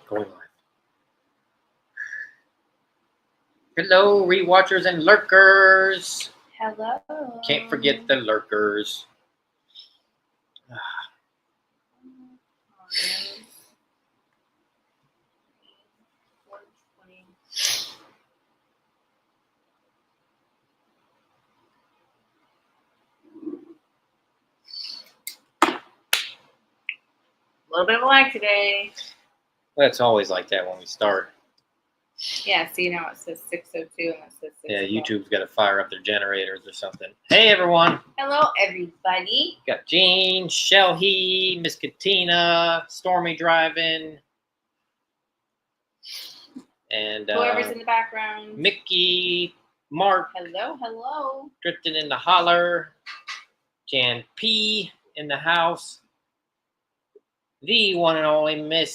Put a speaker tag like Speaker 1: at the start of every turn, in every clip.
Speaker 1: Going live. Hello, rewatchers and lurkers.
Speaker 2: Hello.
Speaker 1: Can't forget the lurkers.
Speaker 2: A little bit of a lag today.
Speaker 1: Well, it's always like that when we start.
Speaker 2: Yeah, see now it says 6:02 and it says 6
Speaker 1: Yeah,
Speaker 2: o'clock.
Speaker 1: YouTube's got to fire up their generators or something. Hey, everyone.
Speaker 2: Hello, everybody.
Speaker 1: Got Jean, Shelby, Miss Katina, Stormy driving, and
Speaker 2: Whoever's in the background.
Speaker 1: Mickey, Mark,
Speaker 2: Hello.
Speaker 1: drifting in the holler, Jan P in the house, the one and only Miss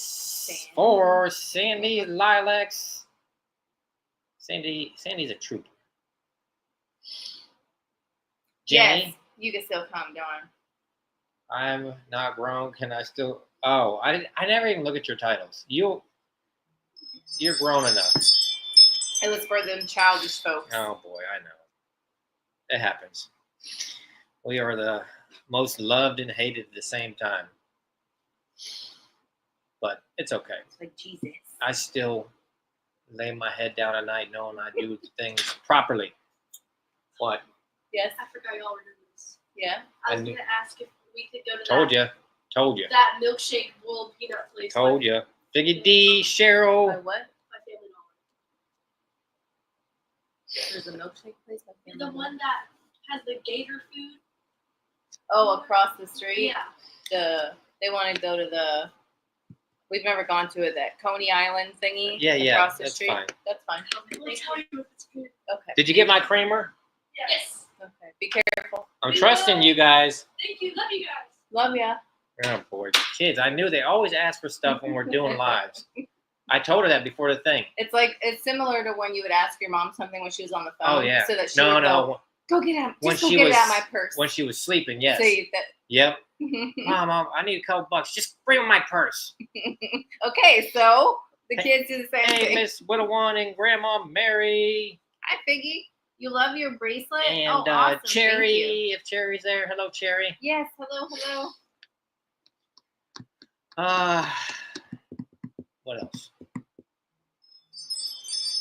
Speaker 1: Sandy Lilacs. Sandy's a trooper. Jenny,
Speaker 2: Yes, you can still come, Dawn.
Speaker 1: I'm not grown. Can I still? Oh, I never even look at your titles. You're grown enough.
Speaker 2: It was for them childish folks.
Speaker 1: Oh boy, I know. It happens. We are the most loved and hated at the same time. But it's okay.
Speaker 2: It's like Jesus.
Speaker 1: I still lay my head down at night knowing I do things properly. What?
Speaker 2: Yes.
Speaker 3: I forgot y'all were doing this.
Speaker 2: Yeah.
Speaker 3: I was going to ask if we could go to
Speaker 1: Told you.
Speaker 3: that milkshake boiled peanut place.
Speaker 1: Told you. Figgy D, Cheryl.
Speaker 2: By what?
Speaker 3: My family knowledge.
Speaker 2: There's a milkshake place.
Speaker 3: The one that has the gator food.
Speaker 2: Oh, across the street.
Speaker 3: Yeah.
Speaker 2: They want to go to the. We've never gone to it. That Coney Island thingy.
Speaker 1: Yeah,
Speaker 2: Across the
Speaker 1: that's
Speaker 2: street.
Speaker 1: fine.
Speaker 2: That's fine.
Speaker 3: We'll tell you if it's good.
Speaker 2: Okay.
Speaker 1: Did you get my creamer?
Speaker 3: Yes.
Speaker 2: Okay. Be careful.
Speaker 1: I'm trusting you guys.
Speaker 3: Thank you. Love you guys.
Speaker 2: Love ya.
Speaker 1: Oh boy, kids! I knew they always ask for stuff when we're doing lives. I told her that before the thing.
Speaker 2: It's similar to when you would ask your mom something when she was on the phone.
Speaker 1: Oh yeah.
Speaker 2: So that she would go get it.
Speaker 1: When
Speaker 2: Just go
Speaker 1: she
Speaker 2: get
Speaker 1: was
Speaker 2: it out of my purse.
Speaker 1: when she was sleeping, yes.
Speaker 2: So you, that,
Speaker 1: Yep. Mom, I need a couple bucks. Just bring me my purse.
Speaker 2: Okay, so the kids do the same
Speaker 1: Hey,
Speaker 2: thing.
Speaker 1: Miss Widow One and Grandma Mary
Speaker 2: Hi, Figgy. You love your bracelet?
Speaker 1: and
Speaker 2: oh, awesome.
Speaker 1: Cherry.
Speaker 2: Thank you.
Speaker 1: If Cherry's there, hello, Cherry.
Speaker 2: Yes, hello.
Speaker 1: What else?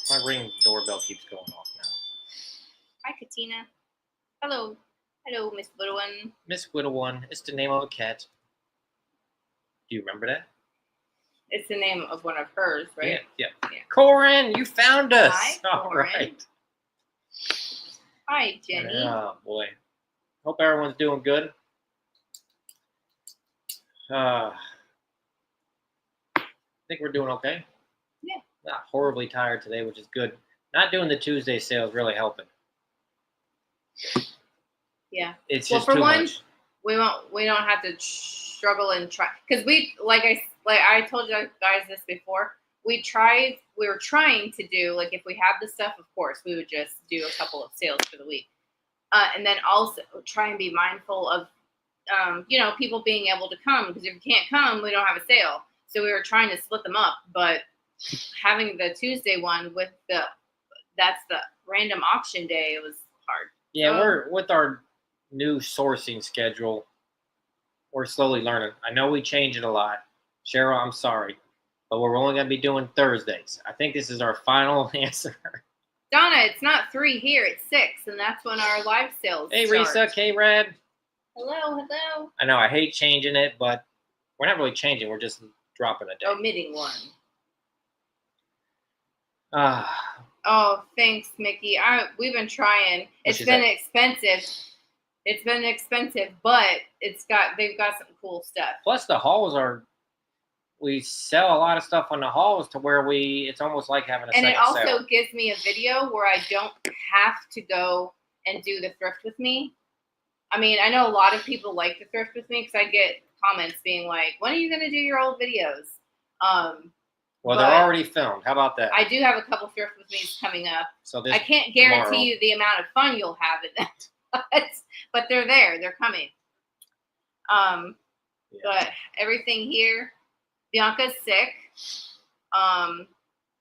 Speaker 1: My Ring doorbell keeps going off now.
Speaker 2: Hi, Katina. Hello, Miss Little One.
Speaker 1: Miss Widow One. It's the name of a cat. Do you remember that?
Speaker 2: It's the name of one of hers, right?
Speaker 1: Yeah. Corin, you found us.
Speaker 2: Hi,
Speaker 1: All
Speaker 2: Corin.
Speaker 1: right.
Speaker 2: Hi, Jenny.
Speaker 1: Oh boy. Hope everyone's doing good. I think we're doing okay.
Speaker 2: Yeah.
Speaker 1: Not horribly tired today, which is good. Not doing the Tuesday sales really helping.
Speaker 2: Yeah.
Speaker 1: It's
Speaker 2: Well,
Speaker 1: just
Speaker 2: for
Speaker 1: too
Speaker 2: one,
Speaker 1: much.
Speaker 2: we don't have to struggle and try, because we like I told you guys this before. We were trying to do, like, if we had the stuff, of course we would just do a couple of sales for the week, and then also try and be mindful of people being able to come, because if you can't come, we don't have a sale. So we were trying to split them up, but having the Tuesday one with that's the random auction day, it was hard.
Speaker 1: Yeah, we're with our new sourcing schedule. We're slowly learning. I know we change it a lot. Cheryl, I'm sorry, but we're only going to be doing Thursdays. I think this is our final answer.
Speaker 2: Donna, it's not 3 here, it's 6, and that's when our live sales
Speaker 1: Hey,
Speaker 2: start.
Speaker 1: Risa, K-Rad.
Speaker 2: Hello.
Speaker 1: I know I hate changing it, but we're not really changing. We're just dropping a day.
Speaker 2: Omitting one.
Speaker 1: Ah,
Speaker 2: Thanks, Mickey. We've been trying. It's been expensive. It's been expensive, but they've got some cool stuff.
Speaker 1: plus the halls we sell a lot of stuff on the halls to where it's almost like having a
Speaker 2: And
Speaker 1: second
Speaker 2: it also
Speaker 1: sale.
Speaker 2: gives me a video where I don't have to go and do the thrift with me. I mean, I know a lot of people like to thrift with me because I get comments being like, when are you going to do your old videos?
Speaker 1: Well, they're already filmed. How about that?
Speaker 2: I do have a couple thrift with me's coming up.
Speaker 1: So
Speaker 2: I can't guarantee you the amount of fun you'll have in that, but they're there. They're coming. But everything here, Bianca's sick.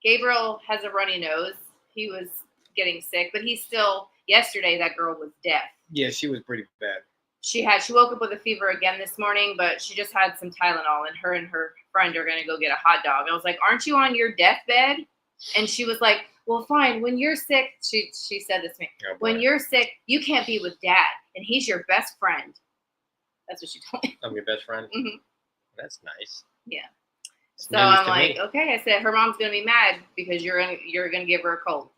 Speaker 2: Gabriel has a runny nose. He was getting sick, but he's still. Yesterday, that girl was deaf.
Speaker 1: Yeah, she was pretty bad.
Speaker 2: She woke up with a fever again this morning, but she just had some Tylenol, and her friend are gonna go get a hot dog. I was like, "Aren't you on your deathbed?" And she was like, "Well, fine. When you're sick," she said this to me.
Speaker 1: Oh,
Speaker 2: when you're sick, you can't be with Dad, and he's your best friend. That's what she told me.
Speaker 1: I'm your best friend.
Speaker 2: Mm-hmm.
Speaker 1: That's nice.
Speaker 2: Yeah.
Speaker 1: It's
Speaker 2: So
Speaker 1: news
Speaker 2: I'm
Speaker 1: to
Speaker 2: like,
Speaker 1: me.
Speaker 2: okay. I said her mom's gonna be mad because you're gonna give her a cold.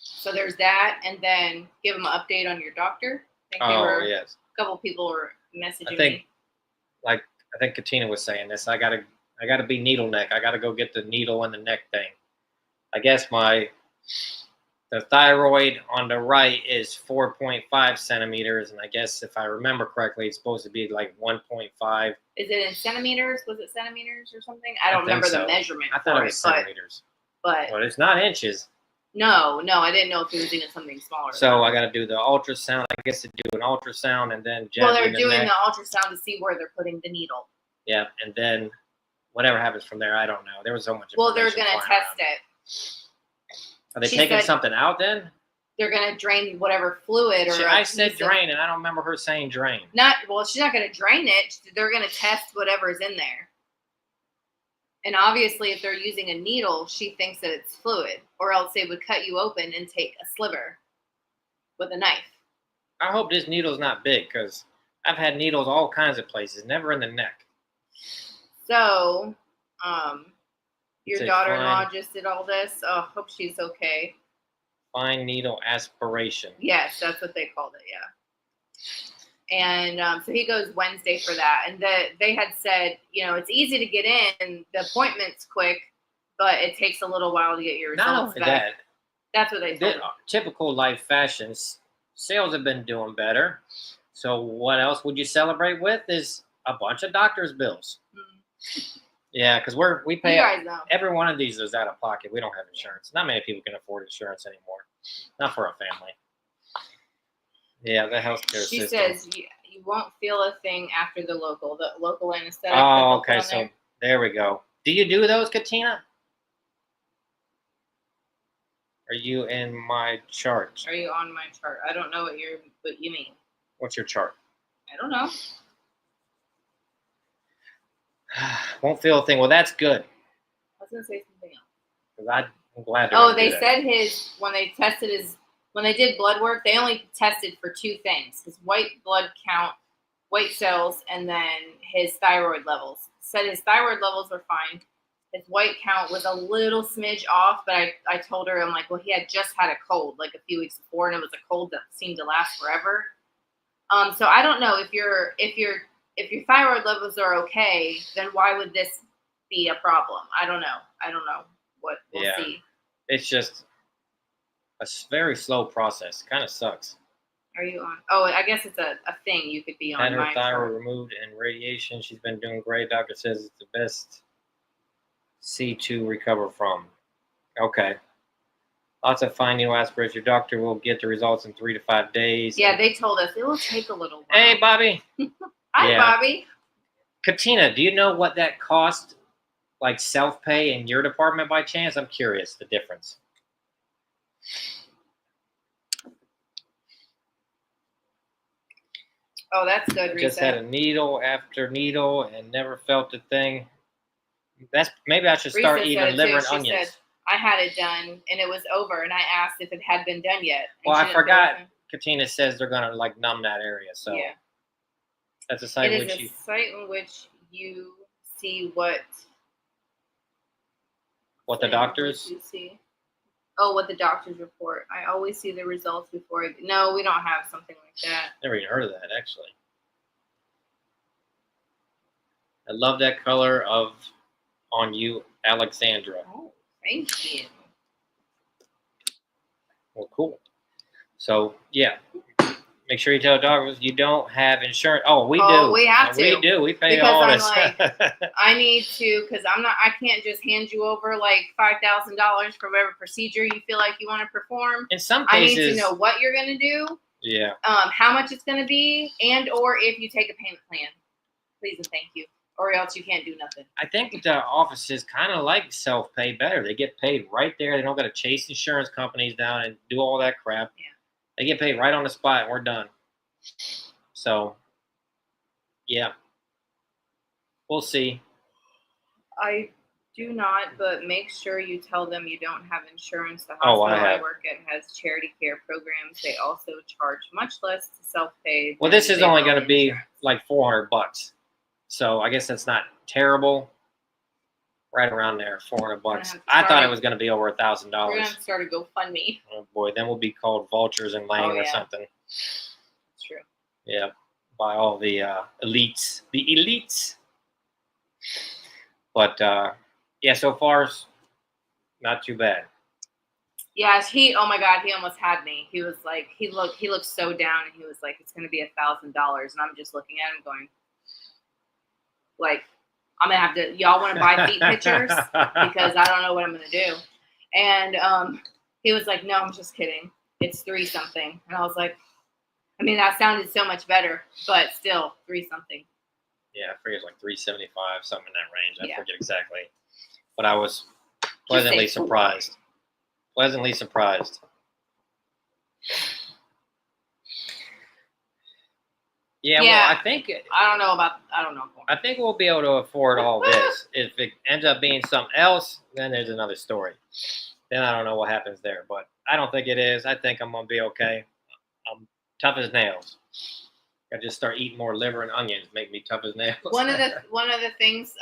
Speaker 2: So there's that, and then give them an update on your doctor.
Speaker 1: Yes.
Speaker 2: A couple people were messaging
Speaker 1: I think,
Speaker 2: me.
Speaker 1: like I think Katina was saying this. I gotta be needle neck. I gotta go get the needle and the neck thing. I guess the thyroid on the right is 4.5 centimeters, and I guess if I remember correctly, it's supposed to be like 1.5.
Speaker 2: Is it in centimeters? Was it centimeters or something? I don't
Speaker 1: think
Speaker 2: remember
Speaker 1: so.
Speaker 2: the measurement.
Speaker 1: I thought it was centimeters.
Speaker 2: But
Speaker 1: Well, it's not inches.
Speaker 2: no, I didn't know if it was even something smaller.
Speaker 1: So I got to do the ultrasound. I guess to do an ultrasound and then jab
Speaker 2: well, they're
Speaker 1: in the
Speaker 2: doing
Speaker 1: neck.
Speaker 2: the ultrasound to see where they're putting the needle.
Speaker 1: Yeah, and then whatever happens from there, I don't know. There was so much.
Speaker 2: Well, they're gonna
Speaker 1: flying
Speaker 2: test
Speaker 1: around.
Speaker 2: it.
Speaker 1: Are they
Speaker 2: She
Speaker 1: taking
Speaker 2: said-
Speaker 1: something out then?
Speaker 2: They're gonna drain whatever fluid or.
Speaker 1: I said drain, and I don't remember her saying drain.
Speaker 2: She's not gonna drain it. They're gonna test whatever's in there. And obviously, if they're using a needle, she thinks that it's fluid, or else they would cut you open and take a sliver with a knife.
Speaker 1: I hope this needle's not big, because I've had needles all kinds of places, never in the neck.
Speaker 2: So, your
Speaker 1: Say
Speaker 2: daughter-in-law
Speaker 1: fine.
Speaker 2: just did all this. Oh, hope she's okay.
Speaker 1: Fine needle aspiration.
Speaker 2: Yes, that's what they called it. Yeah. And so he goes Wednesday for that. And they had said, it's easy to get in. The appointment's quick, but it takes a little while to get your results
Speaker 1: Not only
Speaker 2: back.
Speaker 1: that,
Speaker 2: That's what they told
Speaker 1: the
Speaker 2: him.
Speaker 1: typical life fashions, sales have been doing better. So what else would you celebrate with is a bunch of doctor's bills. Yeah, because we pay.
Speaker 2: You guys know.
Speaker 1: Every one of these is out of pocket. We don't have insurance. Not many people can afford insurance anymore. Not for a family. Yeah, the healthcare
Speaker 2: She
Speaker 1: system.
Speaker 2: says you won't feel a thing after the local anesthetic.
Speaker 1: Oh, okay. So there we go. Do you do those, Katina? Are you in my chart?
Speaker 2: Are you on my chart? I don't know what you mean.
Speaker 1: What's your chart?
Speaker 2: I don't know.
Speaker 1: Won't feel a thing. Well, that's good.
Speaker 2: I was gonna say something else.
Speaker 1: 'Cause I'm glad. they're
Speaker 2: Oh,
Speaker 1: gonna
Speaker 2: they
Speaker 1: do that.
Speaker 2: said when they did blood work, they only tested for two things: his white blood count, white cells, and then his thyroid levels. Said his thyroid levels were fine. His white count was a little smidge off, but I told her, I'm like, well, he had just had a cold like a few weeks before, and it was a cold that seemed to last forever. So I don't know if your thyroid levels are okay, then why would this be a problem? I don't know what we'll
Speaker 1: Yeah.
Speaker 2: see.
Speaker 1: It's just a very slow process. Kind of sucks.
Speaker 2: Are you on? Oh, I guess it's a thing you could be on.
Speaker 1: Had her
Speaker 2: my
Speaker 1: thyroid
Speaker 2: chart.
Speaker 1: removed and radiation. She's been doing great. Doctor says it's the best C2 recover from. Okay. Lots of fine needle aspiration. Your doctor will get the results in 3 to 5 days.
Speaker 2: Yeah, they told us it will take a little while.
Speaker 1: Hey, Bobby.
Speaker 2: Hi,
Speaker 1: yeah.
Speaker 2: Bobby.
Speaker 1: Katina, do you know what that cost, like self-pay in your department by chance? I'm curious, the difference.
Speaker 2: Oh, that's good.
Speaker 1: Just had
Speaker 2: Risa.
Speaker 1: a needle after needle and never felt a thing. Maybe I should start
Speaker 2: Risa
Speaker 1: eating
Speaker 2: said it
Speaker 1: liver
Speaker 2: too.
Speaker 1: and
Speaker 2: She
Speaker 1: onions.
Speaker 2: said, I had it done and it was over, and I asked if it had been done yet. And
Speaker 1: Well,
Speaker 2: she
Speaker 1: I
Speaker 2: didn't feel
Speaker 1: forgot.
Speaker 2: anything.
Speaker 1: Katina says they're gonna like numb that area, so
Speaker 2: Yeah.
Speaker 1: that's a site
Speaker 2: It
Speaker 1: which
Speaker 2: is a
Speaker 1: you.
Speaker 2: site in which you see what
Speaker 1: What the doctors?
Speaker 2: You see. Oh, what the doctors report. I always see the results before. No, we don't have something like that.
Speaker 1: Never even heard of that actually. I love that color on you, Alexandra.
Speaker 2: Oh, thank you.
Speaker 1: Well, cool. So yeah, make sure you tell doctors you don't have insurance. Oh, we
Speaker 2: Oh,
Speaker 1: do.
Speaker 2: we have
Speaker 1: We
Speaker 2: to.
Speaker 1: do. We pay
Speaker 2: Because
Speaker 1: all
Speaker 2: I'm
Speaker 1: this.
Speaker 2: I need to, because I can't just hand you over like $5,000 for whatever procedure you feel like you want to perform.
Speaker 1: In some
Speaker 2: I need
Speaker 1: cases,
Speaker 2: to know what you're going to do,
Speaker 1: yeah.
Speaker 2: how much it's going to be, and or if you take a payment plan. Please and thank you. or else you can't do nothing.
Speaker 1: I think the offices kind of like self-pay better. They get paid right there. They don't got to chase insurance companies down and do all that crap.
Speaker 2: Yeah.
Speaker 1: They get paid right on the spot, and we're done. So, yeah. We'll see.
Speaker 2: I do not, but make sure you tell them you don't have insurance. The
Speaker 1: Oh,
Speaker 2: hospital
Speaker 1: I
Speaker 2: I
Speaker 1: have.
Speaker 2: work at has charity care programs. They also charge much less to self-pay.
Speaker 1: Well,
Speaker 2: than
Speaker 1: this is
Speaker 2: their
Speaker 1: only
Speaker 2: own
Speaker 1: going to be
Speaker 2: insurance.
Speaker 1: like $400. So I guess that's not terrible. Right around there, $400.
Speaker 2: have to
Speaker 1: I thought
Speaker 2: start
Speaker 1: it was going to be over
Speaker 2: We're gonna
Speaker 1: $1,000.
Speaker 2: have to start a GoFundMe.
Speaker 1: Oh boy, then we'll be called vultures in Lane
Speaker 2: Oh,
Speaker 1: or
Speaker 2: yeah.
Speaker 1: something.
Speaker 2: It's true.
Speaker 1: Yeah, by all the elites. The elites. But yeah, so far it's not too bad.
Speaker 2: Yes, oh my God, he almost had me. He was like, he looked so down, and he was like, it's gonna be $1,000, and I'm just looking at him going, like, I'm gonna have to. Y'all want to buy feet pictures because I don't know what I'm gonna do. And he was like, no, I'm just kidding. It's 3 something, and I was like, I mean, that sounded so much better, but still 3 something.
Speaker 1: Yeah, I forget it's like 375, something in that range. I
Speaker 2: Yeah.
Speaker 1: forget exactly. But I was pleasantly
Speaker 2: say four.
Speaker 1: surprised. Pleasantly surprised. Yeah,
Speaker 2: Yeah.
Speaker 1: well, I think
Speaker 2: I don't know.
Speaker 1: I think we'll be able to afford all this. If it ends up being something else, then there's another story. Then I don't know what happens there, but I don't think it is. I think I'm gonna be okay. I'm tough as nails. I just start eating more liver and onions, make me tough as nails.
Speaker 2: One of the things,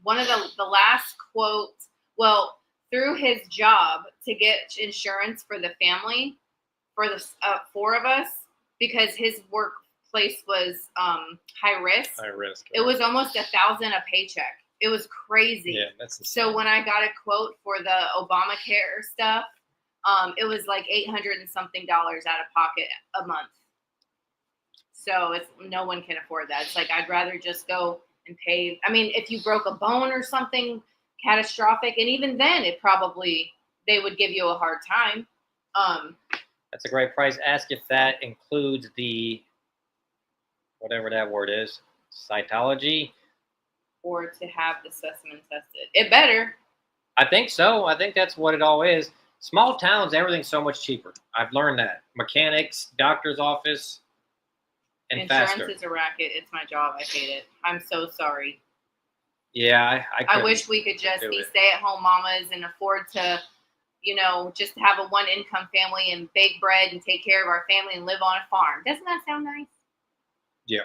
Speaker 2: one of the last quote, well, through his job to get insurance for the family, for the 4 of us, because his workplace was high risk.
Speaker 1: high risk.
Speaker 2: It was almost $1,000 a paycheck. It was crazy.
Speaker 1: Yeah, that's
Speaker 2: So when I got a quote for the Obamacare stuff, it was like $800 and something out of pocket a month. So no one can afford that. It's like, I'd rather just go and pay. I mean, if you broke a bone or something catastrophic, and even then they would give you a hard time.
Speaker 1: That's a great price. Ask if that includes the whatever that word is, cytology.
Speaker 2: Or to have the specimen tested. It better.
Speaker 1: I think so. I think that's what it all is. Small towns, everything's so much cheaper. I've learned that. Mechanics, doctor's office, and
Speaker 2: Insurance
Speaker 1: faster.
Speaker 2: is a racket. It's my job. I hate it. I'm so sorry.
Speaker 1: Yeah,
Speaker 2: I wish we could just be stay-at-home mamas and afford to, just have a one-income family and bake bread and take care of our family and live on a farm. Doesn't that sound nice?
Speaker 1: Yeah.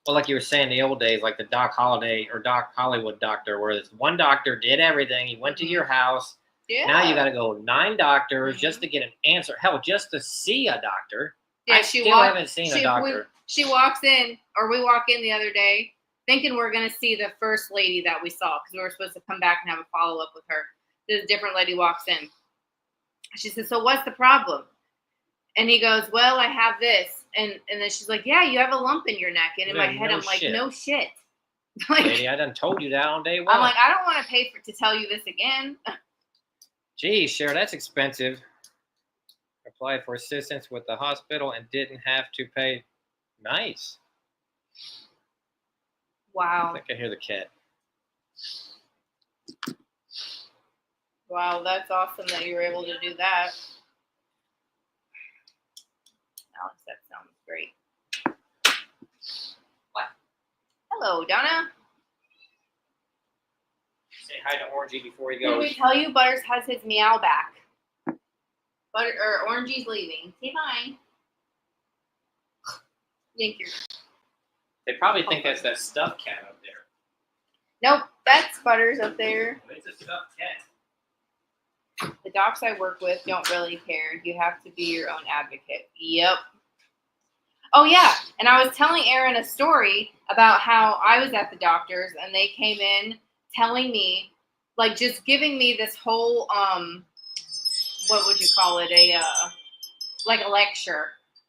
Speaker 1: Well, like you were saying, the old days, like the Doc Hollywood doctor, where this one doctor did everything. He went to your house.
Speaker 2: Yeah.
Speaker 1: Now you got to go 9 doctors just to get an answer. Hell, just to see a doctor.
Speaker 2: Yeah,
Speaker 1: I still haven't seen a doctor.
Speaker 2: She walks in, or we walk in the other day, thinking we're going to see the first lady that we saw, because we were supposed to come back and have a follow-up with her. This different lady walks in. She says, so what's the problem? And he goes, well, I have this. And then she's like, yeah, you have a lump in your neck. And in my head, I'm like, no shit. Like,
Speaker 1: Lady, I done told you that on day 1.
Speaker 2: I'm like, I don't want to pay to tell you this again.
Speaker 1: Geez, Cher, that's expensive. Applied for assistance with the hospital and didn't have to pay. Nice. I
Speaker 2: Wow.
Speaker 1: think I hear the cat.
Speaker 2: Wow, that's awesome that you were able to do that. Alex, that sounds great.
Speaker 1: What?
Speaker 2: Hello, Donna.
Speaker 1: Say hi to Orangey before he
Speaker 2: Did we
Speaker 1: goes.
Speaker 2: tell you Butters has his meow back? Orangey's leaving. Say bye. Yank your.
Speaker 1: They probably think that's that stuffed cat up there.
Speaker 2: Nope, that's Butters up there.
Speaker 1: It's a stuffed cat.
Speaker 2: The docs I work with don't really care. You have to be your own advocate. Yep. Oh, yeah. And I was telling Aaron a story about how I was at the doctor's and they came in telling me, like, just giving me this whole, what would you call it? Like a lecture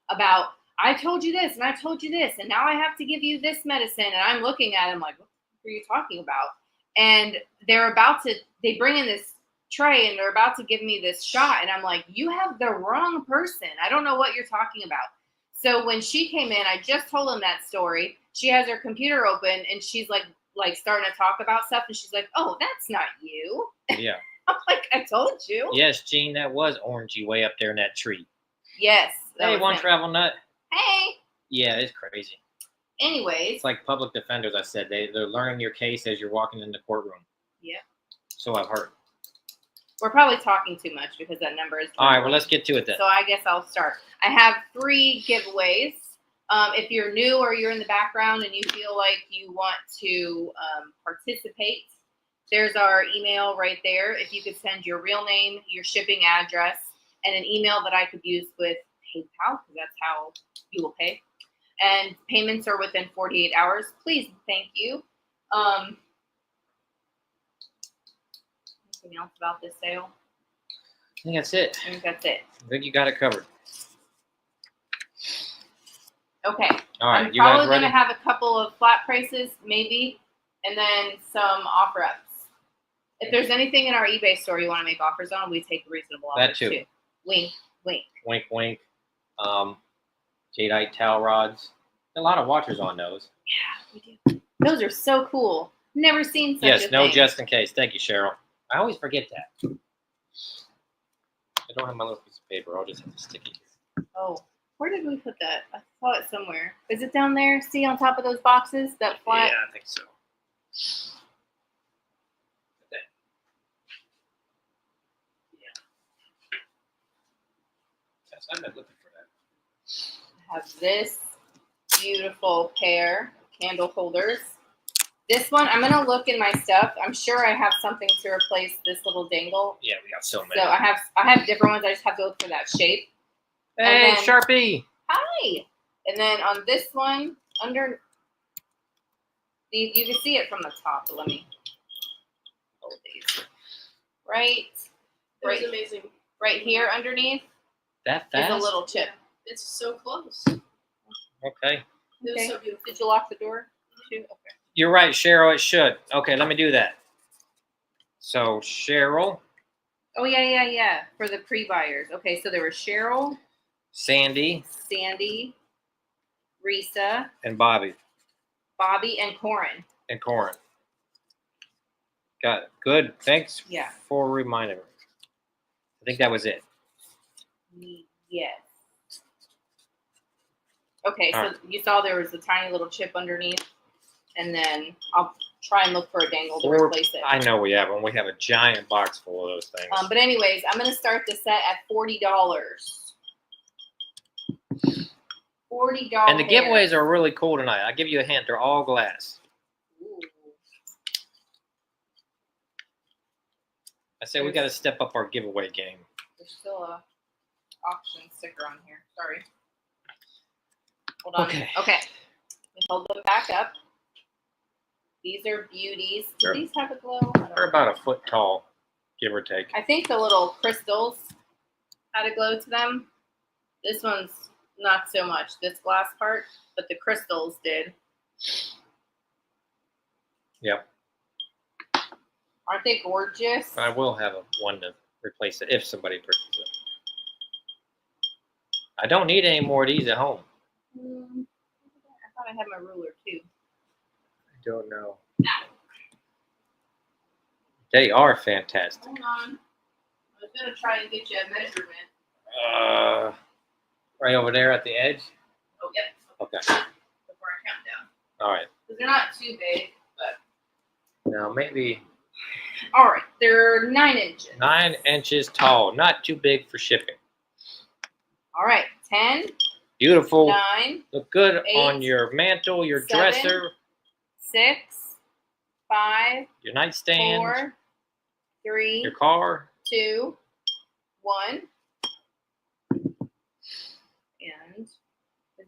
Speaker 2: about, I told you this and I told you this and now I have to give you this medicine. And I'm looking at him like, what are you talking about? And they bring in this tray and they're about to give me this shot. And I'm like, you have the wrong person. I don't know what you're talking about. So when she came in, I just told him that story. She has her computer open and she's like starting to talk about stuff, and she's like, "Oh, that's not you."
Speaker 1: Yeah.
Speaker 2: I'm like, "I told you."
Speaker 1: Yes, Gene, that was orangey way up there in that tree.
Speaker 2: Yes. that
Speaker 1: Hey,
Speaker 2: was
Speaker 1: one
Speaker 2: him.
Speaker 1: travel nut.
Speaker 2: Hey.
Speaker 1: Yeah, it's crazy.
Speaker 2: Anyways.
Speaker 1: It's like public defenders. I said they're learning your case as you're walking in the courtroom.
Speaker 2: Yeah.
Speaker 1: So I've heard.
Speaker 2: We're probably talking too much because that number is.
Speaker 1: All right, well, let's get to it then.
Speaker 2: So I guess I'll start. I have 3 giveaways. If you're new or you're in the background and you feel like you want to participate, there's our email right there. If you could send your real name, your shipping address, and an email that I could use with PayPal, because that's how you will pay. And payments are within 48 hours. Please, thank you. Anything else about this sale?
Speaker 1: I think that's it.
Speaker 2: I think that's it.
Speaker 1: I think you got it covered.
Speaker 2: Okay.
Speaker 1: All right,
Speaker 2: I'm
Speaker 1: you guys
Speaker 2: probably going
Speaker 1: ready?
Speaker 2: to have a couple of flat prices, maybe, and then some offer ups. If there's anything in our eBay store you want to make offers on, we take reasonable offers
Speaker 1: That too.
Speaker 2: Wink, wink.
Speaker 1: Wink, wink. Jadeite towel rods. A lot of watchers on those.
Speaker 2: Yeah, we do. Those are so cool. Never seen such a
Speaker 1: Yes, no,
Speaker 2: thing.
Speaker 1: just in case. Thank you, Cheryl. I always forget that. I don't have my little piece of paper. I'll just have to stick it here.
Speaker 2: Oh, where did we put that? I saw it somewhere. Is it down there? See on top of those boxes? That flat?
Speaker 1: Yeah, I think so. Yes, I've been looking for that.
Speaker 2: I have this beautiful pair of candle holders. This one, I'm going to look in my stuff. I'm sure I have something to replace this little dangle.
Speaker 1: Yeah, we got so many.
Speaker 2: So I have different ones. I just have to look for that shape.
Speaker 1: Hey,
Speaker 2: and then-
Speaker 1: Sharpie.
Speaker 2: Hi. And then on this one, under, you can see it from the top, but let me hold these. Right
Speaker 3: It was amazing.
Speaker 2: here underneath
Speaker 1: That
Speaker 2: is
Speaker 1: fast?
Speaker 2: a little chip.
Speaker 3: It's so close.
Speaker 1: Okay.
Speaker 3: It was so beautiful.
Speaker 2: Did you lock the door too? Okay.
Speaker 1: You're right, Cheryl. It should. Okay, let me do that. So, Cheryl,
Speaker 2: Oh, yeah. For the pre-buyers. Okay, so there were Cheryl,
Speaker 1: Sandy,
Speaker 2: Sandy, Risa,
Speaker 1: and Bobby,
Speaker 2: Bobby, and Corin.
Speaker 1: and Corin. Got it. Good. Thanks
Speaker 2: Yeah.
Speaker 1: for reminding me. I think that was it.
Speaker 2: Yes. Okay, so
Speaker 1: Alright.
Speaker 2: you saw there was a tiny little chip underneath, and then I'll try and look for a dangle to
Speaker 1: Or-
Speaker 2: replace it.
Speaker 1: I know we have one. We have a giant box full of those things.
Speaker 2: But anyways, I'm gonna start the set at $40. $40.
Speaker 1: And the giveaways are really cool tonight. I'll give you a hint. They're all glass.
Speaker 2: Ooh.
Speaker 1: I say we got to step up our giveaway game.
Speaker 2: There's still a auction sticker on here. Sorry. Hold on.
Speaker 1: Okay.
Speaker 2: Okay. Let me hold them back up. These are beauties. Do
Speaker 1: They're-
Speaker 2: these have a glow? I don't
Speaker 1: They're
Speaker 2: know.
Speaker 1: about a foot tall, give or take.
Speaker 2: I think the little crystals had a glow to them. This one's not so much, this glass part, but the crystals did.
Speaker 1: Yep.
Speaker 2: Aren't they gorgeous?
Speaker 1: I will have one to replace it if somebody purchases it. I don't need any more of these at home.
Speaker 2: I thought I had my ruler too.
Speaker 1: I don't know. They are fantastic.
Speaker 2: Hold on. I was gonna try and get you a measurement.
Speaker 1: Right over there at the edge.
Speaker 2: Oh, yep.
Speaker 1: Okay.
Speaker 2: Before I count down.
Speaker 1: All right.
Speaker 2: Because they're not too big, but
Speaker 1: Now maybe
Speaker 2: all right, they're 9 inches.
Speaker 1: 9 inches tall. Not too big for shipping.
Speaker 2: All right, 10,
Speaker 1: Beautiful.
Speaker 2: 9,
Speaker 1: Look good
Speaker 2: 8,
Speaker 1: on your mantle, your
Speaker 2: 7,
Speaker 1: dresser,
Speaker 2: 6, 5,
Speaker 1: your nightstand,
Speaker 2: 4, 3,
Speaker 1: your car.
Speaker 2: 2, 1. And is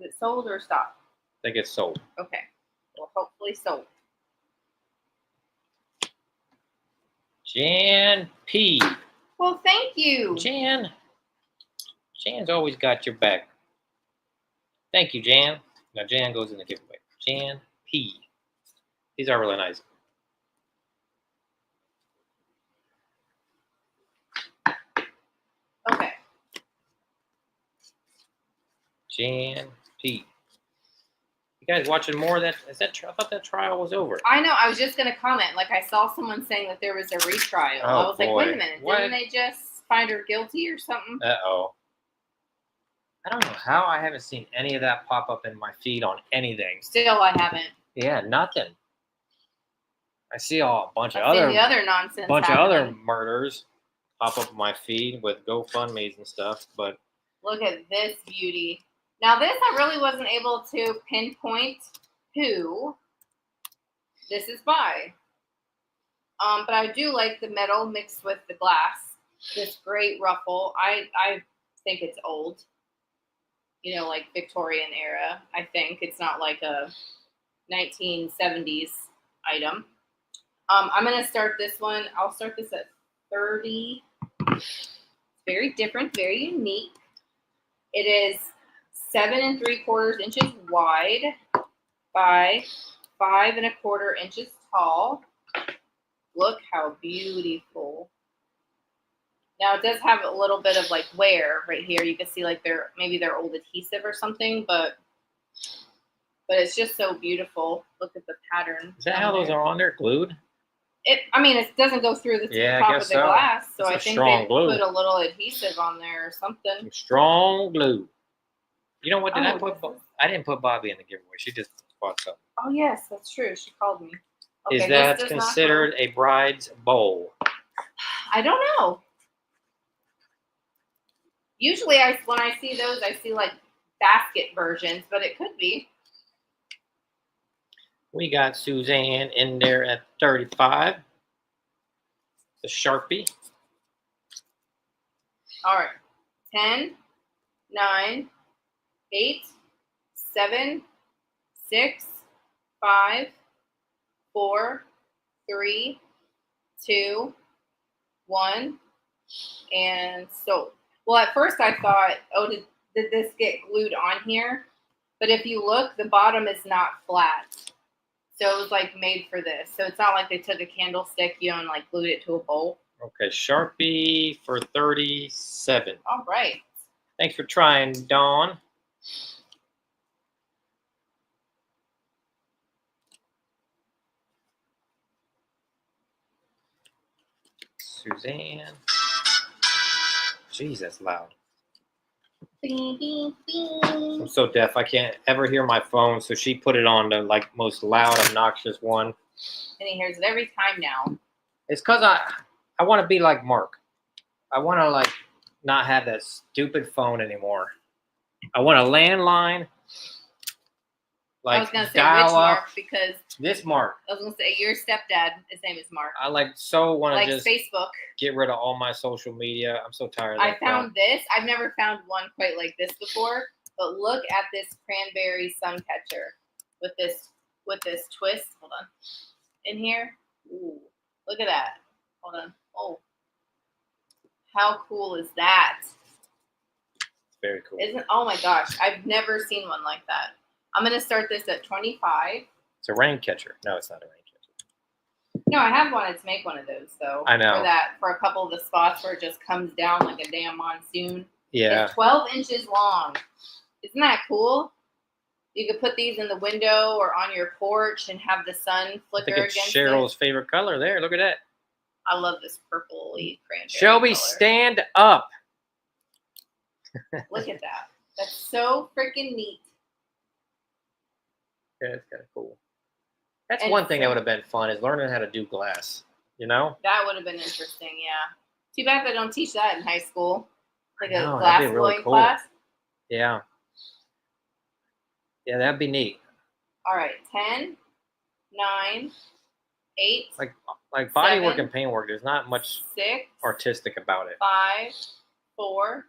Speaker 2: it sold or stopped?
Speaker 1: They get sold.
Speaker 2: Okay. Well, hopefully sold.
Speaker 1: Jan P.
Speaker 2: Well, thank you.
Speaker 1: Jan. Jan's always got your back. Thank you, Jan. Now Jan goes in the giveaway. Jan P. These are really nice.
Speaker 2: Okay.
Speaker 1: Jan P. You guys watching more of that? I thought that trial was over.
Speaker 2: I know. I was just gonna comment. Like I saw someone saying that there was a retrial.
Speaker 1: Oh,
Speaker 2: I was like, wait a
Speaker 1: boy.
Speaker 2: minute,
Speaker 1: What?
Speaker 2: didn't they just find her guilty or something?
Speaker 1: Uh-oh. I don't know how I haven't seen any of that pop up in my feed on anything.
Speaker 2: Still, I haven't.
Speaker 1: Yeah, nothing. I see a bunch of
Speaker 2: I've seen
Speaker 1: other
Speaker 2: the other nonsense.
Speaker 1: bunch of other
Speaker 2: happening.
Speaker 1: murders pop up in my feed with GoFundMe's and stuff, but
Speaker 2: Look at this beauty. Now this I really wasn't able to pinpoint who this is by. But I do like the metal mixed with the glass. This great ruffle. I think it's old. You know, like Victorian era. I think it's not like a 1970s item. I'm gonna start this one. I'll start this at 30. It's very different, very unique. It is 7 3/4 inches wide by 5 1/4 inches tall. Look how beautiful. Now it does have a little bit of like wear right here. You can see like maybe they're old adhesive or something, but it's just so beautiful. Look at the pattern.
Speaker 1: is that how those are on there? Glued?
Speaker 2: I mean, it doesn't go through the
Speaker 1: Yeah, I
Speaker 2: top of
Speaker 1: guess
Speaker 2: the
Speaker 1: so.
Speaker 2: glass, so
Speaker 1: It's
Speaker 2: I
Speaker 1: a
Speaker 2: think
Speaker 1: strong
Speaker 2: they
Speaker 1: glue.
Speaker 2: put a little adhesive on there or something.
Speaker 1: Some strong glue. You know what?
Speaker 2: Oh,
Speaker 1: I didn't put Bobby in the giveaway. She just bought something.
Speaker 2: Oh yes, that's true. She called me.
Speaker 1: Is
Speaker 2: Okay,
Speaker 1: that
Speaker 2: this does not
Speaker 1: considered a bride's bowl?
Speaker 2: go- I don't know. Usually, when I see those, I see like basket versions, but it could be.
Speaker 1: We got Suzanne in there at 35. The Sharpie.
Speaker 2: All right. 10, 9, 8, 7, 6, 5, 4, 3, 2, 1, and sold. Well, at first I thought, oh, did this get glued on here? But if you look, the bottom is not flat. So it was like made for this. So it's not like they took a candlestick, and like glued it to a bowl.
Speaker 1: Okay, Sharpie for 37.
Speaker 2: All right.
Speaker 1: Thanks for trying, Dawn. Suzanne. Jeez, that's loud.
Speaker 2: Bing, bing, bing.
Speaker 1: I'm so deaf, I can't ever hear my phone, so she put it on the like most loud, obnoxious one.
Speaker 2: And he hears it every time now.
Speaker 1: It's because I want to be like Mark. I want to like not have that stupid phone anymore. I want a landline. Like
Speaker 2: I was gonna say
Speaker 1: dial
Speaker 2: which
Speaker 1: up.
Speaker 2: Mark because
Speaker 1: This Mark.
Speaker 2: I was gonna say your stepdad. His name is Mark.
Speaker 1: I like so want to
Speaker 2: Like
Speaker 1: just
Speaker 2: Facebook.
Speaker 1: get rid of all my social media. I'm so tired of
Speaker 2: I
Speaker 1: that
Speaker 2: found this. I've never found one quite like this before. But look at this cranberry suncatcher with this twist. Hold on. In here. Ooh. Look at that. Hold on. Oh. How cool is that?
Speaker 1: Very cool.
Speaker 2: Oh my gosh. I've never seen one like that. I'm gonna start this at 25.
Speaker 1: It's a rain catcher. No, it's not a rain catcher.
Speaker 2: No, I have wanted to make one of those though.
Speaker 1: I know.
Speaker 2: For a couple of the spots where it just comes down like a damn monsoon.
Speaker 1: Yeah.
Speaker 2: It's 12 inches long. Isn't that cool? You could put these in the window or on your porch and have the sun
Speaker 1: I
Speaker 2: flicker
Speaker 1: think it's
Speaker 2: against
Speaker 1: Cheryl's
Speaker 2: it.
Speaker 1: favorite color there. Look at that.
Speaker 2: I love this purpley cranberry
Speaker 1: Shelby,
Speaker 2: color.
Speaker 1: stand up.
Speaker 2: Look at that. That's so freaking neat.
Speaker 1: Yeah, it's kind of cool. That's
Speaker 2: And
Speaker 1: one thing that
Speaker 2: so-
Speaker 1: would have been fun is learning how to do glass. You know?
Speaker 2: That would have been interesting, yeah. Too bad they don't teach that in high school. Like a
Speaker 1: No, that'd
Speaker 2: glass
Speaker 1: be really
Speaker 2: blowing
Speaker 1: cool.
Speaker 2: class.
Speaker 1: Yeah. Yeah, that'd be neat.
Speaker 2: All right, 10, 9, 8,
Speaker 1: Like body work
Speaker 2: 7,
Speaker 1: and paint work, there's not much
Speaker 2: 6,
Speaker 1: artistic about it.
Speaker 2: 5, 4,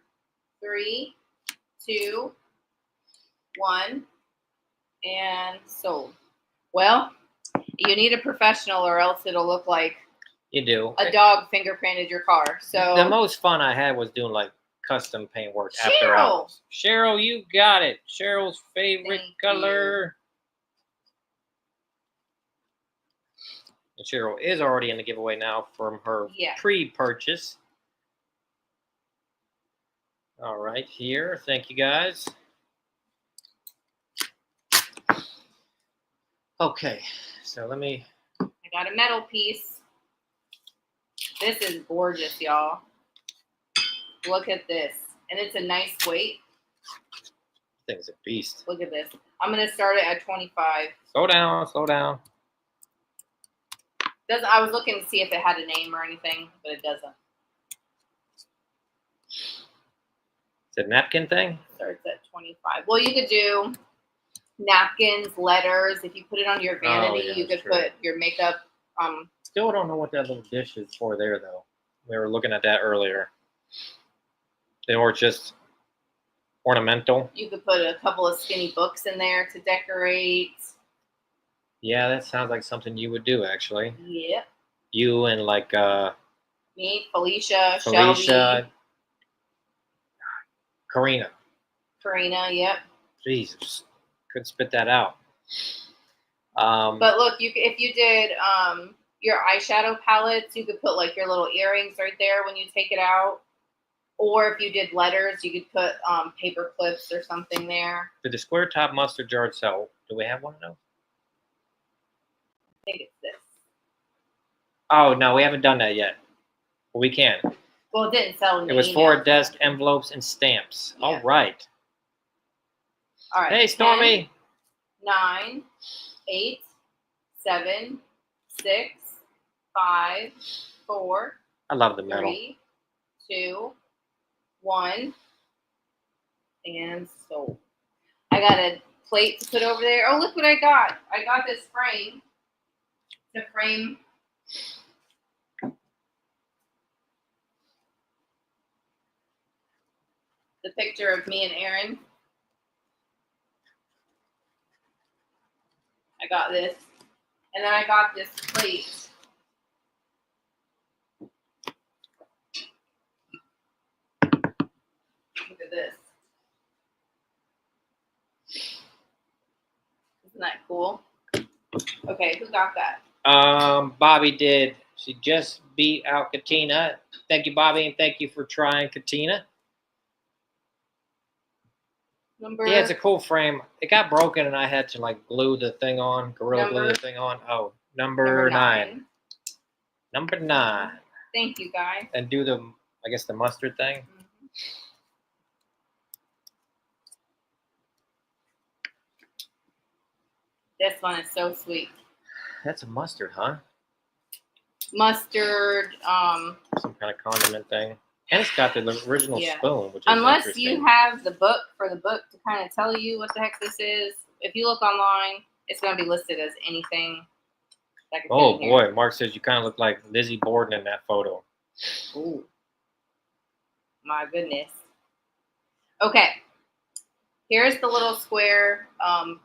Speaker 2: 3, 2, 1, and sold. Well, you need a professional or else it'll look like
Speaker 1: You do.
Speaker 2: a dog fingerprinted your car. So
Speaker 1: The most fun I had was doing like custom paint work after
Speaker 2: Cheryl!
Speaker 1: hours. Cheryl, you got it. Cheryl's favorite
Speaker 2: Thank
Speaker 1: color. And Cheryl is already in the giveaway now from her
Speaker 2: Yeah.
Speaker 1: pre-purchase. All right, here. Thank you guys. Okay, so let me.
Speaker 2: I got a metal piece. This is gorgeous, y'all. Look at this. And it's a nice weight.
Speaker 1: Thing's a beast.
Speaker 2: Look at this. I'm going to start it at 25.
Speaker 1: Slow down, slow down.
Speaker 2: I was looking to see if it had a name or anything, but it doesn't.
Speaker 1: Is it a napkin thing?
Speaker 2: Starts at 25. Well, you could do napkins, letters. If you put it on your vanity,
Speaker 1: yeah,
Speaker 2: you could
Speaker 1: true.
Speaker 2: put your makeup.
Speaker 1: Still don't know what that little dish is for there, though. We were looking at that earlier. They were just ornamental.
Speaker 2: You could put a couple of skinny books in there to decorate.
Speaker 1: Yeah, that sounds like something you would do, actually.
Speaker 2: Yep.
Speaker 1: You and like
Speaker 2: Me, Felicia, Shelby,
Speaker 1: Karina.
Speaker 2: Karina. Yep.
Speaker 1: Jesus, couldn't spit that out.
Speaker 2: But look, if you did your eyeshadow palettes, you could put like your little earrings right there when you take it out. Or if you did letters, you could put paper clips or something there.
Speaker 1: Did the square top mustard jar sell? Do we have one of those?
Speaker 2: I think it's this.
Speaker 1: Oh no, we haven't done that yet. But we can.
Speaker 2: Well, it didn't sell in the
Speaker 1: It was
Speaker 2: email.
Speaker 1: for desk envelopes and stamps.
Speaker 2: Yeah.
Speaker 1: All right.
Speaker 2: All right.
Speaker 1: Hey, Stormy.
Speaker 2: 10, 9, 8, 7, 6, 5, 4,
Speaker 1: I love the metal.
Speaker 2: 3, 2, 1, and sold. I got a plate to put over there. Oh, look what I got. I got this frame to frame the picture of me and Aaron. I got this. And then I got this plate. Look at this. Isn't that cool? Okay, who got that?
Speaker 1: Bobby did. She just beat out Katina. Thank you, Bobby, and thank you for trying, Katina.
Speaker 2: Number
Speaker 1: Yeah, it's a cool frame. It got broken, and I had to like glue the thing on, gorilla glue
Speaker 2: Number-
Speaker 1: the thing on. Oh, number 9. Number 9.
Speaker 2: Thank you, guys.
Speaker 1: And do the, I guess, the mustard thing.
Speaker 2: Mhm. This one is so sweet.
Speaker 1: That's a mustard, huh?
Speaker 2: Mustard.
Speaker 1: Some kind of condiment thing. And it's got the original
Speaker 2: Yeah.
Speaker 1: spoon, which is
Speaker 2: Unless
Speaker 1: interesting.
Speaker 2: you have the book for the book to kind of tell you what the heck this is. If you look online, it's going to be listed as anything. That could
Speaker 1: Oh
Speaker 2: fit in here.
Speaker 1: boy, Mark says you kind of look like Lizzie Borden in that photo.
Speaker 2: Ooh. My goodness. Okay. Here's the little square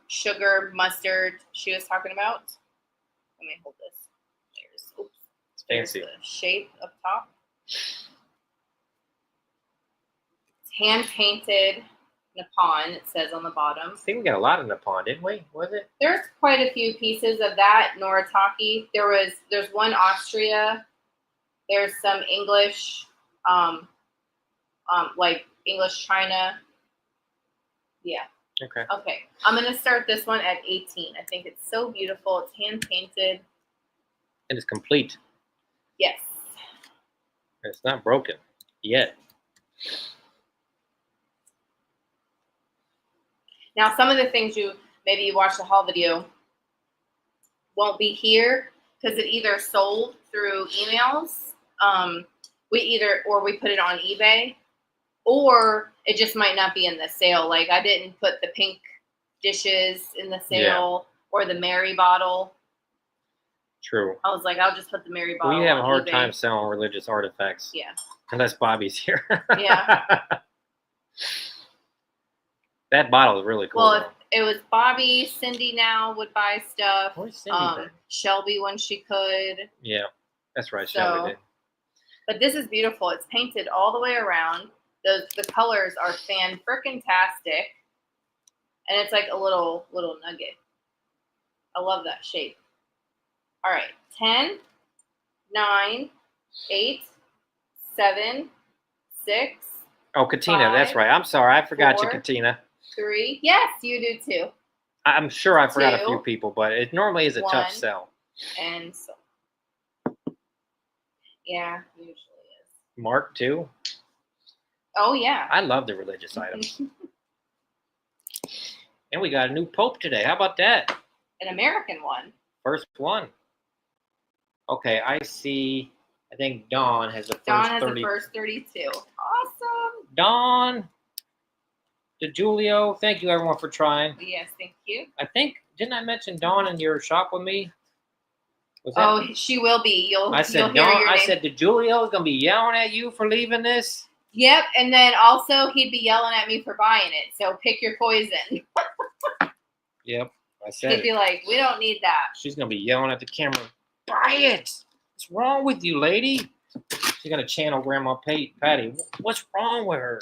Speaker 2: sugar mustard she was talking about. Let me hold this.
Speaker 1: It's
Speaker 2: There's
Speaker 1: fancy.
Speaker 2: the shape up top. It's hand painted Nippon, it says on the bottom.
Speaker 1: I think we got a lot in the pond, didn't we? Was it?
Speaker 2: There's quite a few pieces of that Noritake. There's one Austria. There's some English, like English China. Yeah.
Speaker 1: Okay.
Speaker 2: Okay. I'm gonna start this one at 18. I think it's so beautiful. It's hand painted.
Speaker 1: And it's complete.
Speaker 2: Yes.
Speaker 1: And it's not broken yet.
Speaker 2: Now, some of the things you watched the haul video won't be here because it either sold through emails. We put it on eBay, or it just might not be in the sale. Like I didn't put the pink dishes in the sale or the Mary bottle.
Speaker 1: True.
Speaker 2: I was like, I'll just put the Mary bottle.
Speaker 1: We have a
Speaker 2: on
Speaker 1: hard
Speaker 2: eBay.
Speaker 1: time selling religious artifacts.
Speaker 2: Yeah.
Speaker 1: Unless Bobby's here.
Speaker 2: Yeah.
Speaker 1: That bottle is really cool.
Speaker 2: Well,
Speaker 1: though.
Speaker 2: it was Bobby. Cindy now would buy stuff.
Speaker 1: Where's Cindy been?
Speaker 2: Shelby when she could.
Speaker 1: Yeah, that's right.
Speaker 2: So-
Speaker 1: Shelby did.
Speaker 2: But this is beautiful. It's painted all the way around. The colors are fan-frickin-tastic. And it's like a little nugget. I love that shape. All right. 10, 9, 8, 7, 6,
Speaker 1: Oh, Katina, that's
Speaker 2: 5,
Speaker 1: right. I'm sorry. I forgot you,
Speaker 2: 4.
Speaker 1: Katina.
Speaker 2: 3. Yes, you do too.
Speaker 1: I'm sure I forgot a few
Speaker 2: 2,
Speaker 1: people, but it normally is a
Speaker 2: 1,
Speaker 1: tough sell.
Speaker 2: and so. Yeah, usually is.
Speaker 1: Mark too.
Speaker 2: Oh yeah.
Speaker 1: I love the religious items. And we got a new pope today. How about that?
Speaker 2: An American one.
Speaker 1: First one. Okay, I see. I think Dawn has the first
Speaker 2: Dawn has
Speaker 1: 30.
Speaker 2: the first 32. Awesome.
Speaker 1: Dawn. DeJulio. Thank you everyone for trying.
Speaker 2: Yes, thank you.
Speaker 1: I think, didn't I mention Dawn in your shop with me? Was that?
Speaker 2: Oh, she will be. You'll
Speaker 1: I
Speaker 2: you'll
Speaker 1: said
Speaker 2: hear
Speaker 1: Dawn.
Speaker 2: your
Speaker 1: I
Speaker 2: name.
Speaker 1: said DeJulio is gonna be yelling at you for leaving this.
Speaker 2: Yep, and then also he'd be yelling at me for buying it. So pick your poison.
Speaker 1: Yep, I said
Speaker 2: He'd
Speaker 1: it.
Speaker 2: be like, "We don't need that."
Speaker 1: She's gonna be yelling at the camera. Buy it. What's wrong with you, lady? She's gonna channel Grandma Patty. What's wrong with her?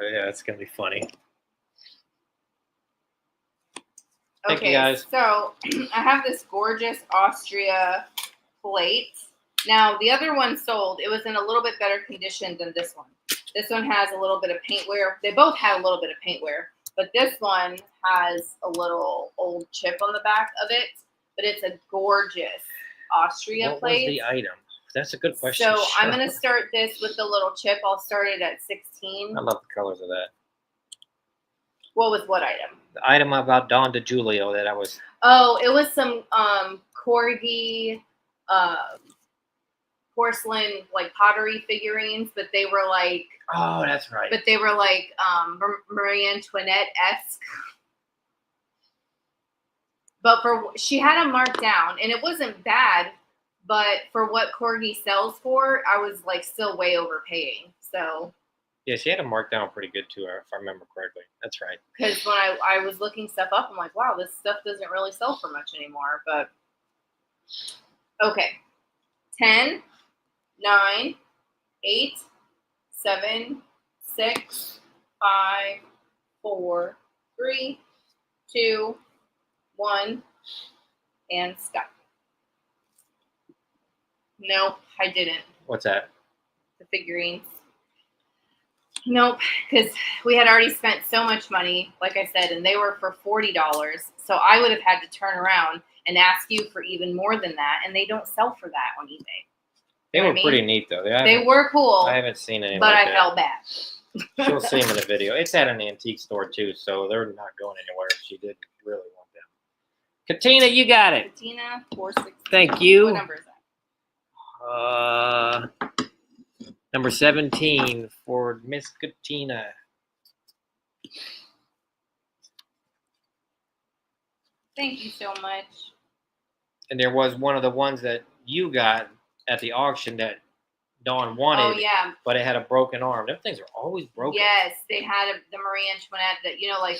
Speaker 1: Yeah, it's gonna be funny. Thank you, guys.
Speaker 2: So I have this gorgeous Austria plate. Now the other one sold. It was in a little bit better condition than this one. This one has a little bit of paint wear. They both had a little bit of paint wear, but this one has a little old chip on the back of it. But it's a gorgeous Austria
Speaker 1: What
Speaker 2: plate.
Speaker 1: was the item? That's a good question.
Speaker 2: So I'm going to start this with the little chip. I'll start it at 16.
Speaker 1: I love the colors of that.
Speaker 2: What was what item?
Speaker 1: The item about Dawn DeJulio that I was.
Speaker 2: Oh, it was some corgi porcelain like pottery figurines, but they were like.
Speaker 1: Oh, that's right.
Speaker 2: But they were like Marie Antoinette-esque. But she had them marked down, and it wasn't bad. But for what corgi sells for, I was like still way overpaying. So.
Speaker 1: Yeah, she had them marked down pretty good too, if I remember correctly. That's right.
Speaker 2: Because when I was looking stuff up, I'm like, wow, this stuff doesn't really sell for much anymore. But okay, 10, 9, 8, 7, 6, 5, 4, 3, 2, 1, and stop. Nope, I didn't.
Speaker 1: What's that?
Speaker 2: The figurines. Nope, because we had already spent so much money, like I said, and they were for $40. So I would have had to turn around and ask you for even more than that, and they don't sell for that on eBay.
Speaker 1: They were
Speaker 2: I mean?
Speaker 1: pretty neat though.
Speaker 2: They were cool.
Speaker 1: I haven't seen any
Speaker 2: but
Speaker 1: like
Speaker 2: I
Speaker 1: that.
Speaker 2: felt bad.
Speaker 1: She'll see them in the video. It's at an antique store too, so they're not going anywhere if she didn't really want them. Katina, you got it.
Speaker 2: Katina, 460.
Speaker 1: Thank you.
Speaker 2: What number is that?
Speaker 1: Number 17 for Miss Katina.
Speaker 2: Thank you so much.
Speaker 1: And there was one of the ones that you got at the auction that Dawn wanted.
Speaker 2: Oh yeah.
Speaker 1: But it had a broken arm. Them things are always broken.
Speaker 2: Yes, they had the Marie Antoinette that like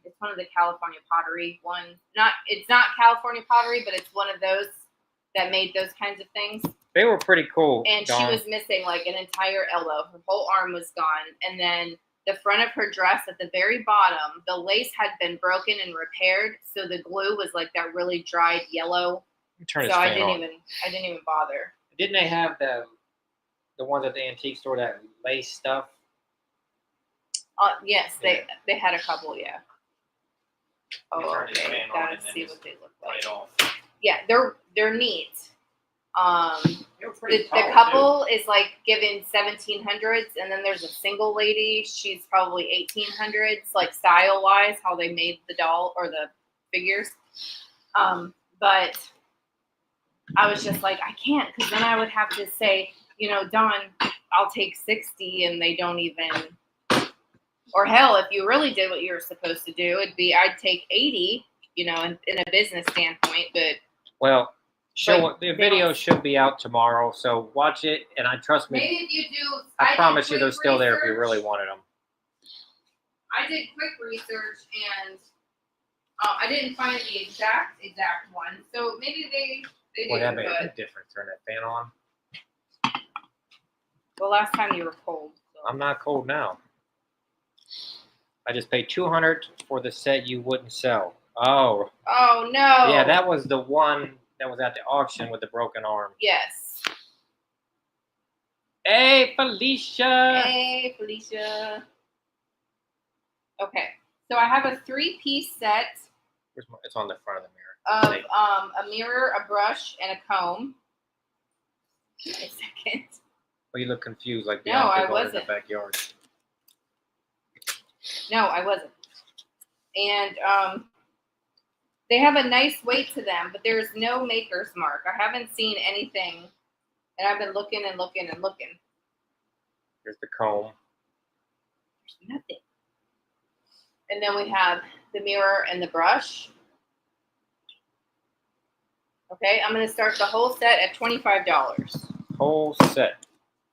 Speaker 2: it's one of the California pottery ones. It's not California pottery, but it's one of those that made those kinds of things.
Speaker 1: They were pretty cool.
Speaker 2: And
Speaker 1: Dawn.
Speaker 2: she was missing like an entire elbow. Her whole arm was gone. And then the front of her dress at the very bottom, the lace had been broken and repaired. So the glue was like that really dried yellow.
Speaker 1: Turn
Speaker 2: So I
Speaker 1: fan
Speaker 2: didn't
Speaker 1: on.
Speaker 2: even bother.
Speaker 1: Didn't they have the ones at the antique store, that lace stuff?
Speaker 2: Yes,
Speaker 1: Yeah.
Speaker 2: they had a couple, yeah.
Speaker 1: Let me
Speaker 2: Oh,
Speaker 1: turn this
Speaker 2: okay.
Speaker 1: fan on
Speaker 2: Gotta
Speaker 1: and then
Speaker 2: see
Speaker 1: just
Speaker 2: what they look like.
Speaker 1: Right off.
Speaker 2: Yeah, they're neat.
Speaker 1: They were pretty
Speaker 2: The
Speaker 1: tall,
Speaker 2: couple is like given 1700s, and then there's a single lady. She's probably 1800s, like style wise, how they made the doll or the figures. But I was just like, I can't, because then I would have to say, Dawn, I'll take 60, and they don't even. Or hell, if you really did what you were supposed to do, I'd take 80, in a business standpoint. But
Speaker 1: Well,
Speaker 2: But
Speaker 1: the video should be out tomorrow, so watch it. And I trust me,
Speaker 2: maybe if you do,
Speaker 1: I promise
Speaker 2: did
Speaker 1: you, they're
Speaker 2: quick
Speaker 1: still there if you
Speaker 2: research.
Speaker 1: really wanted them.
Speaker 2: I did quick research and I didn't find the exact one. So maybe they
Speaker 1: Well,
Speaker 2: do.
Speaker 1: that made a
Speaker 2: But
Speaker 1: big difference. Turn that fan on.
Speaker 2: well, last time you were cold. So.
Speaker 1: I'm not cold now. I just paid $200 for the set you wouldn't sell. Oh.
Speaker 2: Oh no.
Speaker 1: Yeah, that was the one that was at the auction with the broken arm.
Speaker 2: Yes.
Speaker 1: Hey, Felicia.
Speaker 2: Hey, Felicia. Okay, so I have a 3-piece set
Speaker 1: It's on the front of the mirror.
Speaker 2: of a mirror, a brush, and a comb. Give me a second.
Speaker 1: Well, you look confused, like
Speaker 2: No,
Speaker 1: Bianca
Speaker 2: I
Speaker 1: going in the
Speaker 2: wasn't.
Speaker 1: backyard.
Speaker 2: No, I wasn't. And they have a nice weight to them, but there's no maker's mark. I haven't seen anything, and I've been looking and looking and looking.
Speaker 1: Here's the comb.
Speaker 2: There's nothing. And then we have the mirror and the brush. Okay, I'm going to start the whole set at $25.
Speaker 1: Whole set.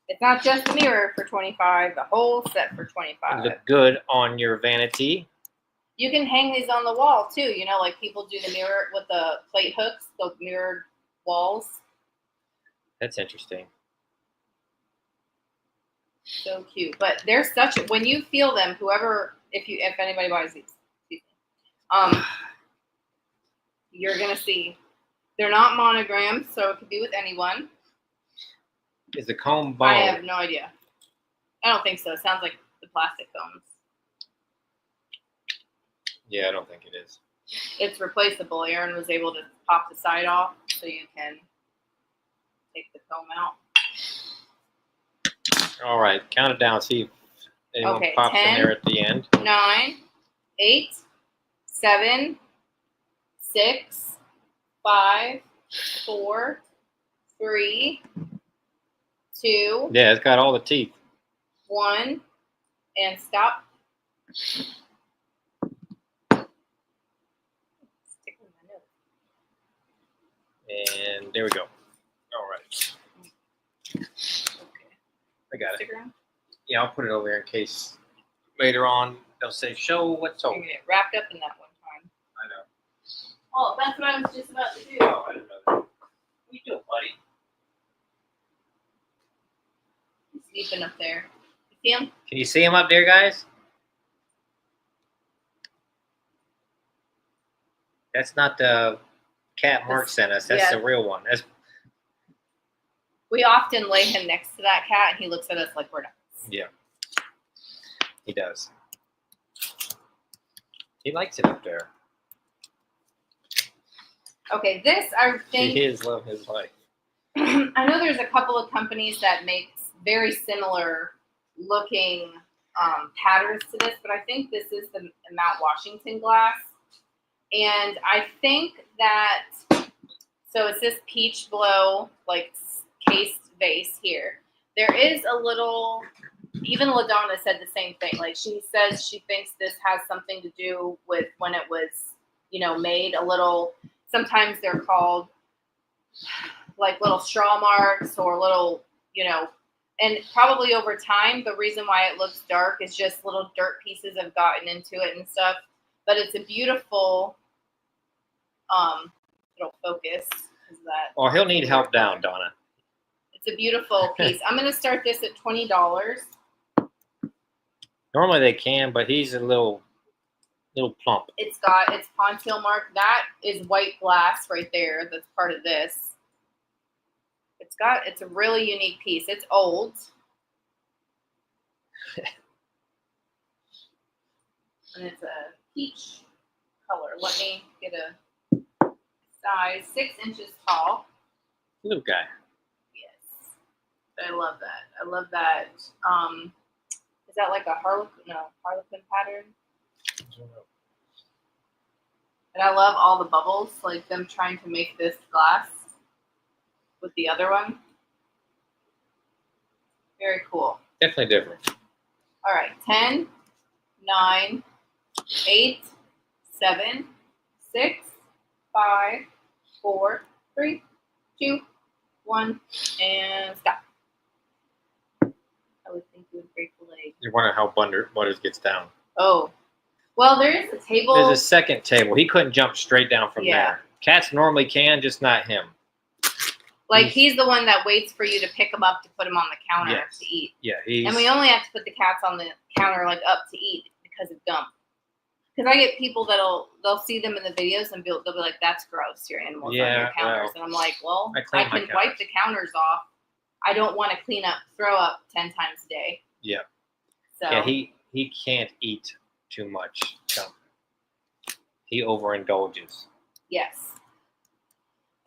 Speaker 2: It's not just the mirror for $25, the whole set for $25.
Speaker 1: Look good on your vanity.
Speaker 2: You can hang these on the wall too, you know, like people do the mirror with the plate hooks, the mirrored walls.
Speaker 1: That's interesting.
Speaker 2: So cute. But they're such, when you feel them, whoever, if anybody buys these, you're gonna see. They're not monogrammed, so it could be with anyone.
Speaker 1: Is the comb bone?
Speaker 2: I have no idea. I don't think so. It sounds like the plastic combs.
Speaker 1: Yeah, I don't think it is.
Speaker 2: It's replaceable. Aaron was able to pop the side off, so you can take the comb out.
Speaker 1: All right, count it down. See if anyone
Speaker 2: Okay,
Speaker 1: pops
Speaker 2: 10.
Speaker 1: in there at the end.
Speaker 2: 9, 8, 7, 6, 5, 4, 3, 2,
Speaker 1: Yeah, it's got all the teeth.
Speaker 2: 1, and stop. Tickling my nose.
Speaker 1: And there we go. All right.
Speaker 2: Okay.
Speaker 1: I got it.
Speaker 2: Stick around.
Speaker 1: Yeah, I'll put it over here in case later on they'll say, show what's
Speaker 2: You're
Speaker 1: over.
Speaker 2: gonna get wrapped up in that one time.
Speaker 1: I know.
Speaker 3: Oh, that's what I was just about to do.
Speaker 1: Oh, I didn't know that. What are you doing, buddy?
Speaker 2: He's sleeping up there. You see him?
Speaker 1: Can you see him up there, guys? That's not the cat Mark sent us. That's
Speaker 2: yeah.
Speaker 1: the real one. That's
Speaker 2: We often lay him next to that cat, and he looks at us like we're nuts.
Speaker 1: yeah. He does. He likes it up there.
Speaker 2: Okay, this I think
Speaker 1: He is loving his life.
Speaker 2: I know there's a couple of companies that make very similar looking patterns to this, but I think this is the Mount Washington glass. And I think that, so it's this peach blow, like cased vase here. There is a little, even LaDonna said the same thing. Like she says she thinks this has something to do with when it was, you know, made a little, sometimes they're called like little straw marks or little, you know, and probably over time, the reason why it looks dark is just little dirt pieces have gotten into it and stuff. But it's a beautiful, it'll focus. Is that?
Speaker 1: Oh, he'll need help down, Donna.
Speaker 2: It's a beautiful piece. I'm going to start this at $20.
Speaker 1: Normally they can, but he's a little plump.
Speaker 2: It's got its pontil mark. That is white glass right there. That's part of this. It's a really unique piece. It's old. And it's a peach color. Let me get a size 6 inches tall.
Speaker 1: Little guy.
Speaker 2: Yes. I love that. I love that. Is that like a harlequin? No, harlequin pattern. And I love all the bubbles, like them trying to make this glass with the other one. Very cool.
Speaker 1: Definitely different.
Speaker 2: All right, 10, 9, 8, 7, 6, 5, 4, 3, 2, 1, and stop. I would think you would break the leg.
Speaker 1: You wonder how Butters gets down.
Speaker 2: Oh, well, there is a table.
Speaker 1: There's a second table. He couldn't jump straight down from
Speaker 2: Yeah.
Speaker 1: there. Cats normally can, just not him.
Speaker 2: Like he's the one that waits for you to pick him up to put him on the counter
Speaker 1: Yes.
Speaker 2: to eat.
Speaker 1: Yeah, he's.
Speaker 2: And we only have to put the cats on the counter like up to eat because of dump. Because I get people they'll see them in the videos and they'll be like, "That's gross, your animals on
Speaker 1: Yeah,
Speaker 2: your counters."
Speaker 1: well,
Speaker 2: and I'm like, "Well,
Speaker 1: I
Speaker 2: I
Speaker 1: clean my
Speaker 2: can wipe
Speaker 1: counters.
Speaker 2: the counters off. I don't want to throw up 10 times a day."
Speaker 1: Yeah.
Speaker 2: So
Speaker 1: Yeah, he can't eat too much. So he overindulges.
Speaker 2: Yes.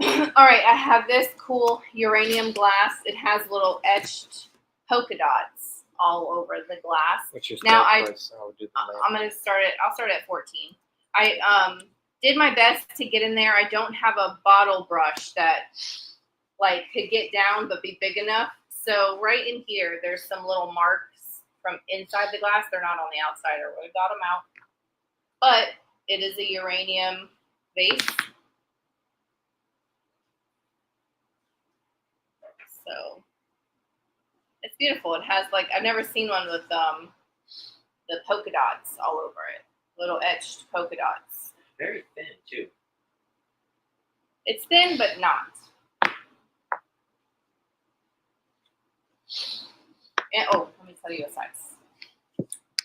Speaker 2: All right, I have this cool uranium glass. It has little etched polka dots all over the glass.
Speaker 1: What's your
Speaker 2: Now
Speaker 1: start price? I'll do the math.
Speaker 2: I'm gonna start it. I'll start at 14. I did my best to get in there. I don't have a bottle brush that like could get down but be big enough. So right in here, there's some little marks from inside the glass. They're not on the outside. I really got them out. But it is a uranium vase. So it's beautiful. It has like, I've never seen one with the polka dots all over it. Little etched polka dots.
Speaker 1: Very thin too.
Speaker 2: It's thin, but not. And, oh, let me tell you a size.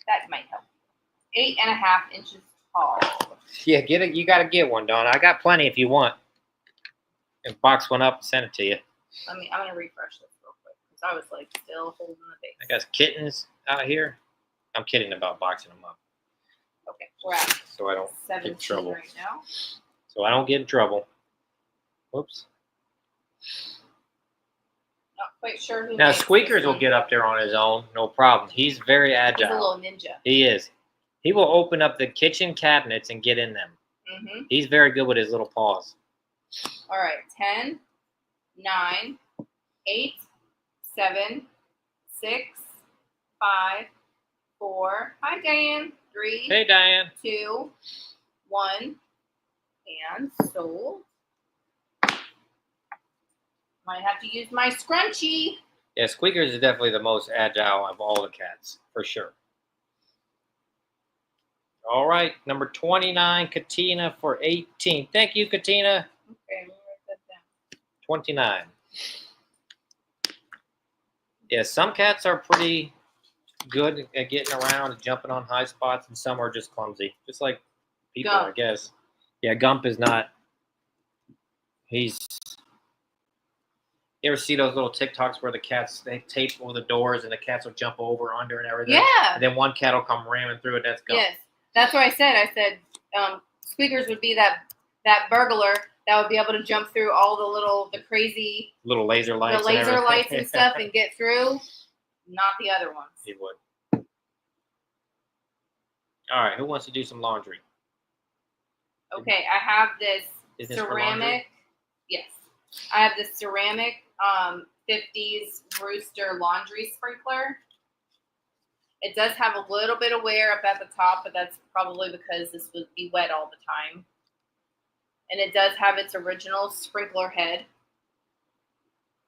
Speaker 2: That might help. 8.5 inches tall.
Speaker 1: Yeah, get it. You got to get one, Dawn. I got plenty if you want. And box one up and send it to you.
Speaker 2: I'm gonna refresh this real quick because I was like still holding the base.
Speaker 1: I got kittens out here. I'm kidding about boxing them up.
Speaker 2: Okay, we're at
Speaker 1: So I don't
Speaker 2: 17
Speaker 1: get in trouble.
Speaker 2: right now.
Speaker 1: So I don't get in trouble. Whoops.
Speaker 2: Not quite sure who.
Speaker 1: Now
Speaker 2: makes
Speaker 1: Squeakers
Speaker 2: this
Speaker 1: will
Speaker 2: one.
Speaker 1: get up there on his own, no problem. He's very
Speaker 2: He's a
Speaker 1: agile.
Speaker 2: little ninja.
Speaker 1: He is. He will open up the kitchen cabinets and get in them.
Speaker 2: Mm-hmm.
Speaker 1: He's very good with his little paws.
Speaker 2: All right, 10, 9, 8, 7, 6, 5, 4. Hi, Diane. 3,
Speaker 1: Hey, Diane.
Speaker 2: 2, 1, and sold. Might have to use my scrunchie.
Speaker 1: Yeah, Squeakers is definitely the most agile of all the cats, for sure. All right, number 29, Katina for 18. Thank you, Katina.
Speaker 2: Okay, let me write that down.
Speaker 1: 29. Yeah, some cats are pretty good at getting around and jumping on high spots, and some are just clumsy, just like people,
Speaker 2: Gump.
Speaker 1: I guess. Yeah, Gump is not. He's. You ever see those little TikToks where the cats, they tape over the doors and the cats will jump over, under, and everything?
Speaker 2: Yeah.
Speaker 1: And then one cat will come ramming through it. That's Gump.
Speaker 2: Yes, that's what I said. I said Squeakers would be that burglar that would be able to jump through all the crazy
Speaker 1: Little laser lights.
Speaker 2: the
Speaker 1: and
Speaker 2: laser
Speaker 1: everything.
Speaker 2: lights and stuff and get through. Not the other ones.
Speaker 1: He would. All right, who wants to do some laundry?
Speaker 2: Okay, I have this
Speaker 1: Is this for laundry?
Speaker 2: ceramic. Yes, I have this ceramic 50s Rooster laundry sprinkler. It does have a little bit of wear up at the top, but that's probably because this would be wet all the time. And it does have its original sprinkler head.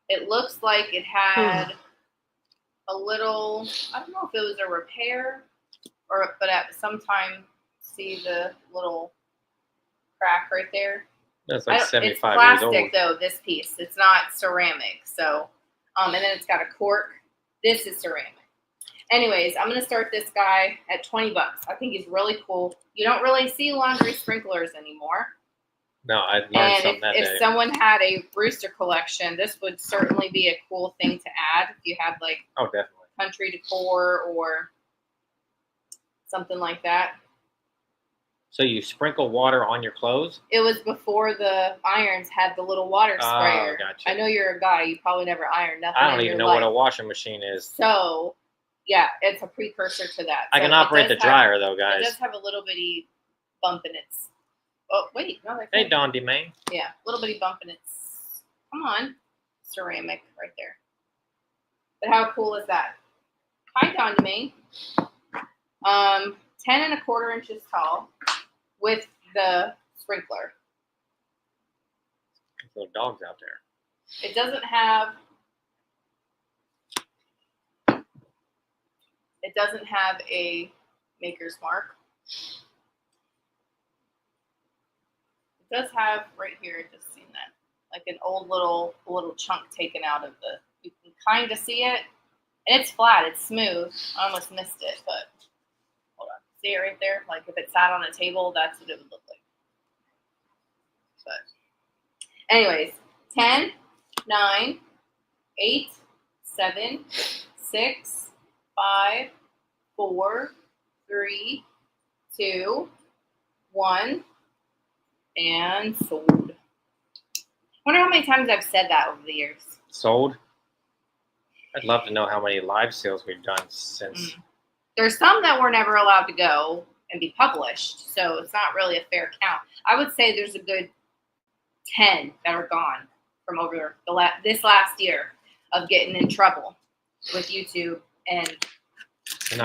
Speaker 2: It looks like it had a little, I don't know if it was a repair, but at some time, see the little crack right there?
Speaker 1: That's like
Speaker 2: It's
Speaker 1: 75
Speaker 2: plastic
Speaker 1: years old.
Speaker 2: though, this piece. It's not ceramic. So, and then it's got a cork. This is ceramic. Anyways, I'm going to start this guy at 20 bucks. I think he's really cool. You don't really see laundry sprinklers anymore.
Speaker 1: No, I learned
Speaker 2: And
Speaker 1: something that
Speaker 2: if
Speaker 1: day.
Speaker 2: someone had a Rooster collection, this would certainly be a cool thing to add. If you had like
Speaker 1: Oh, definitely.
Speaker 2: country decor or something like that.
Speaker 1: So you sprinkle water on your clothes?
Speaker 2: It was before the irons had the little water sprayer.
Speaker 1: Oh, gotcha.
Speaker 2: I know you're a guy. You probably never ironed nothing.
Speaker 1: I don't
Speaker 2: in
Speaker 1: even
Speaker 2: your
Speaker 1: know what a
Speaker 2: life.
Speaker 1: washing machine is.
Speaker 2: So, yeah, it's a precursor to that.
Speaker 1: I
Speaker 2: So
Speaker 1: can
Speaker 2: it
Speaker 1: operate the
Speaker 2: does have-
Speaker 1: dryer, though,
Speaker 2: It
Speaker 1: guys.
Speaker 2: does have a little bitty bump in its. Oh wait, no, that's
Speaker 1: Hey, Don DeMaine.
Speaker 2: yeah, little bitty bump in its. Come on, ceramic right there. But how cool is that? Hi, Don DeMaine. 10.25 inches tall, with the sprinkler.
Speaker 1: Little dogs out there.
Speaker 2: It doesn't have. It doesn't have a maker's mark. It does have right here, just seen that, like an old little chunk taken out of the. You can kind of see it, and it's flat. It's smooth. I almost missed it, but hold on. See it right there? Like if it sat on a table, that's what it would look like. But anyways, 10, 9, 8, 7, 6, 5, 4, 3, 2, 1, and sold. Wonder how many times I've said that over the years.
Speaker 1: Sold. I'd love to know how many live sales we've done since.
Speaker 2: There's some that were never allowed to go and be published, so it's not really a fair count. I would say there's a good 10 that are gone from over this last year of getting in trouble with YouTube and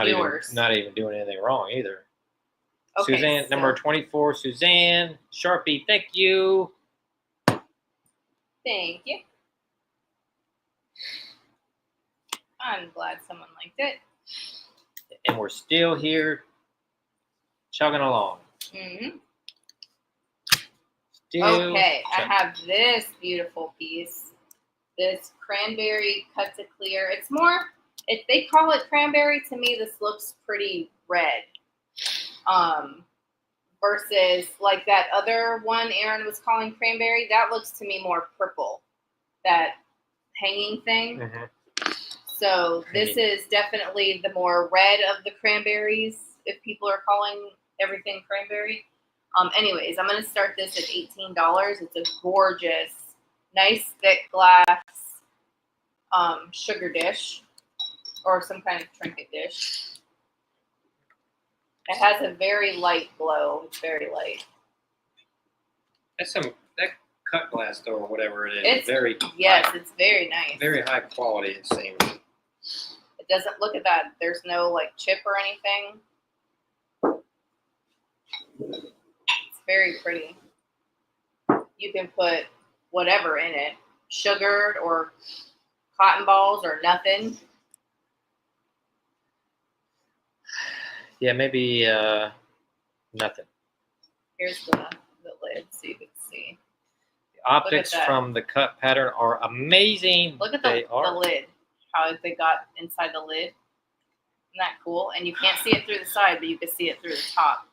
Speaker 2: viewers.
Speaker 1: Not even doing anything wrong either.
Speaker 2: Okay,
Speaker 1: Suzanne, number 24, Suzanne Sharpie, thank you.
Speaker 2: Thank you. I'm glad someone liked it.
Speaker 1: And we're still here chugging along.
Speaker 2: Mm-hmm.
Speaker 1: Okay,
Speaker 2: I have this beautiful piece. This Cranberry cut to clear. It's more, if they call it Cranberry, to me this looks pretty red. Versus like that other one Aaron was calling Cranberry, that looks to me more purple. That hanging thing.
Speaker 1: Mm-hmm.
Speaker 2: So this is definitely the more red of the cranberries, if people are calling everything cranberry. Anyways, I'm going to start this at $18. It's a gorgeous, nice, thick glass sugar dish or some kind of trinket dish. It has a very light glow. It's very light.
Speaker 1: That's that cut glass though, or whatever it is.
Speaker 2: It's
Speaker 1: very
Speaker 2: it's very nice.
Speaker 1: Very high quality, it seems.
Speaker 2: It doesn't look at that. There's no like chip or anything. It's very pretty. You can put whatever in it, sugar or cotton balls or nothing.
Speaker 1: Yeah, maybe nothing.
Speaker 2: Here's the lid so you can see.
Speaker 1: The optics from the cut pattern are amazing.
Speaker 2: Look at the lid. How they got inside the lid. Isn't that cool? And you can't see it through the side, but you can see it through the top.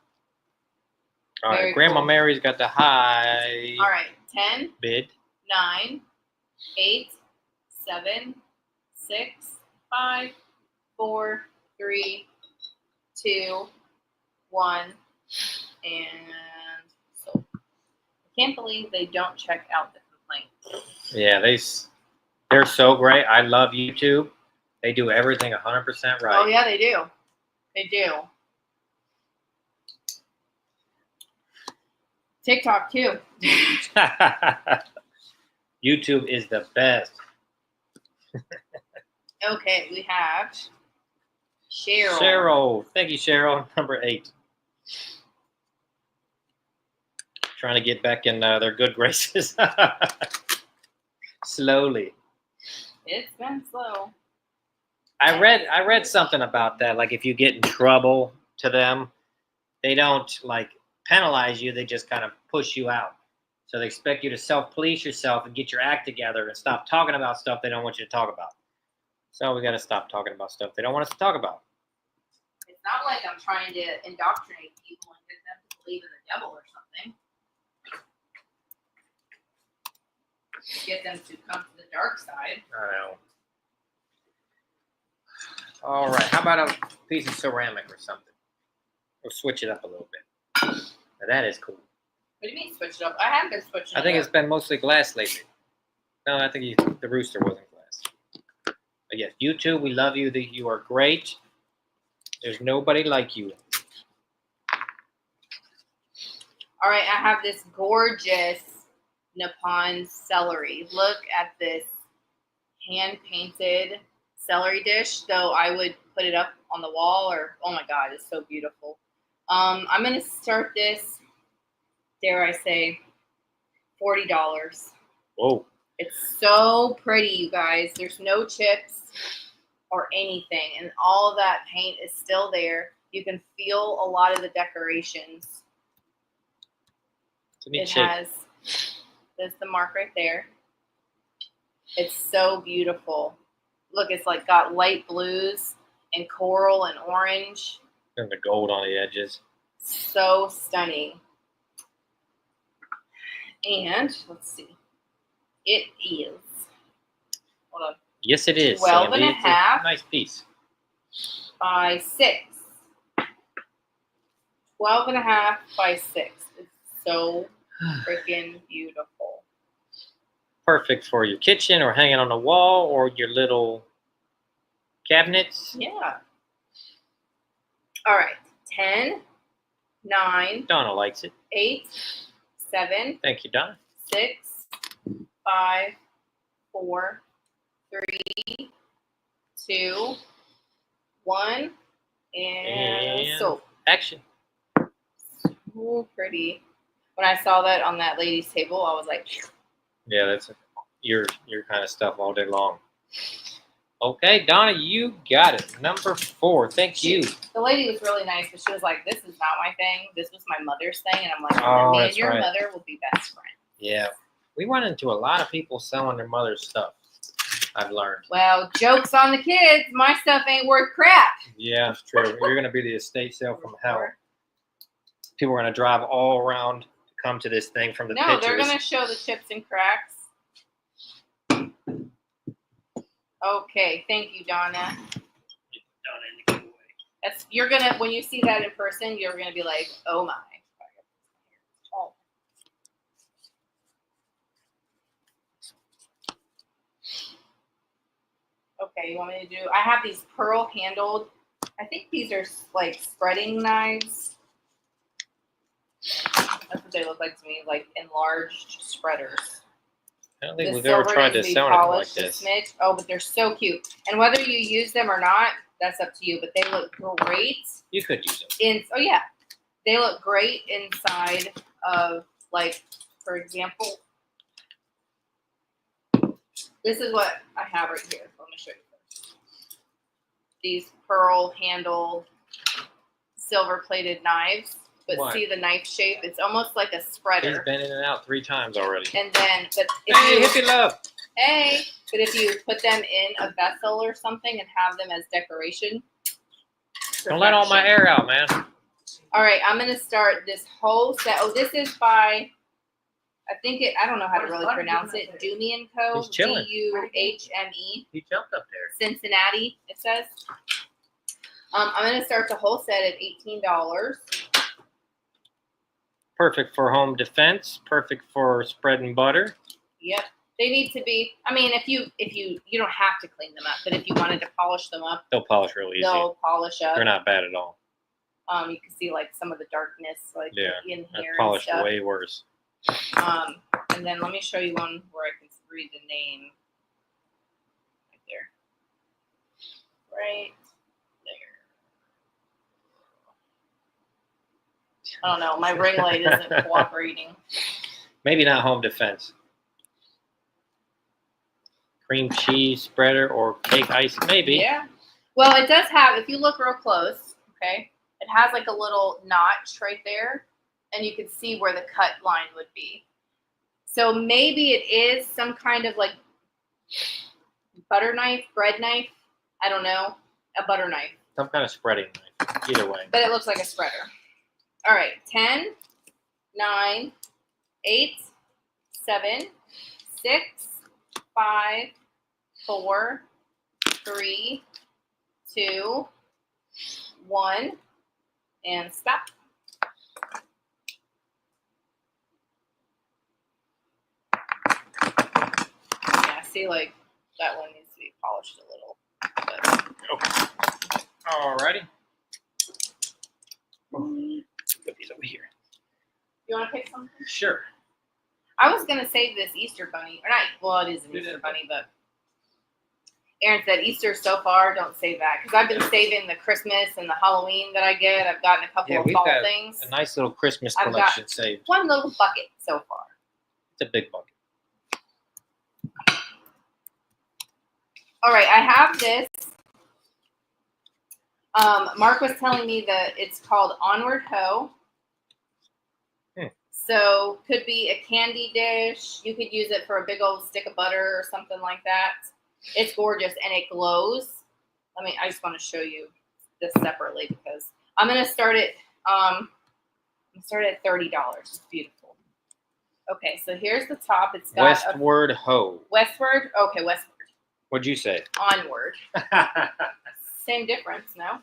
Speaker 1: All right,
Speaker 2: Very
Speaker 1: Grandma
Speaker 2: cool.
Speaker 1: Mary's got the high
Speaker 2: All right, 10,
Speaker 1: bid.
Speaker 2: 9, 8, 7, 6, 5, 4, 3, 2, 1, and so I can't believe they don't check out the complaint.
Speaker 1: Yeah, they're so great. I love YouTube. They do everything 100% right.
Speaker 2: Oh yeah, they do. They do. TikTok too.
Speaker 1: YouTube is the best.
Speaker 2: Okay, we have Cheryl.
Speaker 1: Cheryl. Thank you, Cheryl. Number 8. Trying to get back in their good graces. Slowly.
Speaker 2: It's been slow.
Speaker 1: I read something about that. Like if you get in trouble to them, they don't like penalize you. They just kind of push you out. So they expect you to self-police yourself and get your act together and stop talking about stuff they don't want you to talk about. So we got to stop talking about stuff they don't want us to talk about.
Speaker 2: It's not like I'm trying to indoctrinate people and get them to believe in the devil or something. Get them to come to the dark side.
Speaker 1: I know. All right. How about a piece of ceramic or something? We'll switch it up a little bit. Now that is cool.
Speaker 2: What do you mean switch it up? I haven't been switching
Speaker 1: I think
Speaker 2: it
Speaker 1: it's
Speaker 2: up.
Speaker 1: been mostly glass lately. No, I think the rooster wasn't glass. But yes, YouTube, we love you. You are great. There's nobody like you.
Speaker 2: All right, I have this gorgeous Nippon celery. Look at this hand-painted celery dish. Though I would put it up on the wall or, oh my God, it's so beautiful. I'm going to start this, dare I say, $40.
Speaker 1: Whoa.
Speaker 2: It's so pretty, you guys. There's no chips or anything, and all that paint is still there. You can feel a lot of the decorations. It has, there's the mark right there. It's so beautiful. Look, it's like got light blues and coral and orange.
Speaker 1: And the gold on the edges.
Speaker 2: So stunning. And let's see. It is. Hold on.
Speaker 1: Yes, it is.
Speaker 2: 12
Speaker 1: Sandy.
Speaker 2: and a half.
Speaker 1: Nice piece.
Speaker 2: By 6. 12.5 by 6. It's so freaking beautiful.
Speaker 1: Perfect for your kitchen or hanging on the wall or your little cabinets.
Speaker 2: Yeah. All right. 10, 9,
Speaker 1: Donna likes it.
Speaker 2: 8, 7,
Speaker 1: Thank you, Donna.
Speaker 2: 6, 5, 4, 3, 2, 1, and soap.
Speaker 1: Action.
Speaker 2: So pretty. When I saw that on that lady's table, I was like,
Speaker 1: Yeah, that's your kind of stuff all day long. Okay, Donna, you got it. Number 4. Thank you.
Speaker 2: the lady was really nice, but she was like, this is not my thing. This was my mother's thing. And I'm like,
Speaker 1: Oh,
Speaker 2: me and
Speaker 1: that's
Speaker 2: your
Speaker 1: right.
Speaker 2: mother will be best friends.
Speaker 1: Yeah. We run into a lot of people selling their mother's stuff, I've learned.
Speaker 2: Well, joke's on the kids. My stuff ain't worth crap.
Speaker 1: Yeah, it's true. You're going to be the estate sale from hell. People are going to drive all around to come to this thing from the
Speaker 2: No,
Speaker 1: pictures.
Speaker 2: they're going to show the chips and cracks. Okay, thank you, Donna. That's when you see that in person, you're gonna be like, oh my. Oh. Okay, you want me to do? I have these pearl handled. I think these are like spreading knives. That's what they look like to me, like enlarged spreaders.
Speaker 1: I don't think
Speaker 2: The
Speaker 1: we've ever
Speaker 2: silver
Speaker 1: tried
Speaker 2: needs
Speaker 1: to
Speaker 2: be
Speaker 1: sell anything like
Speaker 2: polished a
Speaker 1: this.
Speaker 2: smidge. Oh, but they're so cute. And whether you use them or not, that's up to you. But they look great.
Speaker 1: You could use them.
Speaker 2: Oh yeah, they look great inside of, like, for example, this is what I have right here. Let me show you first. These pearl handled silver plated knives. But
Speaker 1: What?
Speaker 2: see the knife shape? It's almost like a
Speaker 1: He's
Speaker 2: spreader.
Speaker 1: been in and out 3 times already.
Speaker 2: And then, but if
Speaker 1: Hey,
Speaker 2: you,
Speaker 1: hippie love.
Speaker 2: hey, but if you put them in a vessel or something and have them as decoration.
Speaker 1: Don't let all my
Speaker 2: perfection.
Speaker 1: air out, man.
Speaker 2: All right, I'm gonna start this whole set. Oh, this is by, I don't know how to really pronounce it. Dumi & Co.
Speaker 1: He's chilling.
Speaker 2: Duhme.
Speaker 1: He jumped up there.
Speaker 2: Cincinnati, it says. I'm gonna start the whole set at $18.
Speaker 1: Perfect for home defense. Perfect for spreading butter.
Speaker 2: Yep. They need to be. I mean, if you don't have to clean them up, but if you wanted to polish them up,
Speaker 1: They'll polish real easy.
Speaker 2: they'll polish up.
Speaker 1: They're not bad at all.
Speaker 2: You can see like some of the darkness, like
Speaker 1: Yeah,
Speaker 2: in
Speaker 1: I've
Speaker 2: here and
Speaker 1: polished
Speaker 2: stuff.
Speaker 1: way worse.
Speaker 2: And then let me show you one where I can read the name. Right there. Right there. I don't know. My ring light isn't cooperating.
Speaker 1: Maybe not home defense. Cream cheese spreader or cake ice, maybe.
Speaker 2: Yeah. Well, it does have, if you look real close, okay, it has like a little notch right there, and you can see where the cut line would be. So maybe it is some kind of like butter knife, bread knife. I don't know. A butter knife.
Speaker 1: Some kind of spreading knife. Either way.
Speaker 2: But it looks like a spreader. All right. 10, 9, 8, 7, 6, 5, 4, 3, 2, 1, and stop. Yeah, see, like, that one needs to be polished a little. But.
Speaker 1: Okay. Alrighty. Put these over here.
Speaker 2: You want to pick something?
Speaker 1: Sure.
Speaker 2: I was going to save this Easter bunny. Or not, well, it is an Easter bunny, but Aaron said Easter so far, don't save that. Because I've been saving the Christmas and the Halloween that I get. I've gotten a couple of fall things.
Speaker 1: A nice little Christmas
Speaker 2: I've
Speaker 1: collection saved.
Speaker 2: One little bucket so far.
Speaker 1: It's a big bucket.
Speaker 2: All right, I have this. Mark was telling me that it's called Westward Ho. So could be a candy dish. You could use it for a big old stick of butter or something like that. It's gorgeous and it glows. I just want to show you this separately because I'm gonna start it. I'm gonna start at $30. It's beautiful. Okay, so here's the top. It's got
Speaker 1: Westward Ho.
Speaker 2: Westward. Okay, Westward.
Speaker 1: What'd you say?
Speaker 2: Onward.
Speaker 1: Yeah,
Speaker 2: Same difference, no?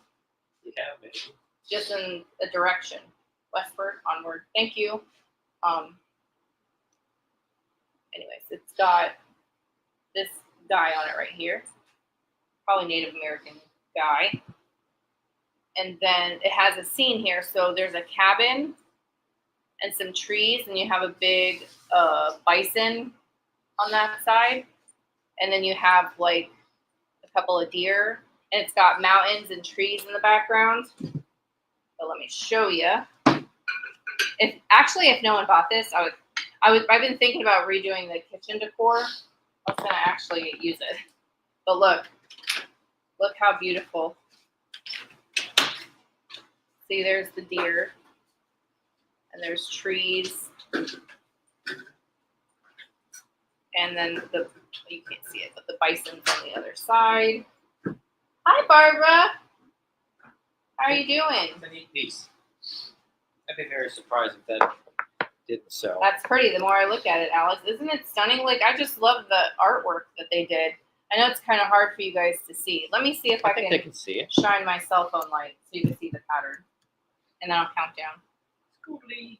Speaker 1: maybe.
Speaker 2: Just in a direction. Westward, onward. Thank you. Anyways, it's got this guy on it right here. Probably Native American guy. And then it has a scene here. So there's a cabin and some trees, and you have a big bison on that side. And then you have like a couple of deer, and it's got mountains and trees in the background. So let me show you. If no one bought this, I've been thinking about redoing the kitchen decor. I was gonna actually use it. But look how beautiful. See, there's the deer, and there's trees, and then you can't see it, but the bison's on the other side. Hi, Barbara. How are you doing?
Speaker 1: It's a neat piece. I'd be very surprised if that didn't sell.
Speaker 2: That's pretty. The more I look at it, Alex, isn't it stunning? Like, I just love the artwork that they did. I know it's kind of hard for you guys to see. Let me see if I
Speaker 1: think they can see it.
Speaker 2: shine my cell phone light so you can see the pattern, and then I'll count down.
Speaker 1: Scoobly.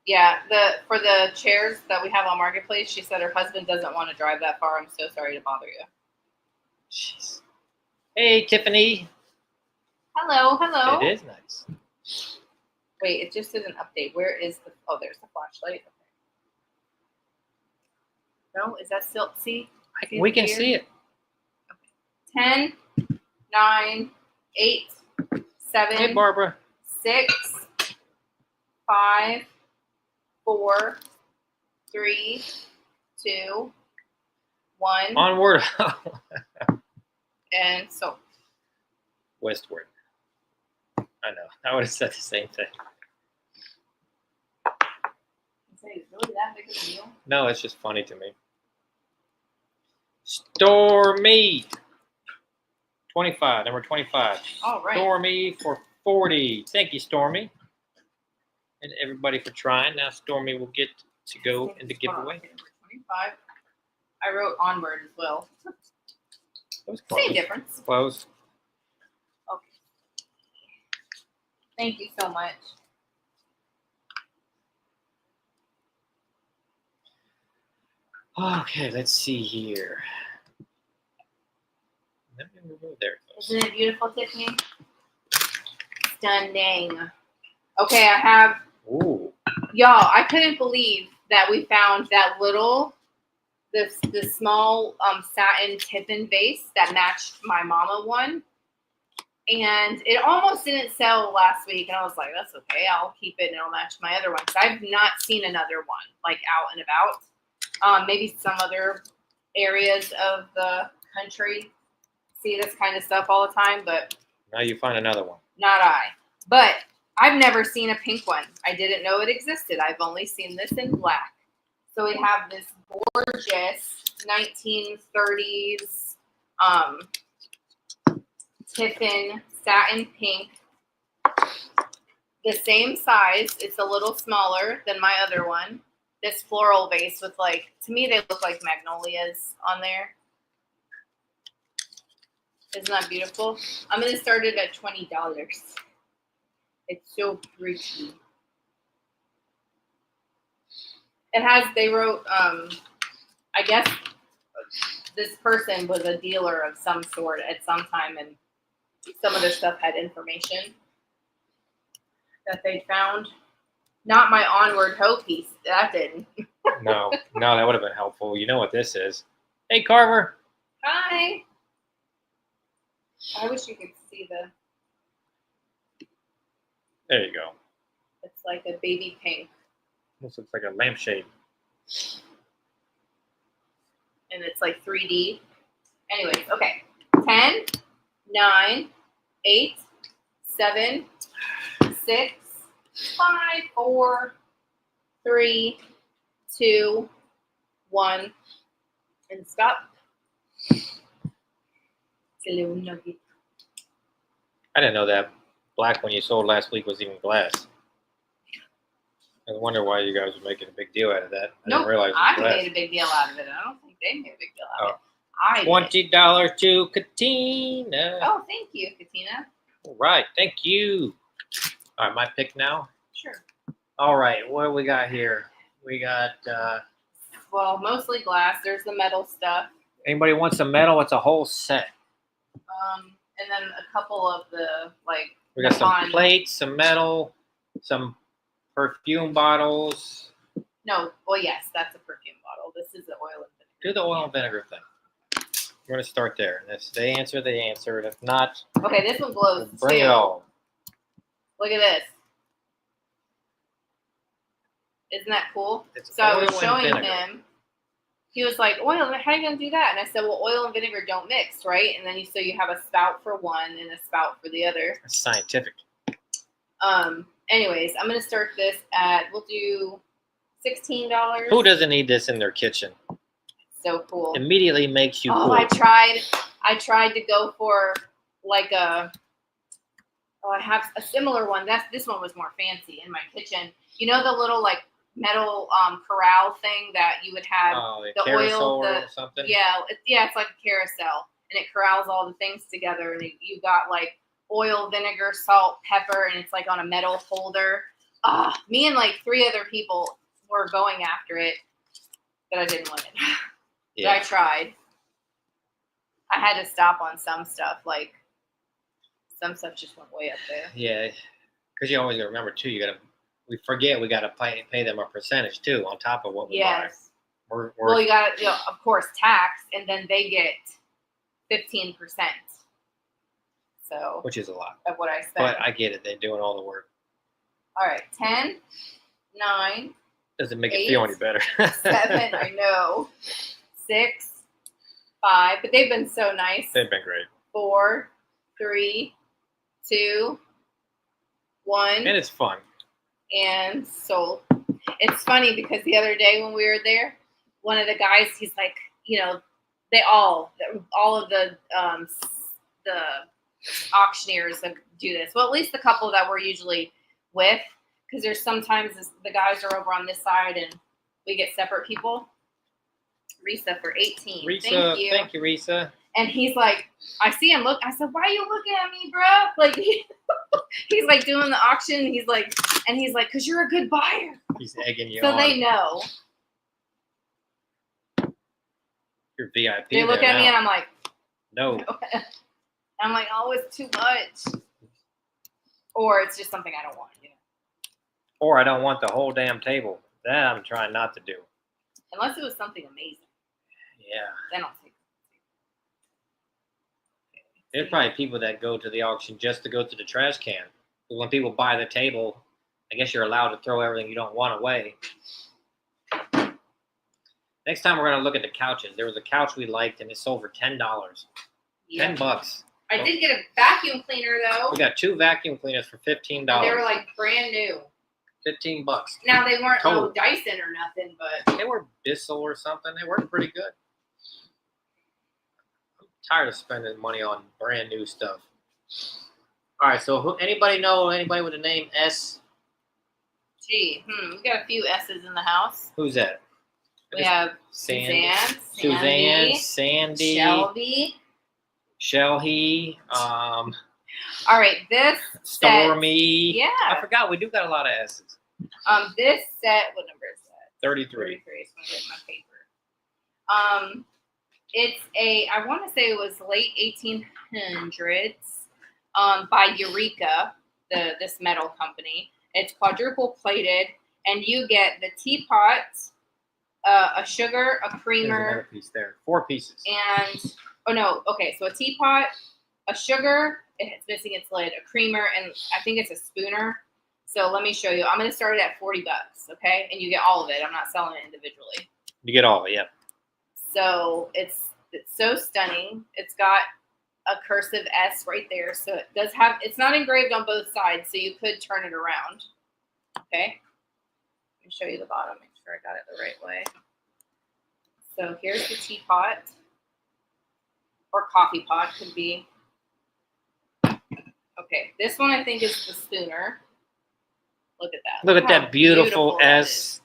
Speaker 2: Yeah, for the chairs that we have on Marketplace, she said her husband doesn't want to drive that far. I'm so sorry to bother you.
Speaker 1: Jeez. Hey, Tiffany.
Speaker 2: Hello, hello.
Speaker 1: It is nice.
Speaker 2: Wait, it just did an update. Where is the? Oh, there's the flashlight. Okay. No, is that still? See?
Speaker 1: We can see it.
Speaker 2: 10, 9, 8, 7,
Speaker 1: Hey, Barbara.
Speaker 2: 6, 5, 4, 3, 2, 1,
Speaker 1: Onward.
Speaker 2: and so.
Speaker 1: Westward. I know. I would have said the same thing.
Speaker 2: Is really that big of a deal?
Speaker 1: No, it's just funny to me. Stormy. 25. Number 25.
Speaker 2: All right.
Speaker 1: Stormy for 40. Thank you, Stormy. And everybody for trying. Now Stormy will get to go in the giveaway.
Speaker 2: 25. I wrote onward as well.
Speaker 1: That was close.
Speaker 2: Same difference.
Speaker 1: Close.
Speaker 2: Okay. Thank you so much.
Speaker 1: Okay, let's see here. Let me remove there. It goes.
Speaker 2: Isn't it beautiful, Tiffany? Stunning. Okay, I have.
Speaker 1: Ooh.
Speaker 2: Y'all, I couldn't believe that we found that the small satin Tiffen vase that matched my mama one. And it almost didn't sell last week. And I was like, that's okay. I'll keep it and it'll match my other one. Because I've not seen another one, like, out and about. Maybe some other areas of the country see this kind of stuff all the time, but
Speaker 1: Now you find another one.
Speaker 2: not I. But I've never seen a pink one. I didn't know it existed. I've only seen this in black. So we have this gorgeous 1930s Tiffen satin pink. The same size. It's a little smaller than my other one. This floral vase with, like, to me they look like magnolias on there. Isn't that beautiful? I'm going to start it at $20. It's so pretty. It has, they wrote, I guess this person was a dealer of some sort at some time, and some of their stuff had information that they found. Not my Onward Ho piece. That didn't.
Speaker 1: No, that would have been helpful. You know what this is. Hey, Carver.
Speaker 2: Hi. I wish you could see
Speaker 1: There you go.
Speaker 2: it's like a baby pink.
Speaker 1: This looks like a lampshade.
Speaker 2: And it's like 3D. Anyways, okay. 10, 9, 8, 7, 6, 5, 4, 3, 2, 1, and stop. It's a little nugget.
Speaker 1: I didn't know that black one you sold last week was even glass. I wonder why you guys were making a big deal out of that. I didn't realize it was
Speaker 2: I
Speaker 1: glass.
Speaker 2: made a big deal out of it. I don't think they made a big deal out of it. I did.
Speaker 1: $20 to Katina.
Speaker 2: Oh, thank you, Katina.
Speaker 1: All right, thank you. All right, my pick now.
Speaker 2: Sure.
Speaker 1: All right, what do we got here? We got.
Speaker 2: Well, mostly glass. There's the metal stuff.
Speaker 1: Anybody wants some metal? It's a whole set.
Speaker 2: And then a couple of the like.
Speaker 1: We got some
Speaker 2: fun-
Speaker 1: plates, some metal, some perfume bottles.
Speaker 2: No, well, yes, that's a perfume bottle. This is the oil and vinegar.
Speaker 1: Do the oil and vinegar thing. We're gonna start there. If they answer, they answer. And if not,
Speaker 2: Okay, this one glows
Speaker 1: bring
Speaker 2: too.
Speaker 1: it on.
Speaker 2: Look at this. Isn't that cool?
Speaker 1: It's
Speaker 2: So I
Speaker 1: oil
Speaker 2: was
Speaker 1: and
Speaker 2: showing
Speaker 1: vinegar.
Speaker 2: him. He was like, "Oil? How are you gonna do that?" And I said, "Well, oil and vinegar don't mix, right?" And then you have a spout for one and a spout for the other.
Speaker 1: It's scientific.
Speaker 2: Anyways, I'm gonna start this at. We'll do $16.
Speaker 1: Who doesn't need this in their kitchen?
Speaker 2: So cool.
Speaker 1: Immediately makes you
Speaker 2: Oh,
Speaker 1: cool.
Speaker 2: I tried to go for like a. Oh, I have a similar one. This one was more fancy in my kitchen. You know the little like metal corral thing that you would have.
Speaker 1: The carousel
Speaker 2: oil,
Speaker 1: or something.
Speaker 2: Yeah, it's like a carousel, and it corrals all the things together, and you got like oil, vinegar, salt, pepper, and it's like on a metal holder. Me and like 3 other people were going after it, but I didn't win it. But I tried. I had to stop on some stuff, like some stuff just went way up there.
Speaker 1: Yeah, because you always got to remember too. We forget we got to pay them a percentage too on top of what we buy.
Speaker 2: Yes.
Speaker 1: We're
Speaker 2: Well, you got to, of course, tax, and then they get 15%. So
Speaker 1: which is a lot.
Speaker 2: of what I spent.
Speaker 1: But I get it. They're doing all the work.
Speaker 2: All right, 10, 9,
Speaker 1: Doesn't make
Speaker 2: 8,
Speaker 1: it feel any better.
Speaker 2: 7. I know. 6, 5. But they've been so nice.
Speaker 1: They've been great.
Speaker 2: 4, 3, 2, 1.
Speaker 1: And it's fun.
Speaker 2: And sold. It's funny because the other day when we were there, one of the guys, he's like, they all of the auctioneers do this. Well, at least the couple that we're usually with, because there's sometimes the guys are over on this side and we get separate people. Risa for 18.
Speaker 1: Risa, thank you, Risa.
Speaker 2: And he's like, I see him look. I said, why are you looking at me, bro? Like he's like doing the auction. He's like, because you're a good buyer.
Speaker 1: He's egging you
Speaker 2: so
Speaker 1: on.
Speaker 2: they know.
Speaker 1: You're VIP.
Speaker 2: They look at me and I'm like,
Speaker 1: no.
Speaker 2: I'm like, oh, it's too much. Or it's just something I don't want.
Speaker 1: Or I don't want the whole damn table. That I'm trying not to do.
Speaker 2: Unless it was something amazing.
Speaker 1: Yeah.
Speaker 2: Then I'll take it.
Speaker 1: There's probably people that go to the auction just to go to the trash can. But when people buy the table, I guess you're allowed to throw everything you don't want away. Next time we're going to look at the couches. There was a couch we liked, and it sold for $10.
Speaker 2: Yeah.
Speaker 1: $10.
Speaker 2: I did get a vacuum cleaner, though.
Speaker 1: We got 2 vacuum cleaners for $15.
Speaker 2: And they were like brand new.
Speaker 1: $15.
Speaker 2: Now they weren't
Speaker 1: Total.
Speaker 2: no Dyson or nothing, but
Speaker 1: They were Bissell or something. They worked pretty good. I'm tired of spending money on brand new stuff. All right, so anybody with the name S?
Speaker 2: we got a few S's in the house.
Speaker 1: Who's that?
Speaker 2: We have
Speaker 1: Suzanne,
Speaker 2: Sandy,
Speaker 1: Sandy,
Speaker 2: Shelby.
Speaker 1: Shelby,
Speaker 2: All right, this
Speaker 1: Stormy.
Speaker 2: set, yeah.
Speaker 1: I forgot we do got a lot of S's.
Speaker 2: This set, what number is that?
Speaker 1: 33.
Speaker 2: 33. It's gonna get my paper. It's I want to say it was late 1800s. By Eureka, this metal company. It's quadruple plated, and you get the teapot, a sugar, a
Speaker 1: There's
Speaker 2: creamer,
Speaker 1: another piece there. 4 pieces.
Speaker 2: and so a teapot, a sugar, it's missing its lid, a creamer, and I think it's a spooner. So let me show you. I'm gonna start it at $40, okay? And you get all of it. I'm not selling it individually.
Speaker 1: You get all of it, yep.
Speaker 2: So it's so stunning. It's got a cursive S right there. So it does have, it's not engraved on both sides, so you could turn it around. Okay. Let me show you the bottom, make sure I got it the right way. So here's the teapot. Or coffee pot could be. Okay, this one I think is the spooner. Look at that.
Speaker 1: Look at
Speaker 2: how
Speaker 1: that beautiful
Speaker 2: that
Speaker 1: S.
Speaker 2: is.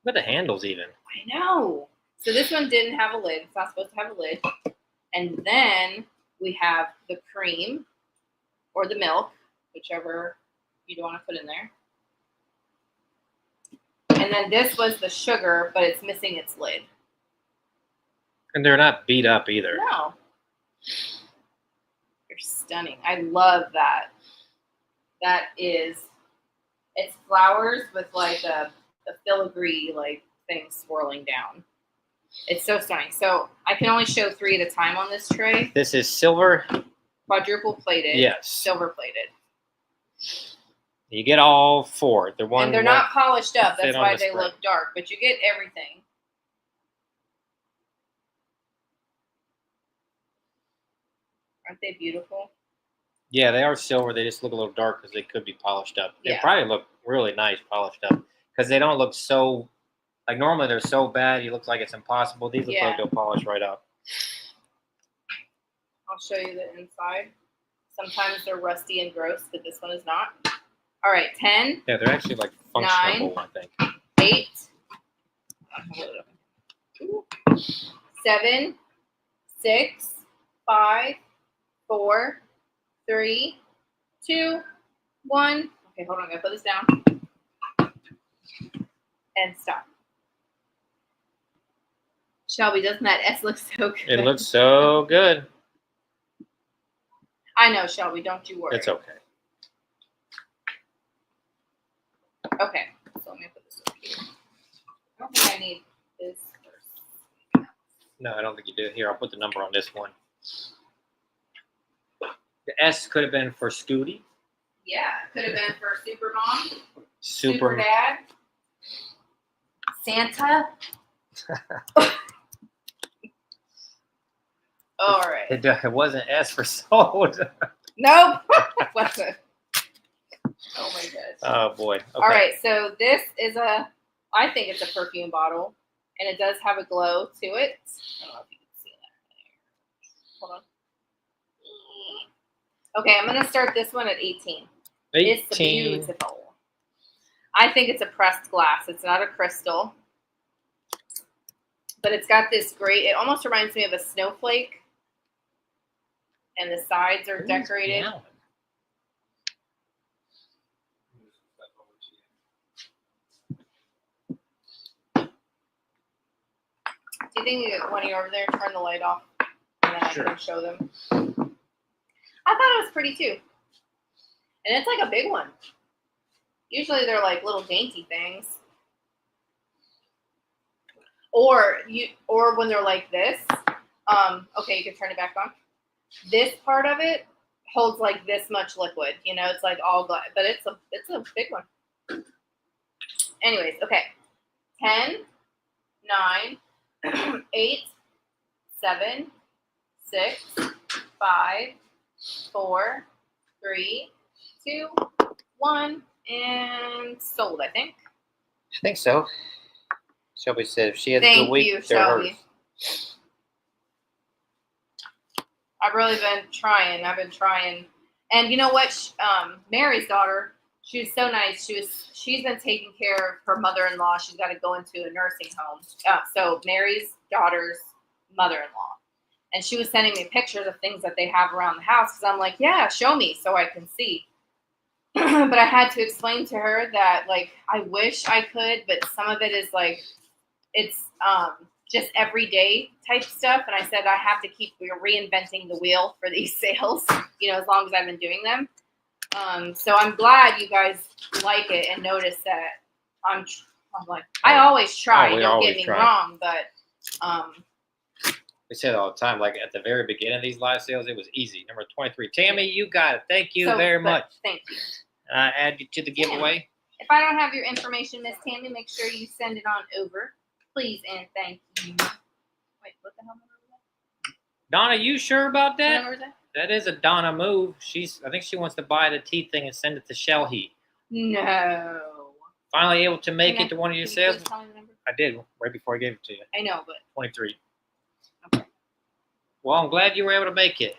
Speaker 1: Look at the handles even.
Speaker 2: I know. So this one didn't have a lid. It's not supposed to have a lid. And then we have the cream or the milk, whichever you want to put in there. And then this was the sugar, but it's missing its lid.
Speaker 1: And they're not beat up either.
Speaker 2: No. They're stunning. I love that. That is, it's flowers with like a filigree like thing swirling down. It's so stunning. So I can only show 3 at a time on this tray.
Speaker 1: This is silver.
Speaker 2: Quadruple plated.
Speaker 1: Yes.
Speaker 2: Silver plated.
Speaker 1: You get all 4. They're one.
Speaker 2: And they're not polished up.
Speaker 1: fit
Speaker 2: That's
Speaker 1: on
Speaker 2: why
Speaker 1: the
Speaker 2: they
Speaker 1: spring.
Speaker 2: look dark. But you get everything. Aren't they beautiful?
Speaker 1: Yeah, they are silver. They just look a little dark because they could be polished up. They
Speaker 2: Yeah.
Speaker 1: probably look really nice polished up because they don't look so. Like normally they're so bad, you look like it's impossible. These look
Speaker 2: Yeah.
Speaker 1: like they'll polish right up.
Speaker 2: I'll show you the inside. Sometimes they're rusty and gross, but this one is not. All right, 10,
Speaker 1: Yeah, they're actually like functional, I think.
Speaker 2: 8, 7, 6, 5, 4, 3, 2, 1. Okay, hold on. I'm going to put this down. And stop. Shelby, doesn't that S look so good?
Speaker 1: It looks so good.
Speaker 2: I know, Shelby. Don't you worry.
Speaker 1: It's okay.
Speaker 2: Okay, so let me put this over here. I don't think I need this first.
Speaker 1: No, I don't think you do. Here, I'll put the number on this one. The S could have been for Scooty.
Speaker 2: Yeah, could have been for Super Mom,
Speaker 1: Super.
Speaker 2: Dad, Santa. All right.
Speaker 1: It wasn't S for sold.
Speaker 2: Nope. What's it? Oh my gosh.
Speaker 1: Oh boy. Okay.
Speaker 2: All right, so this is I think it's a perfume bottle, and it does have a glow to it. I don't know if you can see that. Hold on. Okay, I'm going to start this one at 18. It's
Speaker 1: 18.
Speaker 2: beautiful. I think it's a pressed glass. It's not a crystal. But it's got this great, it almost reminds me of a snowflake. And the sides are decorated.
Speaker 1: Down.
Speaker 2: Do you think when you're over there, turn the light off, and then
Speaker 1: Sure.
Speaker 2: I can show them? I thought it was pretty too, and it's like a big one. Usually they're like little dainty things, or when they're like this. Okay, you can turn it back on. This part of it holds like this much liquid. You know, it's like all glass, but it's a big one. Anyways, okay, 10, 9, 8, 7, 6, 5, 4, 3, 2, 1, and sold, I think.
Speaker 1: I think so. Shelby said if she has a
Speaker 2: Thank
Speaker 1: good week,
Speaker 2: you,
Speaker 1: they're
Speaker 2: Shelby.
Speaker 1: hers.
Speaker 2: I've really been trying. And you know what? Mary's daughter, she was so nice. She's been taking care of her mother-in-law. She's got to go into a nursing home. So Mary's daughter's mother-in-law. And she was sending me pictures of things that they have around the house. Because I'm like, yeah, show me so I can see. But I had to explain to her that, like, I wish I could, but some of it is, like, it's just everyday type stuff. And I said I have to keep reinventing the wheel for these sales, as long as I've been doing them. So I'm glad you guys like it and notice that I'm like, I always try.
Speaker 1: we
Speaker 2: Don't
Speaker 1: always
Speaker 2: get me
Speaker 1: try.
Speaker 2: wrong, but
Speaker 1: We say it all the time. Like at the very beginning of these live sales, it was easy. Number 23. Tammy, you got it. Thank you very much.
Speaker 2: Thank you.
Speaker 1: Add you to the giveaway.
Speaker 2: If I don't have your information, Miss Tammy, make sure you send it on over, please and thank you. Wait, what the hell number was that?
Speaker 1: Donna, you sure about
Speaker 2: What
Speaker 1: that?
Speaker 2: number was that?
Speaker 1: That is a Donna move. I think she wants to buy the tea thing and send it to Shell Heat.
Speaker 2: No.
Speaker 1: Finally able to make
Speaker 2: Can
Speaker 1: it to one of your
Speaker 2: Can you
Speaker 1: sales.
Speaker 2: please tell me the number?
Speaker 1: I did right before I gave it to you.
Speaker 2: I know, but
Speaker 1: 23.
Speaker 2: okay.
Speaker 1: Well, I'm glad you were able to make it.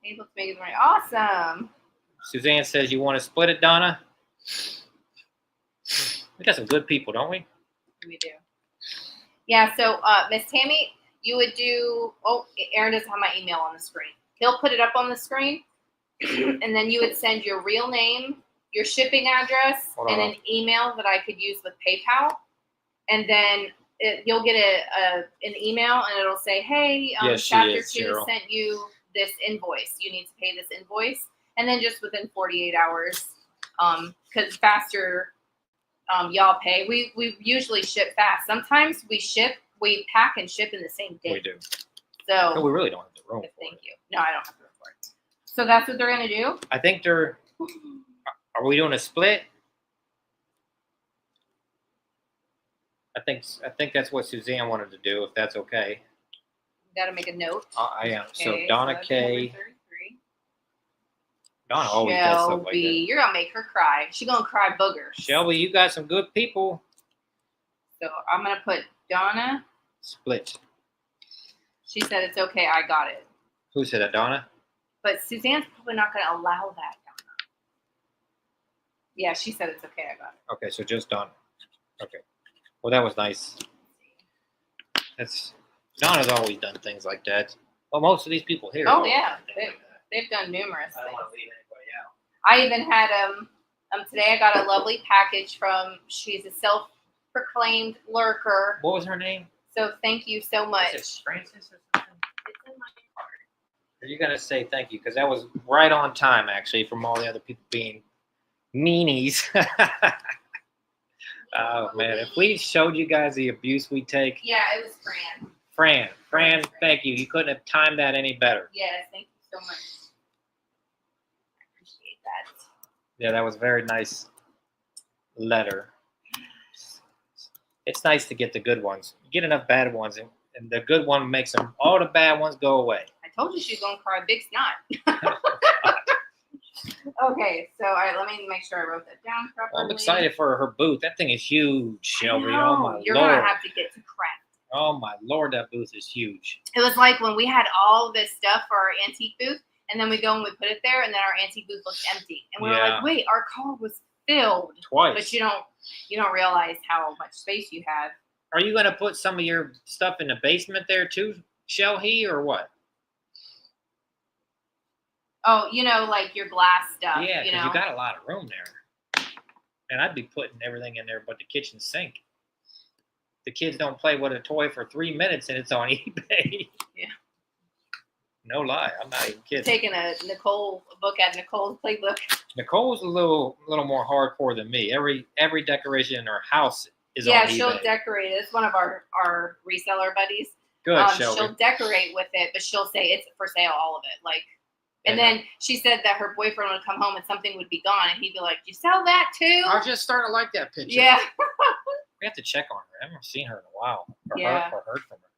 Speaker 2: Able to make it right. Awesome.
Speaker 1: Suzanne says you want to split it, Donna. We got some good people, don't we?
Speaker 2: do we do? Yeah, so Miss Tammy, you would do. Oh, Aaron doesn't have my email on the screen. He'll put it up on the screen, and then you would send your real name, your shipping address, and an email that I could use with PayPal, and then you'll get an email, and it'll say, "Hey, Chapter 2 sent you this invoice. You need to pay this invoice," and then just within 48 hours, because faster. Y'all pay. We usually ship fast. Sometimes we pack and ship in the same day.
Speaker 1: We do.
Speaker 2: So
Speaker 1: no, we really don't have the room.
Speaker 2: Thank you. No, I don't have the room for it. So that's what they're gonna do.
Speaker 1: I think they're. Are we doing a split? I think that's what Suzanne wanted to do. If that's okay.
Speaker 2: Got to make a note.
Speaker 1: I am.
Speaker 2: Okay,
Speaker 1: so Donna
Speaker 2: so
Speaker 1: K. Donna always does stuff like that.
Speaker 2: You're gonna make her cry. She's gonna cry boogers.
Speaker 1: Shelby, you got some good people.
Speaker 2: So I'm gonna put Donna.
Speaker 1: Split.
Speaker 2: She said it's okay. I got it.
Speaker 1: Who said that, Donna?
Speaker 2: But Suzanne's probably not gonna allow that, Donna. Yeah, she said it's okay. I got it.
Speaker 1: Okay, so just Donna. Okay. Well, that was nice. Donna's always done things like that. Well, most of these people here.
Speaker 2: Oh yeah. They've done numerous
Speaker 1: I don't
Speaker 2: things.
Speaker 1: want to leave anybody out.
Speaker 2: I even had today I got a lovely package from, she's a self-proclaimed lurker.
Speaker 1: What was her name?
Speaker 2: So thank you so much.
Speaker 1: Is it Francis or something?
Speaker 2: It's in my card.
Speaker 1: You gotta say thank you because that was right on time actually from all the other people being meanies. Oh man, if we showed you guys the abuse we take.
Speaker 2: Yeah, it was Fran.
Speaker 1: Fran, thank you. You couldn't have timed that any better.
Speaker 2: Yes, thank you so much. I appreciate that.
Speaker 1: Yeah, that was a very nice letter. It's nice to get the good ones. You get enough bad ones, and the good one makes them all the bad ones go away.
Speaker 2: I told you she's gonna cry big snot. Okay, so all right, let me make sure I wrote that down properly.
Speaker 1: Well, I'm excited for her booth. That thing is huge, Shelby. Oh my
Speaker 2: You're
Speaker 1: lord!
Speaker 2: gonna have to get to craft.
Speaker 1: Oh my lord, that booth is huge.
Speaker 2: It was like when we had all this stuff for our antique booth, and then we go and we put it there, and then our antique booth looked empty, and we were like, "Wait, our car was filled
Speaker 1: twice."
Speaker 2: But you don't realize how much space you have.
Speaker 1: Are you gonna put some of your stuff in the basement there too, Shelby, or what?
Speaker 2: Oh, like your glass stuff.
Speaker 1: Yeah, because you got a lot of room there. And I'd be putting everything in there but the kitchen sink. The kids don't play with a toy for 3 minutes and it's on eBay.
Speaker 2: Yeah.
Speaker 1: No lie, I'm not even kidding.
Speaker 2: Taking a book at Nicole's playbook.
Speaker 1: Nicole's a little more hardcore than me. Every decoration in her house is on eBay.
Speaker 2: Yeah, she'll decorate it. It's one of our reseller buddies.
Speaker 1: Good, Shelby.
Speaker 2: She'll decorate with it, but she'll say it's for sale, all of it. And then she said that her boyfriend would come home and something would be gone, and he'd be like, "You sell that too?"
Speaker 1: I was just starting to like that picture.
Speaker 2: Yeah.
Speaker 1: We have to check on her. I haven't seen her in a while. Or heard from her.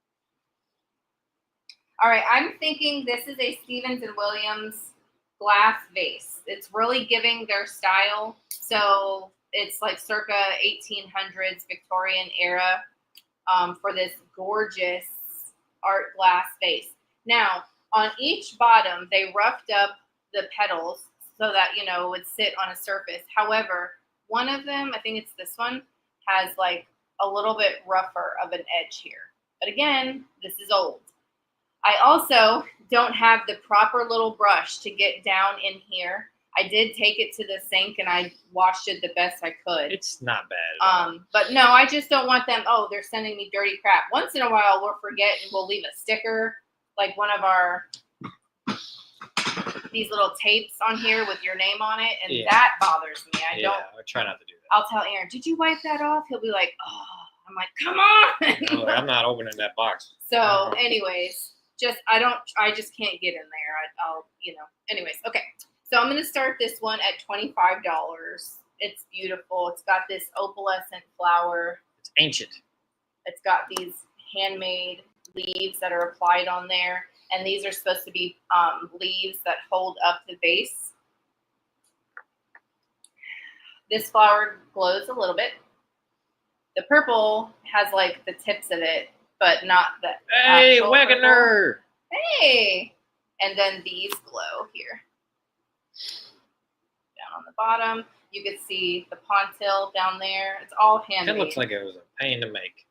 Speaker 2: All right, I'm thinking this is a Stevens & Williams glass vase. It's really giving their style. So it's like circa 1800s Victorian era for this gorgeous art glass vase. Now, on each bottom, they roughed up the petals so that, it would sit on a surface. However, one of them, I think it's this one, has like a little bit rougher of an edge here. But again, this is old. I also don't have the proper little brush to get down in here. I did take it to the sink and I washed it the best I could.
Speaker 1: It's not bad.
Speaker 2: But no, I just don't want them, they're sending me dirty crap. Once in a while, we'll forget and we'll leave a sticker, like one of these little tapes on here with your name on it, and that bothers me. I
Speaker 1: try not to do that.
Speaker 2: I'll tell Aaron, "Did you wipe that off?" He'll be like, "Oh." I'm like, "Come on."
Speaker 1: No, I'm not opening that box.
Speaker 2: So, anyways, I just can't get in there. I'll anyways, okay. So I'm gonna start this one at $25. It's beautiful. It's got this opalescent flower.
Speaker 1: It's ancient.
Speaker 2: It's got these handmade leaves that are applied on there. And these are supposed to be leaves that hold up the vase. This flower glows a little bit. The purple has like the tips of it, but not the
Speaker 1: Hey,
Speaker 2: actual
Speaker 1: Wegener!
Speaker 2: purple. Hey! And then these glow here. Down on the bottom. You could see the pontil down there. It's all handmade.
Speaker 1: It looks like it was a pain to make.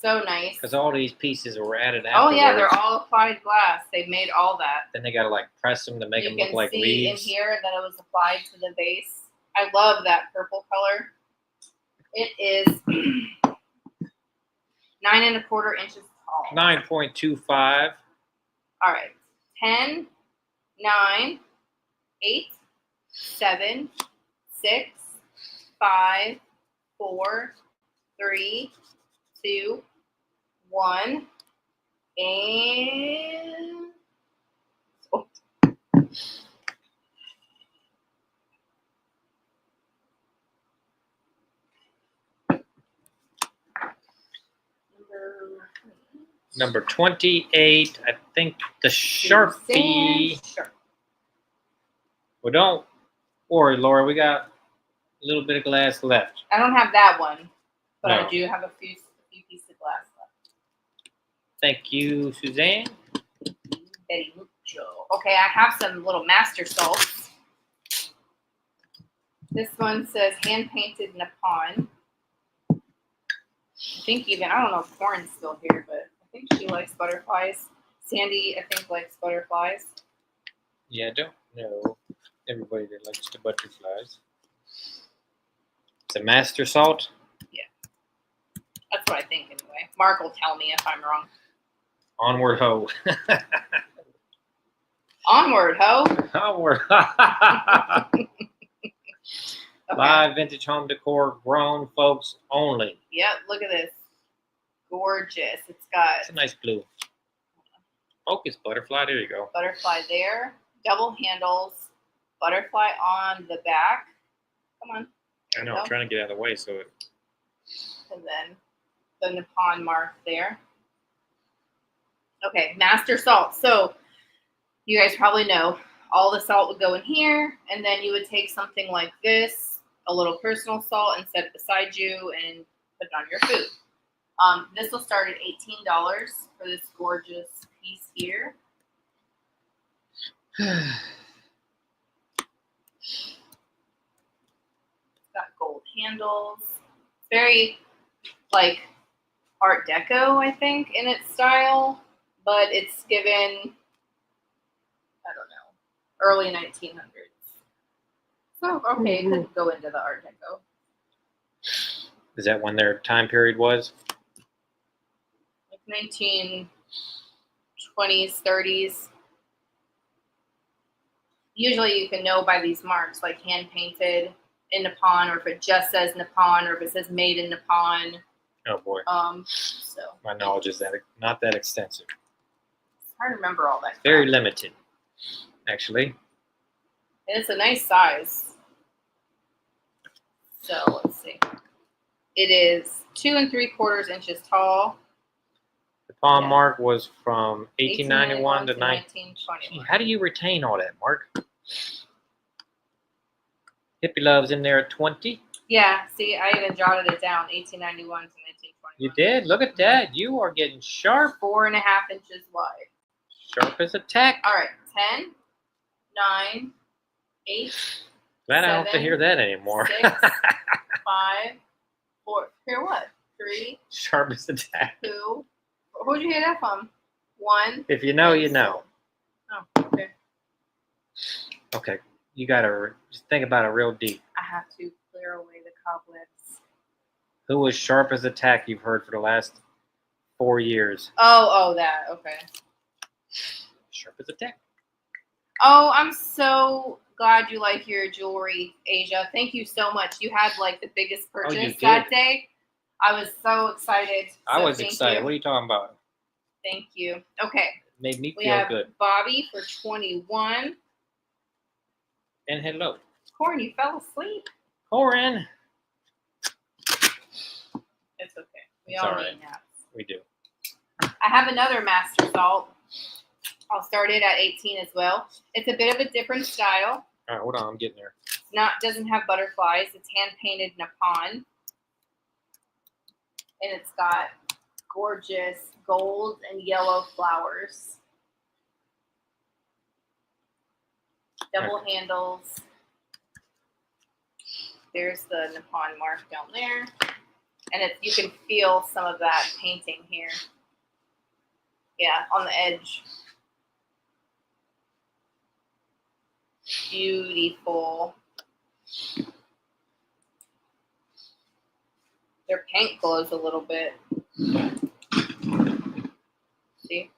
Speaker 2: So nice.
Speaker 1: Because all these pieces were added
Speaker 2: Oh
Speaker 1: afterwards.
Speaker 2: yeah, they're all applied glass. They made all that.
Speaker 1: Then they gotta like press them to make them look like
Speaker 2: You can see
Speaker 1: leaves.
Speaker 2: in here that it was applied to the vase. I love that purple color. It is 9 1/4 inches tall.
Speaker 1: 9.25.
Speaker 2: All right. 10, 9, 8, 7, 6, 5, 4, 3, 2, 1, and oh.
Speaker 1: Number 28. I think the Sharpie.
Speaker 2: Sure.
Speaker 1: Well, don't worry, Laura. We got a little bit of glass left.
Speaker 2: I don't have that one, but
Speaker 1: No.
Speaker 2: I do have a few pieces of glass left.
Speaker 1: Thank you, Suzanne.
Speaker 2: Very mucho. Okay, I have some little master salts. This one says hand painted Nippon. I think I don't know if Corin's still here, but I think she likes butterflies. Sandy, I think, likes butterflies.
Speaker 1: Yeah, I don't know everybody that likes the butterflies. It's a master salt.
Speaker 2: That's what I think anyway. Mark will tell me if I'm wrong.
Speaker 1: Onward Ho.
Speaker 2: Onward, ho!
Speaker 1: Onward.
Speaker 2: Okay.
Speaker 1: Live vintage home decor, grown folks only.
Speaker 2: Yep, look at this. Gorgeous. It's got
Speaker 1: It's a nice blue. Focus butterfly. There you go.
Speaker 2: butterfly there, double handles, butterfly on the back. Come on.
Speaker 1: I know. I'm trying to get out of the way so it.
Speaker 2: And then the Nippon mark there. Okay, master salt. So you guys probably know all the salt would go in here, and then you would take something like this, a little personal salt, and set it beside you and put it on your food. This will start at $18 for this gorgeous piece here. It's got gold handles. It's very like Art Deco, I think, in its style, but it's given, I don't know, early 1900s. So, okay, it could go into the Art Deco.
Speaker 1: Is that when their time period was?
Speaker 2: Like 1920s, 30s. Usually you can know by these marks, like hand painted in Nippon, or if it just says Nippon, or if it says made in Nippon.
Speaker 1: Oh boy.
Speaker 2: So
Speaker 1: My knowledge is not that extensive.
Speaker 2: it's hard to remember all that.
Speaker 1: Very
Speaker 2: crap.
Speaker 1: limited, actually.
Speaker 2: And it's a nice size. So let's see. It is 2 3/4 inches tall.
Speaker 1: The palm
Speaker 2: Yeah.
Speaker 1: mark was from 1891 to
Speaker 2: 1921.
Speaker 1: How do you retain all that, Mark? Hippie Love's in there at 20.
Speaker 2: Yeah, see, I even jotted it down. 1891 to 1921.
Speaker 1: You did? Look at that. You are getting sharp.
Speaker 2: 4.5 inches wide.
Speaker 1: Sharp as a tack.
Speaker 2: All right, 10, 9, 8,
Speaker 1: Glad I don't have to
Speaker 2: 7,
Speaker 1: hear that anymore.
Speaker 2: 6, 5, 4. Here what? 3,
Speaker 1: Sharp as a tack.
Speaker 2: 2. Who'd you hear that from? 1.
Speaker 1: If you know, you know.
Speaker 2: Oh, okay.
Speaker 1: Okay. You got to just think about it real deep.
Speaker 2: I have to clear away the cobwebs.
Speaker 1: Who was sharp as a tack you've heard for the last 4 years?
Speaker 2: Oh, that. Okay.
Speaker 1: Sharp as a tack.
Speaker 2: Oh, I'm so glad you like your jewelry, Asia. Thank you so much. You had like the biggest purchase
Speaker 1: you
Speaker 2: that
Speaker 1: did.
Speaker 2: day. I was so excited.
Speaker 1: I
Speaker 2: So
Speaker 1: was
Speaker 2: thank
Speaker 1: excited.
Speaker 2: you.
Speaker 1: What are you talking about?
Speaker 2: Thank you. Okay.
Speaker 1: Made me
Speaker 2: We
Speaker 1: feel
Speaker 2: have
Speaker 1: good.
Speaker 2: Bobby for 21.
Speaker 1: And hello.
Speaker 2: Corin, you fell asleep.
Speaker 1: Corin.
Speaker 2: It's okay. We
Speaker 1: It's
Speaker 2: all
Speaker 1: all
Speaker 2: need
Speaker 1: right.
Speaker 2: naps.
Speaker 1: We do.
Speaker 2: I have another master salt. I'll start it at 18 as well. It's a bit of a different style.
Speaker 1: All right, hold on. I'm getting there.
Speaker 2: Doesn't have butterflies. It's hand painted Nippon. And it's got gorgeous gold and yellow flowers. Double handles. There's the Nippon mark down there. And you can feel some of that painting here. Yeah, on the edge. Beautiful. Their paint glows a little bit. See?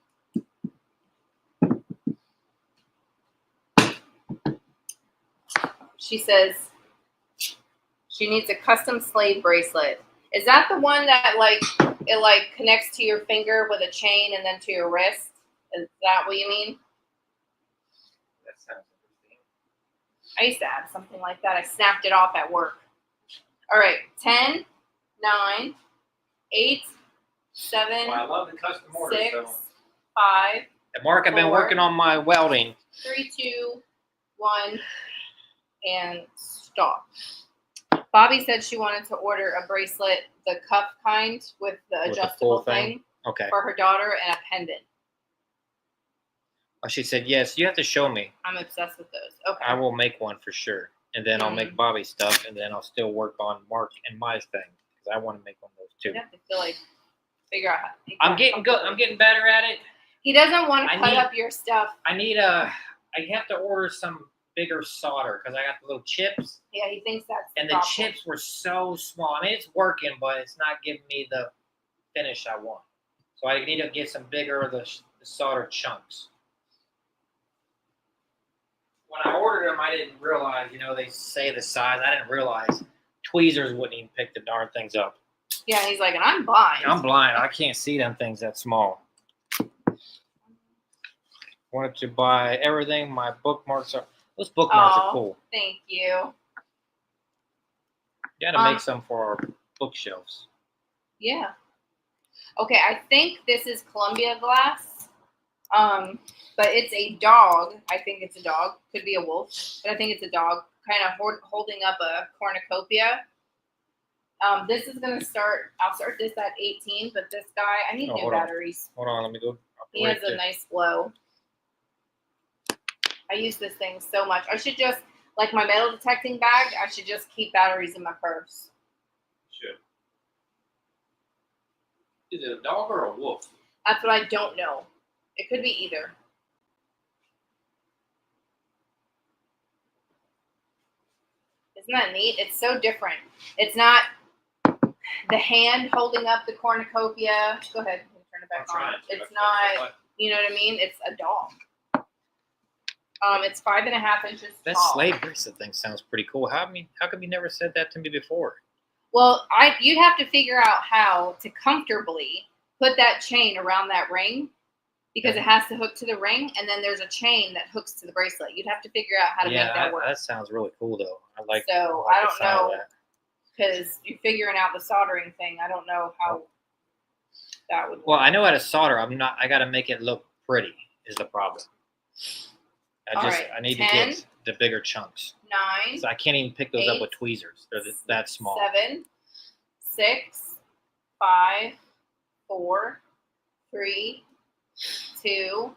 Speaker 2: She says she needs a custom slave bracelet. Is that the one that it connects to your finger with a chain and then to your wrist? Is that what you mean?
Speaker 1: That sounds interesting.
Speaker 2: I used to have something like that. I snapped it off at work. All right, 10, 9, 8, 7,
Speaker 1: Well, I love the custom orders,
Speaker 2: 6,
Speaker 1: so.
Speaker 2: 5,
Speaker 1: And Mark, I've been
Speaker 2: 4,
Speaker 1: working on my welding.
Speaker 2: 3, 2, 1, and stop. Bobby said she wanted to order a bracelet, the cuff kind with the
Speaker 1: With the
Speaker 2: adjustable
Speaker 1: full thing? Okay.
Speaker 2: for her daughter and a pendant.
Speaker 1: Oh, she said, yes, you have to show me.
Speaker 2: I'm obsessed with those. Okay.
Speaker 1: I will make one for sure. And then I'll make Bobby stuff, and then I'll still work on Mark and my thing, because I want to make one of those too.
Speaker 2: You have to figure out how to make
Speaker 1: I'm
Speaker 2: that
Speaker 1: getting good.
Speaker 2: comfortable.
Speaker 1: I'm getting better at it.
Speaker 2: He doesn't want to
Speaker 1: I
Speaker 2: cut
Speaker 1: need-
Speaker 2: up your stuff.
Speaker 1: I have to order some bigger solder, because I got the little chips.
Speaker 2: Yeah, he thinks that's the
Speaker 1: And the
Speaker 2: problem.
Speaker 1: chips were so small. I mean, it's working, but it's not giving me the finish I want. So I need to get some bigger of the solder chunks. When I ordered them, I didn't realize, they say the size. I didn't realize tweezers wouldn't even pick the darn things up.
Speaker 2: Yeah, he's like, and I'm blind.
Speaker 1: I'm blind. I can't see them things that small. Wanted to buy everything. My bookmarks are. Those bookmarks are cool.
Speaker 2: Thank you.
Speaker 1: You got to make some for our bookshelves.
Speaker 2: Yeah. Okay, I think this is Columbia glass. But it's a dog. I think it's a dog. Could be a wolf, but I think it's a dog. Kind of holding up a cornucopia. This is gonna start. I'll start this at 18, but this guy, I need new batteries.
Speaker 1: Hold on, let me go.
Speaker 2: He has a nice glow. I use this thing so much. I should just, like my metal detecting bag, I should just keep batteries in my purse.
Speaker 1: Should. Is it a dog or a wolf?
Speaker 2: That's what I don't know. It could be either. Isn't that neat? It's so different. It's not the hand holding up the cornucopia. Go ahead. Turn it back on. It's not, you know what I mean? It's a dog. It's 5.5 inches
Speaker 1: That
Speaker 2: tall.
Speaker 1: slave bracelet thing sounds pretty cool. How come you never said that to me before?
Speaker 2: Well, you'd have to figure out how to comfortably put that chain around that ring, because it has to hook to the ring, and then there's a chain that hooks to the bracelet. You'd have to figure out how to make that work.
Speaker 1: That sounds really cool, though. I
Speaker 2: So
Speaker 1: like
Speaker 2: I
Speaker 1: the
Speaker 2: don't
Speaker 1: sound of
Speaker 2: know,
Speaker 1: that.
Speaker 2: because you're figuring out the soldering thing. I don't know how that would work.
Speaker 1: Well, I know how to solder. I got to make it look pretty. Is the problem? I need
Speaker 2: 10,
Speaker 1: to get the bigger chunks.
Speaker 2: 9,
Speaker 1: So I can't even pick those up
Speaker 2: 8,
Speaker 1: with tweezers. They're that small.
Speaker 2: 7, 6, 5, 4, 3, 2,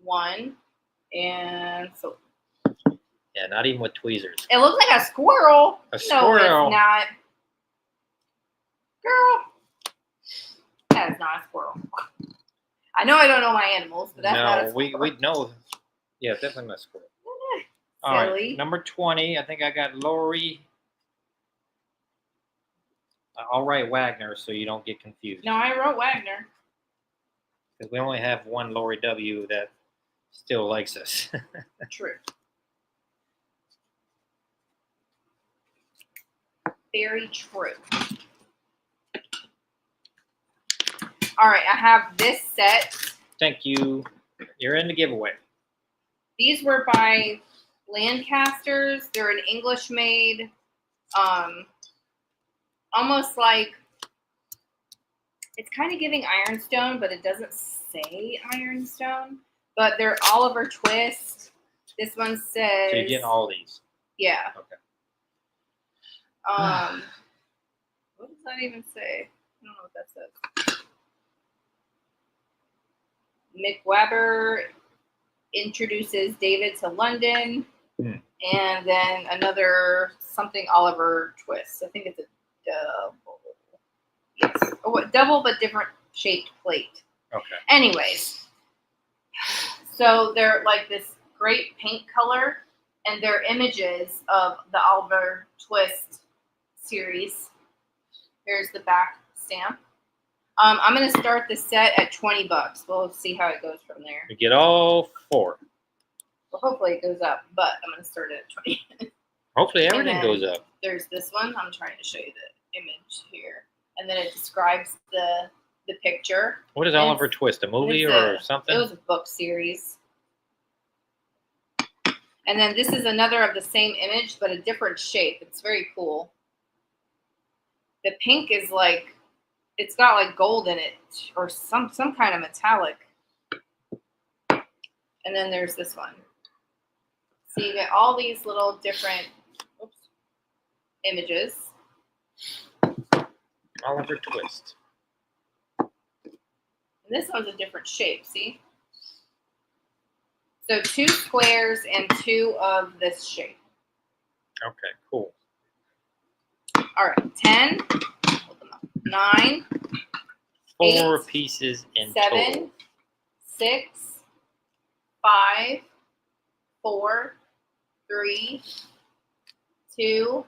Speaker 2: 1, and so.
Speaker 1: Yeah, not even with tweezers.
Speaker 2: It looks like a squirrel.
Speaker 1: A
Speaker 2: No,
Speaker 1: squirrel.
Speaker 2: it's not. Girl, that is not a squirrel. I know I don't know my animals, but that's not a
Speaker 1: No,
Speaker 2: squirrel.
Speaker 1: we know. Yeah, definitely not a squirrel. All
Speaker 2: Silly.
Speaker 1: right, number 20. I think I got Lori. I'll write Wagner so you don't get confused.
Speaker 2: No, I wrote Wagner.
Speaker 1: Because we only have one Lori W that still likes us.
Speaker 2: True. Very true. All right, I have this set.
Speaker 1: Thank you. You're in the giveaway.
Speaker 2: These were by Lancasters. They're an English made, almost like, it's kind of giving ironstone, but it doesn't say ironstone. But they're Oliver Twist. This one says.
Speaker 1: So you're getting all these.
Speaker 2: Yeah.
Speaker 1: Okay.
Speaker 2: What does that even say? I don't know what that says. Mick Weber introduces David to London. And then another something Oliver twist. I think it's a double. Yes. Oh, double but different shaped plate.
Speaker 1: Okay.
Speaker 2: Anyways, so they're like this great paint color, and they're images of the Oliver Twist series. Here's the back stamp. I'm gonna start the set at $20. We'll see how it goes from there.
Speaker 1: We get all 4.
Speaker 2: Well, hopefully it goes up, but I'm gonna start it at 20.
Speaker 1: Hopefully
Speaker 2: And
Speaker 1: everything
Speaker 2: then
Speaker 1: goes up.
Speaker 2: There's this one. I'm trying to show you the image here, and then it describes the picture.
Speaker 1: What is
Speaker 2: And
Speaker 1: Oliver Twist? A movie
Speaker 2: it's
Speaker 1: or
Speaker 2: It
Speaker 1: something?
Speaker 2: was a book series. And then this is another of the same image, but a different shape. It's very cool. The pink is like, it's got like gold in it, or some kind of metallic. And then there's this one. So you get all these little different images.
Speaker 1: Oliver Twist.
Speaker 2: And this one's a different shape, see? So 2 squares and 2 of this shape.
Speaker 1: Okay, cool.
Speaker 2: All right, 10, hold them up, 9,
Speaker 1: 4
Speaker 2: 8,
Speaker 1: pieces in
Speaker 2: 7,
Speaker 1: total.
Speaker 2: 6, 5, 4, 3, 2,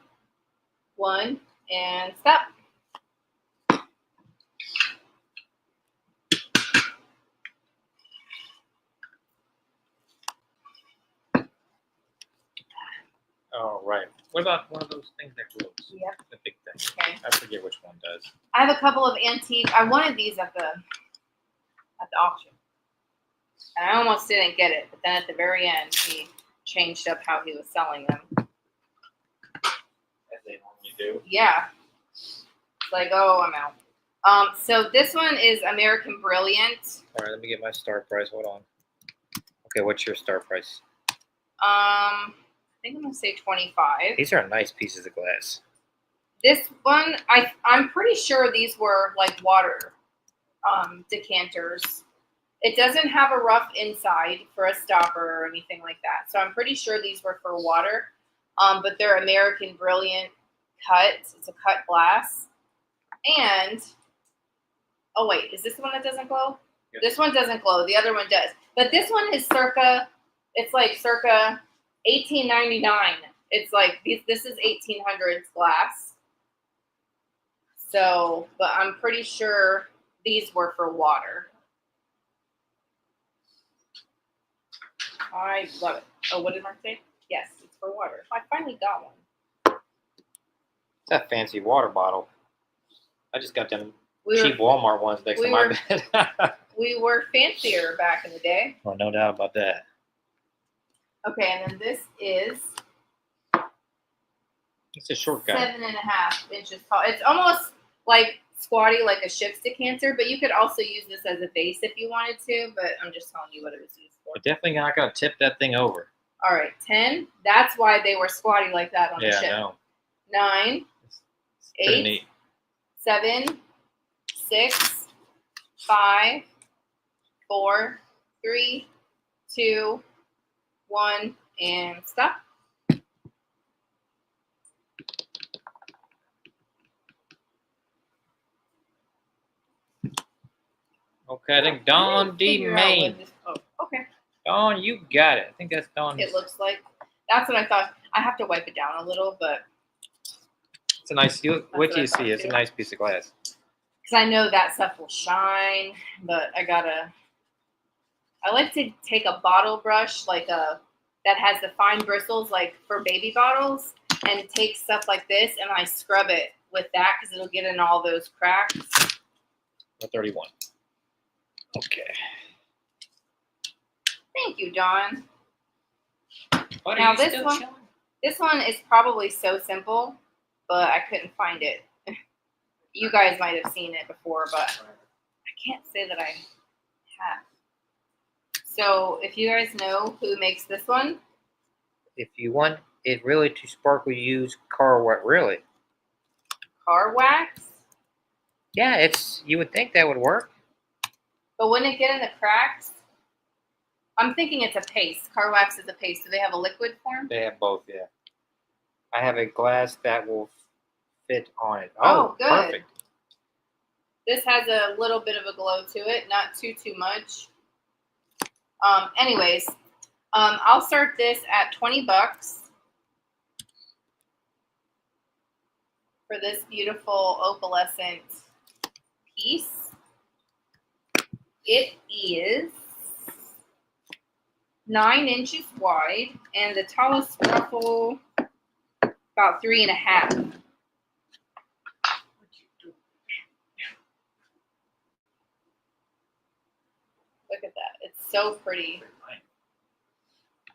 Speaker 2: 1, and stop.
Speaker 1: All right. What about one of those things that glows?
Speaker 2: Yep.
Speaker 1: The big thing.
Speaker 2: Okay.
Speaker 1: I forget which one does.
Speaker 2: I have a couple of antique. I wanted these at the auction, and I almost didn't get it. But then at the very end, he changed up how he was selling them.
Speaker 1: As they normally do.
Speaker 2: Yeah. It's like, oh, I'm out. So this one is American Brilliant.
Speaker 1: All right, let me get my start price. Hold on. Okay, what's your start price?
Speaker 2: I think I'm gonna say 25.
Speaker 1: These are nice pieces of glass.
Speaker 2: This one, I'm pretty sure these were like water decanters. It doesn't have a rough inside for a stopper or anything like that. So I'm pretty sure these were for water. But they're American Brilliant cut. It's a cut glass. And, oh wait, is this the one that doesn't glow?
Speaker 1: Yes.
Speaker 2: This one doesn't glow. The other one does. But this one is circa 1899. It's like, this is 1800s glass. So, but I'm pretty sure these were for water. I love it. Oh, what did Mark say? Yes, it's for water. I finally got one.
Speaker 1: It's that fancy water bottle. I just got them
Speaker 2: We
Speaker 1: cheap
Speaker 2: were,
Speaker 1: Walmart ones next to my bed.
Speaker 2: we were fancier back in the day.
Speaker 1: Well, no doubt about that.
Speaker 2: Okay, and then this is
Speaker 1: It's a short guy.
Speaker 2: 7.5 inches tall. It's almost like squatty, like a ship's decanter, but you could also use this as a vase if you wanted to, but I'm just telling you what it was used for.
Speaker 1: But definitely not going to tip that thing over.
Speaker 2: All right, 10. That's why they were squatty like that on the
Speaker 1: Yeah,
Speaker 2: ship.
Speaker 1: I know.
Speaker 2: 9,
Speaker 1: It's pretty
Speaker 2: 8,
Speaker 1: neat.
Speaker 2: 7, 6, 5, 4, 3, 2, 1, and stop.
Speaker 1: Okay, I think Dawn D.
Speaker 2: Figure out
Speaker 1: Main.
Speaker 2: what this- Oh, okay.
Speaker 1: Dawn, you got it. I think that's Dawn.
Speaker 2: It looks like. That's what I thought. I have to wipe it down a little, but
Speaker 1: It's a nice. Wait
Speaker 2: what
Speaker 1: till
Speaker 2: I
Speaker 1: you
Speaker 2: thought
Speaker 1: see. It's a
Speaker 2: too.
Speaker 1: nice piece of glass.
Speaker 2: because I know that stuff will shine, but I like to take a bottle brush that has the fine bristles like for baby bottles and take stuff like this and I scrub it with that because it'll get in all those cracks.
Speaker 1: 31. Okay.
Speaker 2: Thank you, John.
Speaker 1: What,
Speaker 2: Now
Speaker 1: are you
Speaker 2: this
Speaker 1: still
Speaker 2: one-
Speaker 1: chilling?
Speaker 2: This one is probably so simple, but I couldn't find it. You guys might have seen it before, but I can't say that I have. So if you guys know who makes this one,
Speaker 1: If you want it really to sparkle, use car wax. Really?
Speaker 2: car wax,
Speaker 1: Yeah, it's. You would think that would work.
Speaker 2: but wouldn't it get in the cracks? I'm thinking it's a paste. Car wax is a paste. Do they have a liquid form?
Speaker 1: They have both, yeah. I have a glass that will fit on it.
Speaker 2: Oh, good.
Speaker 1: Perfect.
Speaker 2: This has a little bit of a glow to it, not too much. Anyways, I'll start this at $20 for this beautiful opalescent piece. It is 9 inches wide, and the tallest ruffle about 3.5. Look at that. It's so pretty.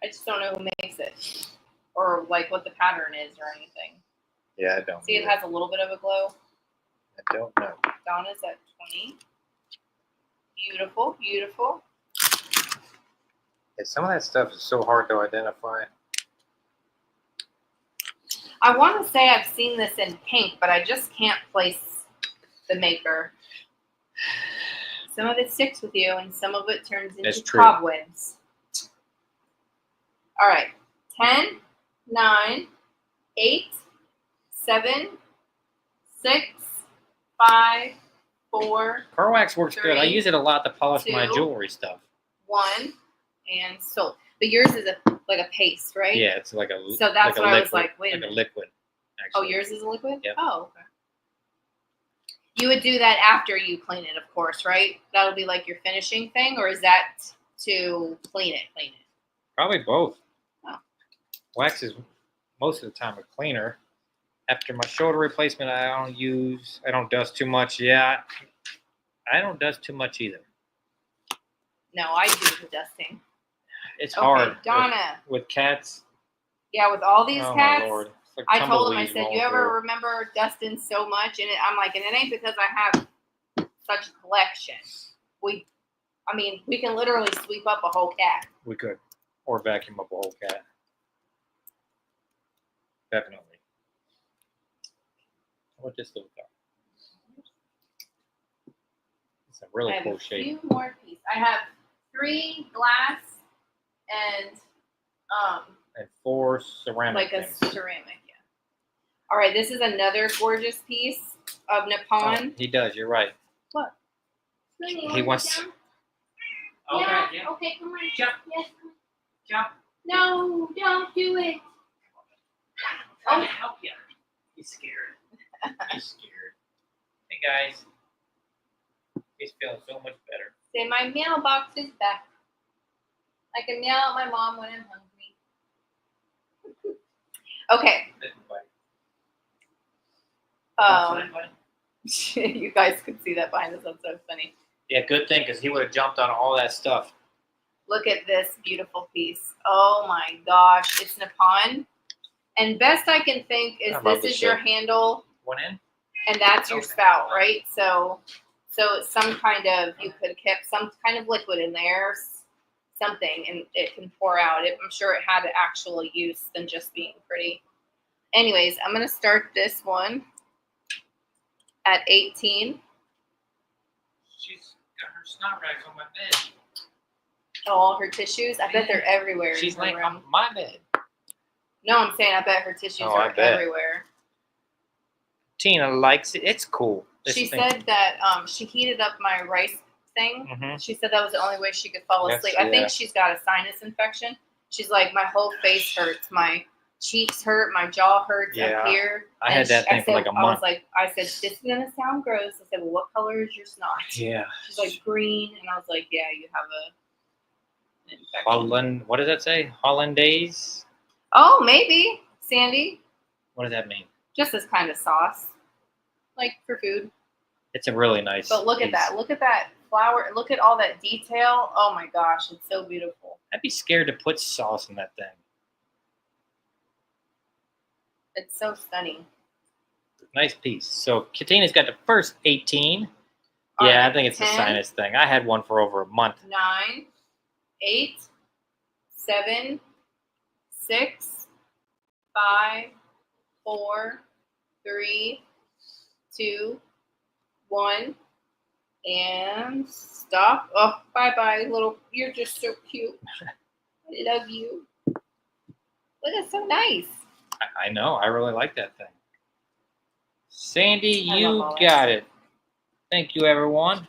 Speaker 2: I just don't know who makes it or like what the pattern is or anything.
Speaker 1: Yeah, I don't.
Speaker 2: See, it has a little bit of a glow.
Speaker 1: I don't know.
Speaker 2: Donna's at 20. Beautiful, beautiful.
Speaker 1: Yeah, some of that stuff is so hard to identify.
Speaker 2: I want to say I've seen this in pink, but I just can't place the maker. Some of it sticks with you, and some of it turns into cobwebs. All right. 10, 9, 8, 7, 6, 5, 4.
Speaker 1: Car wax works good. I
Speaker 2: 3,
Speaker 1: use it a lot to polish my
Speaker 2: 2,
Speaker 1: jewelry stuff.
Speaker 2: 1, and sold. But yours is like a paste, right?
Speaker 1: Yeah, it's like a
Speaker 2: So that's
Speaker 1: like a
Speaker 2: why I was
Speaker 1: liquid,
Speaker 2: like, wait a minute.
Speaker 1: a liquid. Actually.
Speaker 2: Oh, yours is a liquid?
Speaker 1: Yep.
Speaker 2: Oh, okay. You would do that after you clean it, of course, right? That'll be like your finishing thing, or is that to clean it?
Speaker 1: Probably both.
Speaker 2: Oh.
Speaker 1: Wax is most of the time a cleaner. After my shoulder replacement, I don't dust too much. Yeah, I don't dust too much either.
Speaker 2: No, I do the dusting.
Speaker 1: It's hard.
Speaker 2: Donna.
Speaker 1: With cats.
Speaker 2: Yeah, with all these
Speaker 1: Oh
Speaker 2: cats.
Speaker 1: my Lord. It's like
Speaker 2: I told him, I
Speaker 1: tumbleweeds
Speaker 2: said,
Speaker 1: rolling
Speaker 2: you ever
Speaker 1: through.
Speaker 2: remember dusting so much? And I'm like, and it ain't because I have such a collection. We can literally sweep up a whole cat.
Speaker 1: We could. Or vacuum up a whole cat. Definitely. What this little guy? It's a really cool shape.
Speaker 2: I have a few more pieces. I have 3 glass and
Speaker 1: 4 ceramic
Speaker 2: like
Speaker 1: things.
Speaker 2: a ceramic, yeah. All right, this is another gorgeous piece of Nippon.
Speaker 1: Oh, he does. You're right.
Speaker 2: What?
Speaker 1: He wants.
Speaker 3: Yeah,
Speaker 1: Yeah.
Speaker 3: okay, come on.
Speaker 1: Jump.
Speaker 3: Yes.
Speaker 1: Jump.
Speaker 3: No, don't do it.
Speaker 1: I'm trying to help you. He's scared. He's scared. Hey guys. He's feeling so much better.
Speaker 2: Say, my mailbox is back. I can meow at my mom when I'm hungry. Okay. You guys could see that behind us. That's so funny.
Speaker 1: Yeah, good thing, because he would have jumped on all that stuff.
Speaker 2: Look at this beautiful piece. Oh my gosh, it's Nippon. And best I can think is this is your handle,
Speaker 1: One in?
Speaker 2: and that's your spout, right? So it's some kind of, you could have kept some kind of liquid in there, something, and it can pour out. I'm sure it had actual use than just being pretty. Anyways, I'm going to start this one at 18.
Speaker 1: She's got her snot rags on my bed.
Speaker 2: All her tissues, I bet they're everywhere.
Speaker 1: She's
Speaker 2: in her
Speaker 1: laying
Speaker 2: room.
Speaker 1: on my bed.
Speaker 2: No, I'm saying I bet her tissues
Speaker 1: I
Speaker 2: are
Speaker 1: bet.
Speaker 2: everywhere.
Speaker 1: Tina likes it. It's cool.
Speaker 2: She said that she heated up my rice thing.
Speaker 1: Mm-hmm.
Speaker 2: She said that was the only way she could fall
Speaker 1: Yes,
Speaker 2: asleep. I
Speaker 1: yeah.
Speaker 2: think she's got a sinus infection. She's like, my whole face hurts. My cheeks hurt. My jaw hurts up here.
Speaker 1: I had that thing for like a month.
Speaker 2: I said, this is going to sound gross. I said, well, what color is your snot?
Speaker 1: Yeah.
Speaker 2: She's like, green. And I was like, yeah, you have an infection.
Speaker 1: Holland, what does that say? Hollandaise?
Speaker 2: Oh, maybe. Sandy.
Speaker 1: What does that mean?
Speaker 2: Just as kind of sauce. Like for food.
Speaker 1: It's a really nice
Speaker 2: But look at
Speaker 1: piece.
Speaker 2: that. Look at that flower. Look at all that detail. Oh my gosh, it's so beautiful.
Speaker 1: I'd be scared to put sauce in that thing.
Speaker 2: It's so stunning.
Speaker 1: Nice piece. So Katina's got the first 18.
Speaker 2: All
Speaker 1: Yeah,
Speaker 2: right,
Speaker 1: I think it's
Speaker 2: 10,
Speaker 1: a sinus thing. I had one for over a month.
Speaker 2: 9, 8, 7, 6, 5, 4, 3, 2, 1. And stop. Oh, bye-bye, little. You're just so cute. I love you. Look, it's so nice.
Speaker 1: I know. I really like that thing. Sandy,
Speaker 2: I
Speaker 1: you
Speaker 2: love all that
Speaker 1: got
Speaker 2: stuff.
Speaker 1: it. Thank you, everyone.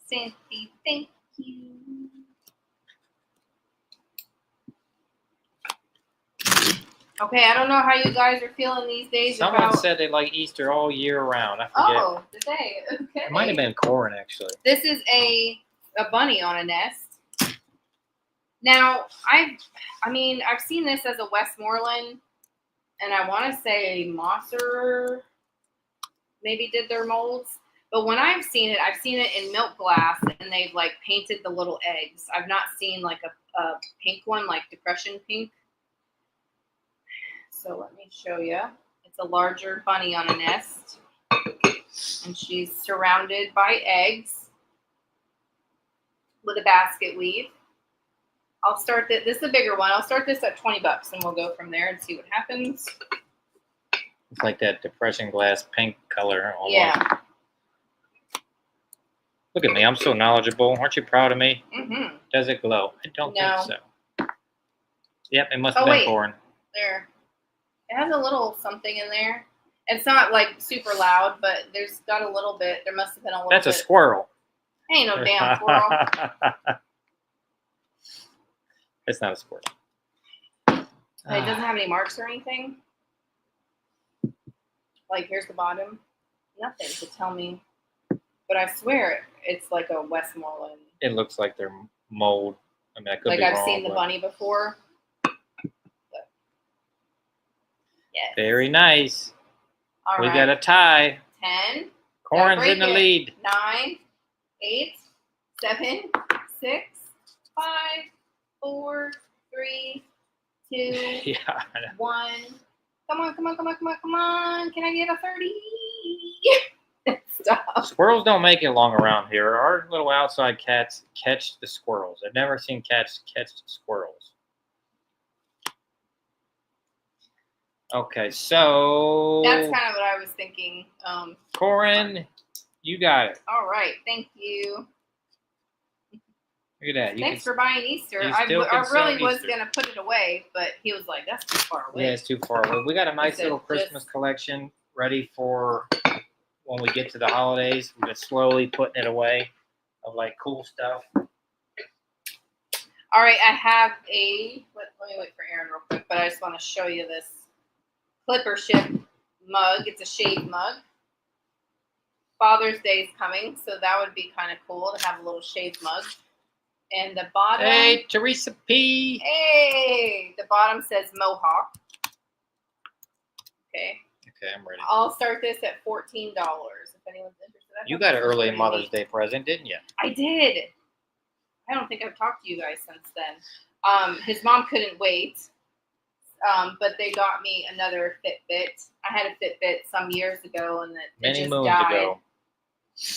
Speaker 2: Sandy, thank you. Okay, I don't know how you guys are feeling these days
Speaker 1: Someone
Speaker 2: about.
Speaker 1: said they like Easter all year round. I forget.
Speaker 2: Oh, did they? Okay.
Speaker 1: It might have been Corin, actually.
Speaker 2: This is a bunny on a nest. Now, I've seen this as a Westmoreland, and I want to say Mosser maybe did their molds. But when I've seen it in milk glass, and they've like painted the little eggs. I've not seen like a pink one, like depression pink. So let me show you. It's a larger bunny on a nest, and she's surrounded by eggs with a basket weave. I'll start this. This is a bigger one. I'll start this at $20, and we'll go from there and see what happens.
Speaker 1: It's like that depression glass pink color. Almost.
Speaker 2: Yeah.
Speaker 1: Look at me. I'm so knowledgeable. Aren't you proud of me?
Speaker 2: Mm-hmm.
Speaker 1: Does it glow? I don't
Speaker 2: No.
Speaker 1: think so. Yep, it must have
Speaker 2: Oh,
Speaker 1: been
Speaker 2: wait.
Speaker 1: Corin.
Speaker 2: There. It has a little something in there. It's not like super loud, but there's got a little bit. There must have been a little
Speaker 1: That's
Speaker 2: bit.
Speaker 1: a squirrel.
Speaker 2: Ain't no damn squirrel.
Speaker 1: It's not a squirrel.
Speaker 2: It doesn't have any marks or anything. Like, here's the bottom. Nothing to tell me. But I swear it's like a Westmoreland.
Speaker 1: It looks like they're mold. I mean, I could
Speaker 2: Like
Speaker 1: be
Speaker 2: I've
Speaker 1: wrong,
Speaker 2: seen the
Speaker 1: but-
Speaker 2: bunny before. But, yes.
Speaker 1: Very nice.
Speaker 2: All
Speaker 1: We
Speaker 2: right.
Speaker 1: got a tie.
Speaker 2: 10,
Speaker 1: Corin's in the
Speaker 2: break it.
Speaker 1: lead.
Speaker 2: 9, 8, 7, 6, 5, 4, 3, 2,
Speaker 1: Yeah.
Speaker 2: 1. Come on, come on, come on, come on, come on. Can I get a 30? Stop.
Speaker 1: Squirrels don't make it long around here. Our little outside cats catch the squirrels. I've never seen cats catch squirrels. Okay, so
Speaker 2: That's kind of what I was thinking.
Speaker 1: Corin, you got it.
Speaker 2: All right. Thank you.
Speaker 1: Look at that. You
Speaker 2: Thanks
Speaker 1: can,
Speaker 2: for buying Easter.
Speaker 1: you
Speaker 2: I
Speaker 1: still can
Speaker 2: really
Speaker 1: sell
Speaker 2: was
Speaker 1: Easter.
Speaker 2: going to put it away, but he was like, that's too far away.
Speaker 1: yeah, it's too far away. We got a nice
Speaker 2: said
Speaker 1: little Christmas collection ready for when we get to the holidays. We're just slowly putting it away of like cool stuff.
Speaker 2: All right, I have a. Let me wait for Aaron real quick, but I just want to show you this Clipper Ship mug. It's a shade mug. Father's Day is coming, so that would be kind of cool to have a little shade mug. And the bottom.
Speaker 1: Hey, Teresa P.
Speaker 2: Hey, the bottom says Mohawk. Okay.
Speaker 1: Okay, I'm ready.
Speaker 2: I'll start this at $14 if anyone's interested.
Speaker 1: You got an early Mother's Day present, didn't you?
Speaker 2: I did. I don't think I've talked to you guys since then. His mom couldn't wait, but they got me another Fitbit. I had a Fitbit some years ago, and it
Speaker 1: Many
Speaker 2: just
Speaker 1: moons
Speaker 2: died.
Speaker 1: ago.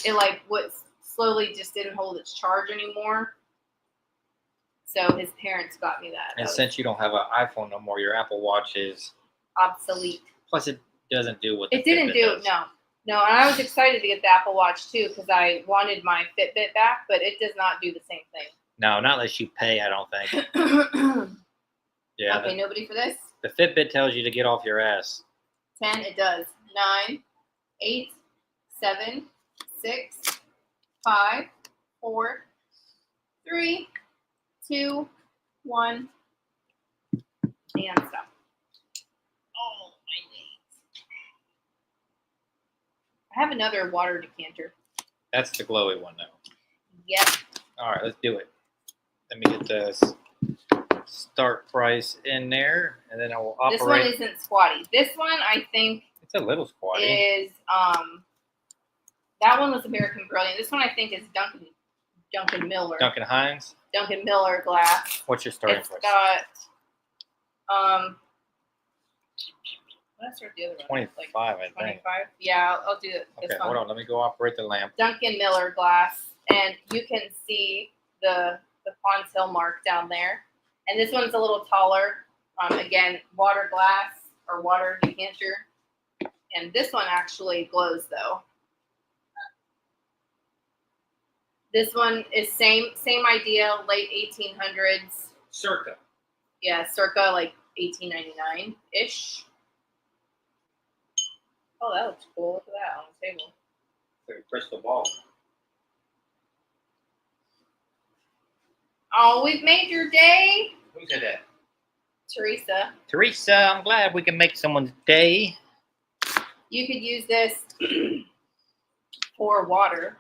Speaker 2: It like slowly just didn't hold its charge anymore. So his parents got me that.
Speaker 1: And
Speaker 2: That was
Speaker 1: since you don't have an iPhone no more, your Apple Watch is.
Speaker 2: obsolete.
Speaker 1: Plus, it doesn't do what the
Speaker 2: It didn't
Speaker 1: Fitbit
Speaker 2: do
Speaker 1: does.
Speaker 2: no, and I was excited to get the Apple Watch too because I wanted my Fitbit back, but it does not do the same
Speaker 1: No, not unless you pay. I don't think.
Speaker 2: thing.
Speaker 1: Yeah.
Speaker 2: Okay, nobody for this.
Speaker 1: The Fitbit tells you to get off your ass.
Speaker 2: 10, it does. 9, 8, 7, 6, 5, 4, 3, 2, 1, and stop. Oh, my days. I have another water decanter.
Speaker 1: That's the glowy one, though.
Speaker 2: Yep.
Speaker 1: All right, let's do it. Let me get the start price in there, and then I will operate.
Speaker 2: This one isn't squatty. This one, I think,
Speaker 1: It's a little squatty.
Speaker 2: is that one was American Brilliant. This one, I think, is Duncan Miller.
Speaker 1: Duncan Hines.
Speaker 2: Duncan Miller glass.
Speaker 1: What's your starting
Speaker 2: It's
Speaker 1: price?
Speaker 2: got let's start the other one.
Speaker 1: 25, I think.
Speaker 2: 25. Yeah, I'll do it.
Speaker 1: Okay,
Speaker 2: This one.
Speaker 1: hold on. Let me go operate the lamp.
Speaker 2: Duncan Miller glass, and you can see the Ponds Hill mark down there. And this one's a little taller. Again, water glass or water decanter. And this one actually glows though. This one is same idea, late 1800s.
Speaker 1: Circa.
Speaker 2: Yeah, circa like 1899-ish. Oh, that looks cool. Look at that on the table.
Speaker 1: Like a crystal ball.
Speaker 2: Oh, we've made your day.
Speaker 1: Who said that?
Speaker 2: Teresa.
Speaker 1: Teresa, I'm glad we can make someone's day.
Speaker 2: You could use this for water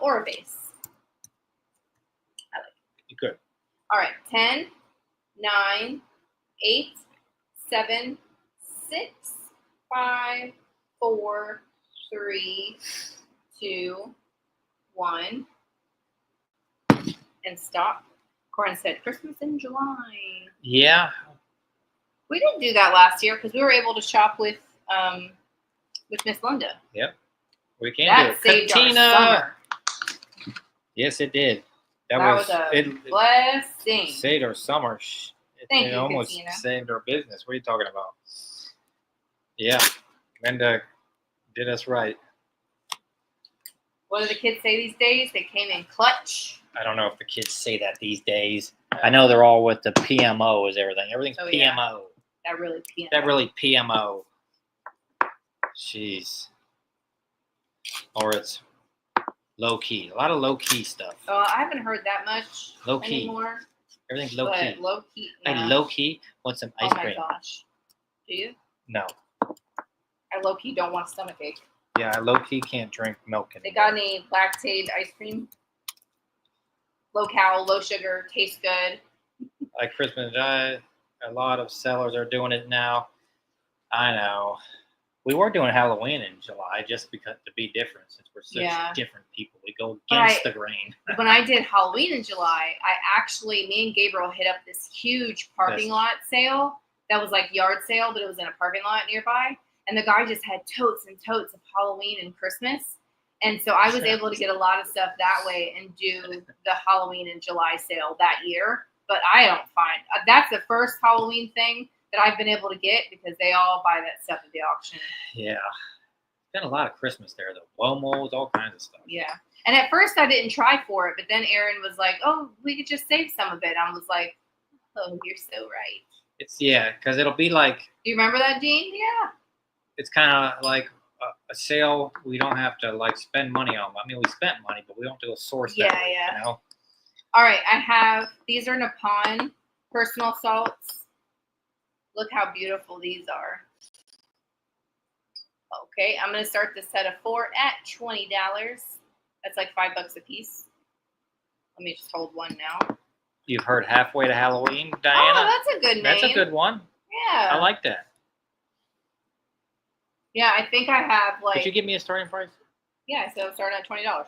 Speaker 2: or a vase. I like it.
Speaker 1: You could.
Speaker 2: All right, 10, 9, 8, 7, 6, 5, 4, 3, 2, 1. And stop. Corin said Christmas in July.
Speaker 1: Yeah.
Speaker 2: We didn't do that last year because we were able to shop with Miss Linda.
Speaker 1: Yep. We can
Speaker 2: That
Speaker 1: do it.
Speaker 2: saved our
Speaker 1: Katina.
Speaker 2: summer.
Speaker 1: Yes, it did.
Speaker 2: That was a
Speaker 1: it
Speaker 2: blessing.
Speaker 1: saved our summer.
Speaker 2: Thank
Speaker 1: It
Speaker 2: you,
Speaker 1: almost
Speaker 2: Katina.
Speaker 1: saved our business. What are you talking about? Yeah. Linda did us right.
Speaker 2: What do the kids say these days? They came in clutch.
Speaker 1: I don't know if the kids say that these days. I know they're all with the PMO is everything. Everything's
Speaker 2: Oh,
Speaker 1: PMO.
Speaker 2: yeah. That really peanut.
Speaker 1: That really PMO. Jeez. Or it's low key. A lot of low key stuff.
Speaker 2: Oh, I haven't heard that much
Speaker 1: Low key.
Speaker 2: anymore.
Speaker 1: Everything's low
Speaker 2: But
Speaker 1: key.
Speaker 2: low key.
Speaker 1: Hey,
Speaker 2: Yeah.
Speaker 1: low key want some ice
Speaker 2: Oh my
Speaker 1: cream.
Speaker 2: gosh. Do you?
Speaker 1: No.
Speaker 2: I low key don't want stomach ache.
Speaker 1: Yeah, I low key can't drink milk
Speaker 2: They
Speaker 1: anymore.
Speaker 2: got any lactate ice cream? Low cal, low sugar, tastes good.
Speaker 1: Like Christmas, a lot of sellers are doing it now. I know. We were doing Halloween in July just because to be different, since we're such
Speaker 2: Yeah.
Speaker 1: different people. We go
Speaker 2: But
Speaker 1: against the grain.
Speaker 2: When I did Halloween in July, me and Gabriel hit up this huge parking
Speaker 1: Yes.
Speaker 2: lot sale that was like yard sale, but it was in a parking lot nearby. And the guy just had totes and totes of Halloween and Christmas. And so I was able to get a lot of stuff that way and do the Halloween in July sale that year. But I don't find that's the first Halloween thing that I've been able to get because they all buy that stuff at the auction.
Speaker 1: Yeah. Been a lot of Christmas there, though. Womos, all kinds of stuff.
Speaker 2: Yeah. And at first I didn't try for it, but then Aaron was like, "Oh, we could just save some of it." I was like, "Oh, you're so right."
Speaker 1: It's, yeah, because it'll be like,
Speaker 2: Do you remember that, Gene? Yeah.
Speaker 1: it's kind of like a sale we don't have to like spend money on. I mean, we spent money, but we don't have to go source that.
Speaker 2: Yeah,
Speaker 1: way,
Speaker 2: yeah.
Speaker 1: You know?
Speaker 2: All right, I have these are Nippon personal salts. Look how beautiful these are. Okay, I'm gonna start the set of 4 at $20. That's like $5 a piece. Let me just hold one now.
Speaker 1: You've heard Halfway to Halloween,
Speaker 2: Oh,
Speaker 1: Diana?
Speaker 2: that's a good name.
Speaker 1: That's a good one.
Speaker 2: Yeah.
Speaker 1: I like that.
Speaker 2: Yeah, I think I have like.
Speaker 1: Could you give me a starting price?
Speaker 2: Yeah, so I'm starting at $20.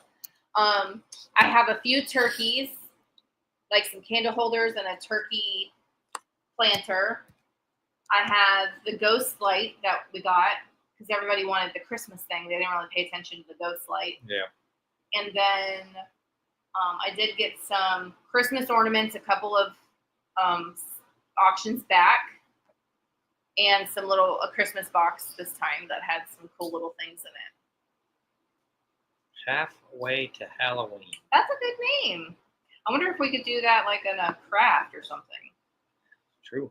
Speaker 2: I have a few turkeys, like some candle holders and a turkey planter. I have the ghost light that we got because everybody wanted the Christmas thing. They didn't really pay attention to the ghost light.
Speaker 1: Yeah.
Speaker 2: And then I did get some Christmas ornaments, a couple of auctions back, and a Christmas box this time that had some cool little things in it.
Speaker 1: Halfway to Halloween.
Speaker 2: That's a good name. I wonder if we could do that like in a craft or something.
Speaker 1: True.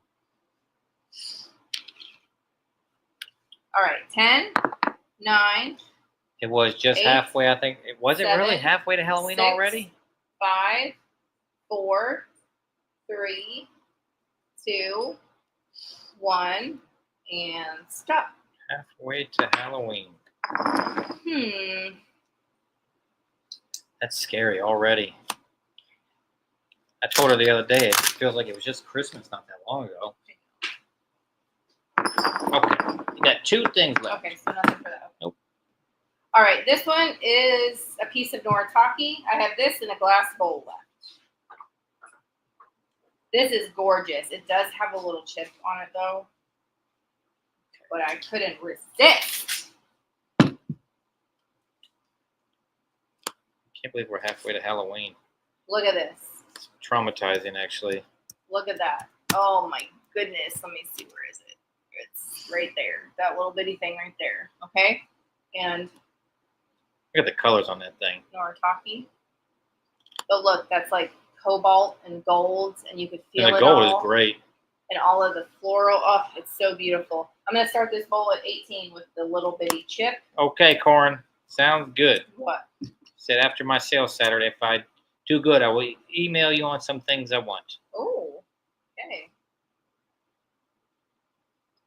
Speaker 2: All right, 10, 9,
Speaker 1: It was just
Speaker 2: 8,
Speaker 1: halfway, I think. Was it really
Speaker 2: 7,
Speaker 1: halfway to Halloween
Speaker 2: 6,
Speaker 1: already?
Speaker 2: 5, 4, 3, 2, 1, and stop.
Speaker 1: Halfway to Halloween. That's scary already. I told her the other day, it feels like it was just Christmas not that long ago. Okay, you got 2 things left.
Speaker 2: Okay, so nothing for that.
Speaker 1: Nope.
Speaker 2: All right, this one is a piece of Noritake. I have this in a glass bowl left. This is gorgeous. It does have a little chip on it though, but I couldn't resist.
Speaker 1: Can't believe we're halfway to Halloween.
Speaker 2: Look at this.
Speaker 1: It's traumatizing, actually.
Speaker 2: Look at that. Oh my goodness. Let me see. Where is it? It's right there. That little bitty thing right there. Okay. And
Speaker 1: Look at the colors on that thing.
Speaker 2: Noritake. But look, that's like cobalt and golds, and you could feel
Speaker 1: And the
Speaker 2: it
Speaker 1: gold
Speaker 2: all.
Speaker 1: is great.
Speaker 2: And all of the floral. Oh, it's so beautiful. I'm gonna start this bowl at 18 with the little bitty chip.
Speaker 1: Okay, Corin. Sounds good.
Speaker 2: What?
Speaker 1: Said after my sale Saturday, if I do good, I will email you on some things I want.
Speaker 2: Oh, okay.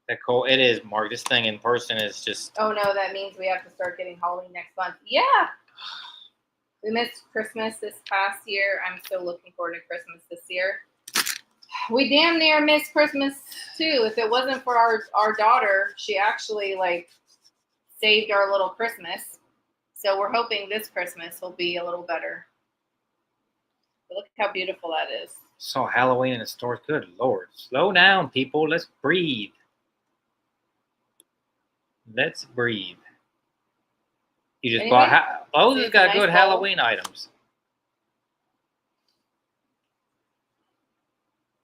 Speaker 1: That cool. It is, Mark. This thing in person is just.
Speaker 2: Oh no, that means we have to start getting Halloween next month. Yeah. We missed Christmas this past year. I'm still looking forward to Christmas this year. We damn near missed Christmas too. If it wasn't for our daughter, she actually like saved our little Christmas. So we're hoping this Christmas will be a little better. But look how beautiful that is.
Speaker 1: Saw Halloween in the stores. Good Lord. Slow down, people. Let's breathe. Let's breathe. You just
Speaker 2: Anyway,
Speaker 1: bought. Lowe's has
Speaker 2: it's a
Speaker 1: got
Speaker 2: nice
Speaker 1: good
Speaker 2: bowl.
Speaker 1: Halloween items.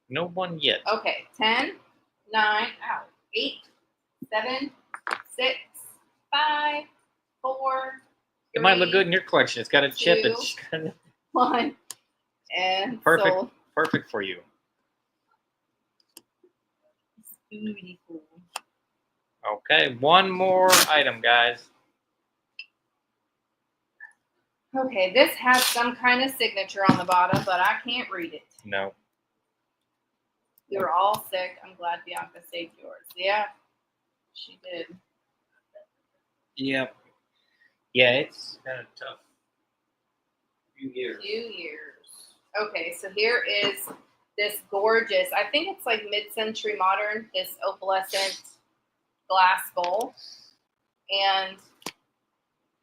Speaker 1: No one yet.
Speaker 2: Okay, 10, 9, 8, 7, 6, 5, 4,
Speaker 1: It might look
Speaker 2: 3,
Speaker 1: good in your collection. It's got a chip.
Speaker 2: two.
Speaker 1: It's
Speaker 2: 1, and
Speaker 1: Perfect.
Speaker 2: sold.
Speaker 1: perfect for you.
Speaker 2: Beautiful.
Speaker 1: Okay, one more item, guys.
Speaker 2: Okay, this has some kind of signature on the bottom, but I can't read it.
Speaker 1: No.
Speaker 2: We were all sick. I'm glad Bianca saved yours. Yeah, she did.
Speaker 1: Yep. Yeah, it's kind of tough. Few years.
Speaker 2: Few years. Okay, so here is this gorgeous, I think it's like mid-century modern, this opalescent glass bowl. And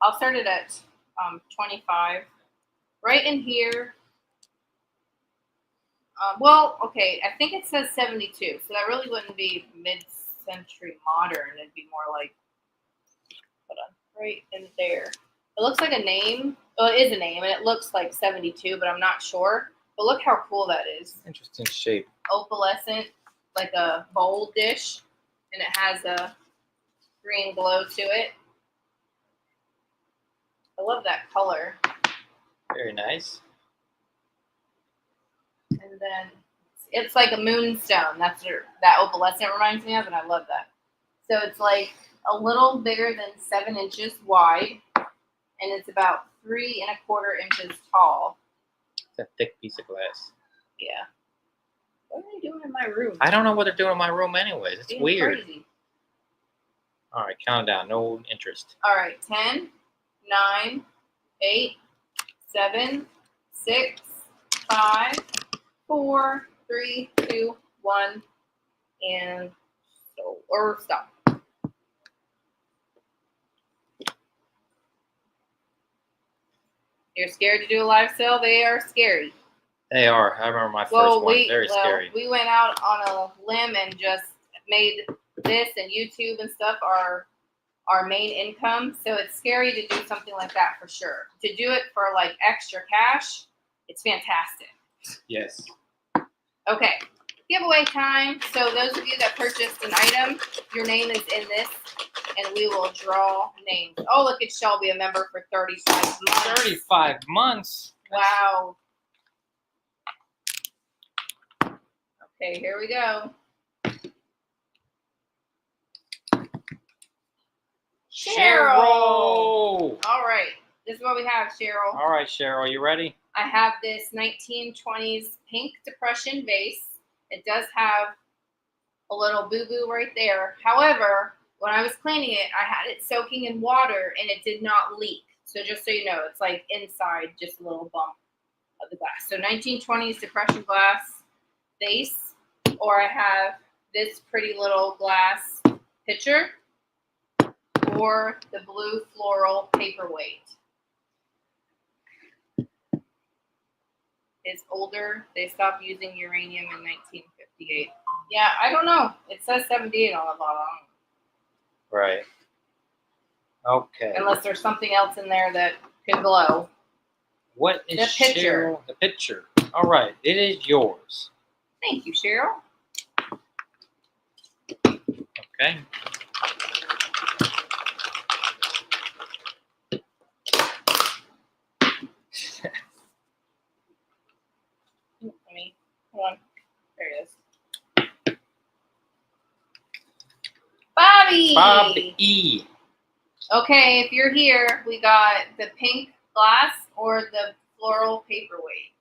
Speaker 2: I'll start it at 25. Right in here. Well, okay, I think it says 72, so that really wouldn't be mid-century modern. It'd be more like, hold on, right in there. It looks like a name. Well, it is a name, and it looks like 72, but I'm not sure. But look how cool that is.
Speaker 1: Interesting shape.
Speaker 2: Opalescent, like a bowl dish, and it has a green glow to it. I love that color.
Speaker 1: Very nice.
Speaker 2: And then it's like a moonstone. That's what that opalescent reminds me of, and I love that. So it's like a little bigger than 7 inches wide, and it's about 3 1/4 inches tall.
Speaker 1: It's a thick piece of glass.
Speaker 2: Yeah. What are they doing in my room?
Speaker 1: I don't know what they're doing in my room anyways. It's
Speaker 2: Being
Speaker 1: weird.
Speaker 2: Crazy.
Speaker 1: All right, count down. No interest.
Speaker 2: All right, 10, 9, 8, 7, 6, 5, 4, 3, 2, 1, and so or stop. You're scared to do a live sale? They are scary.
Speaker 1: They are. I remember my first one. Very scary.
Speaker 2: We went out on a limb and just made this and YouTube and stuff our main income. So it's scary to do something like that for sure. To do it for like extra cash, it's fantastic.
Speaker 1: Yes.
Speaker 2: Okay, giveaway time. So those of you that purchased an item, your name is in this, and we will draw names. Oh, look at Shelby, a member for 35 months.
Speaker 1: 35 months.
Speaker 2: Wow. Okay, here we go. Cheryl. All right, this is what we have, Cheryl.
Speaker 1: All right, Cheryl, you ready?
Speaker 2: I have this 1920s pink depression vase. It does have a little boo-boo right there. However, when I was cleaning it, I had it soaking in water and it did not leak. So just so you know, it's like inside just a little bump of the glass. So 1920s depression glass vase, or I have this pretty little glass pitcher, or the blue floral paperweight. Is older. They stopped using uranium in 1958. Yeah, I don't know. It says 78 on the bottom.
Speaker 1: Right. Okay.
Speaker 2: Unless there's something else in there that could glow.
Speaker 1: What is
Speaker 2: The picture.
Speaker 1: Cheryl? The picture. All right, it is yours.
Speaker 2: Thank you, Cheryl.
Speaker 1: Okay. Bob E.
Speaker 2: Okay, if you're here, we got the pink glass or the floral paperweight.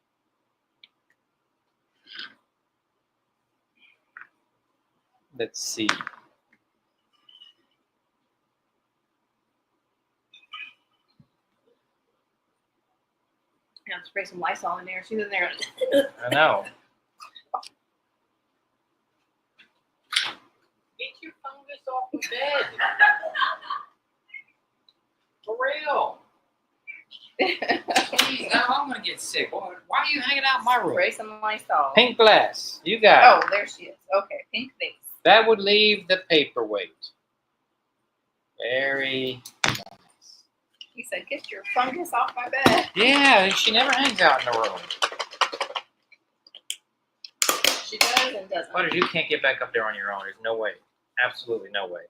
Speaker 1: Let's see.
Speaker 2: I have to spray some Lysol in there. She's in there.
Speaker 1: I know. Get your fungus off the bed. For real. Jeez, now I'm gonna get sick. Why are you hanging out in my room?
Speaker 2: Spray some Lysol.
Speaker 1: Pink glass. You got
Speaker 2: Oh,
Speaker 1: it.
Speaker 2: there she is. Okay, pink vase.
Speaker 1: That would leave the paperweight. Very nice.
Speaker 2: He said, "Get your fungus off my bed."
Speaker 1: Yeah, she never hangs out in the room.
Speaker 2: She does and doesn't.
Speaker 1: Butters, you can't get back up there on your own. There's no way. Absolutely no way.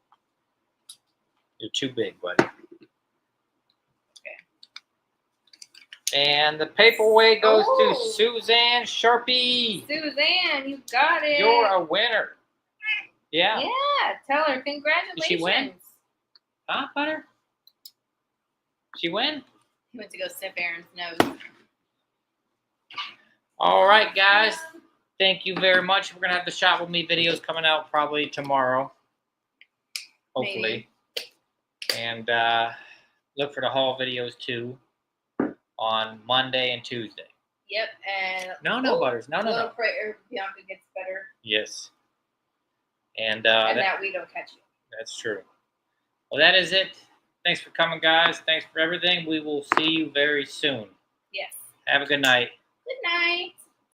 Speaker 1: You're too big, buddy. And the paperweight goes to Suzanne Sharpie.
Speaker 2: Suzanne, you got it.
Speaker 1: You're a winner. Yeah.
Speaker 2: Yeah, tell her congratulations.
Speaker 1: Did she win? Huh, Butter? She win?
Speaker 2: He went to go sniff Aaron's nose.
Speaker 1: All right, guys. Thank you very much. We're going to have the Shop With Me videos coming out probably tomorrow. Hopefully. Maybe. And look for the haul videos too on Monday and Tuesday.
Speaker 2: Yep, and
Speaker 1: No, Butters. No.
Speaker 2: little prayer Bianca gets better.
Speaker 1: Yes. And
Speaker 2: that we don't catch you.
Speaker 1: That's true. Well, that is it. Thanks for coming, guys. Thanks for everything. We will see you very soon.
Speaker 2: Yes.
Speaker 1: Have a good night.
Speaker 2: Good night.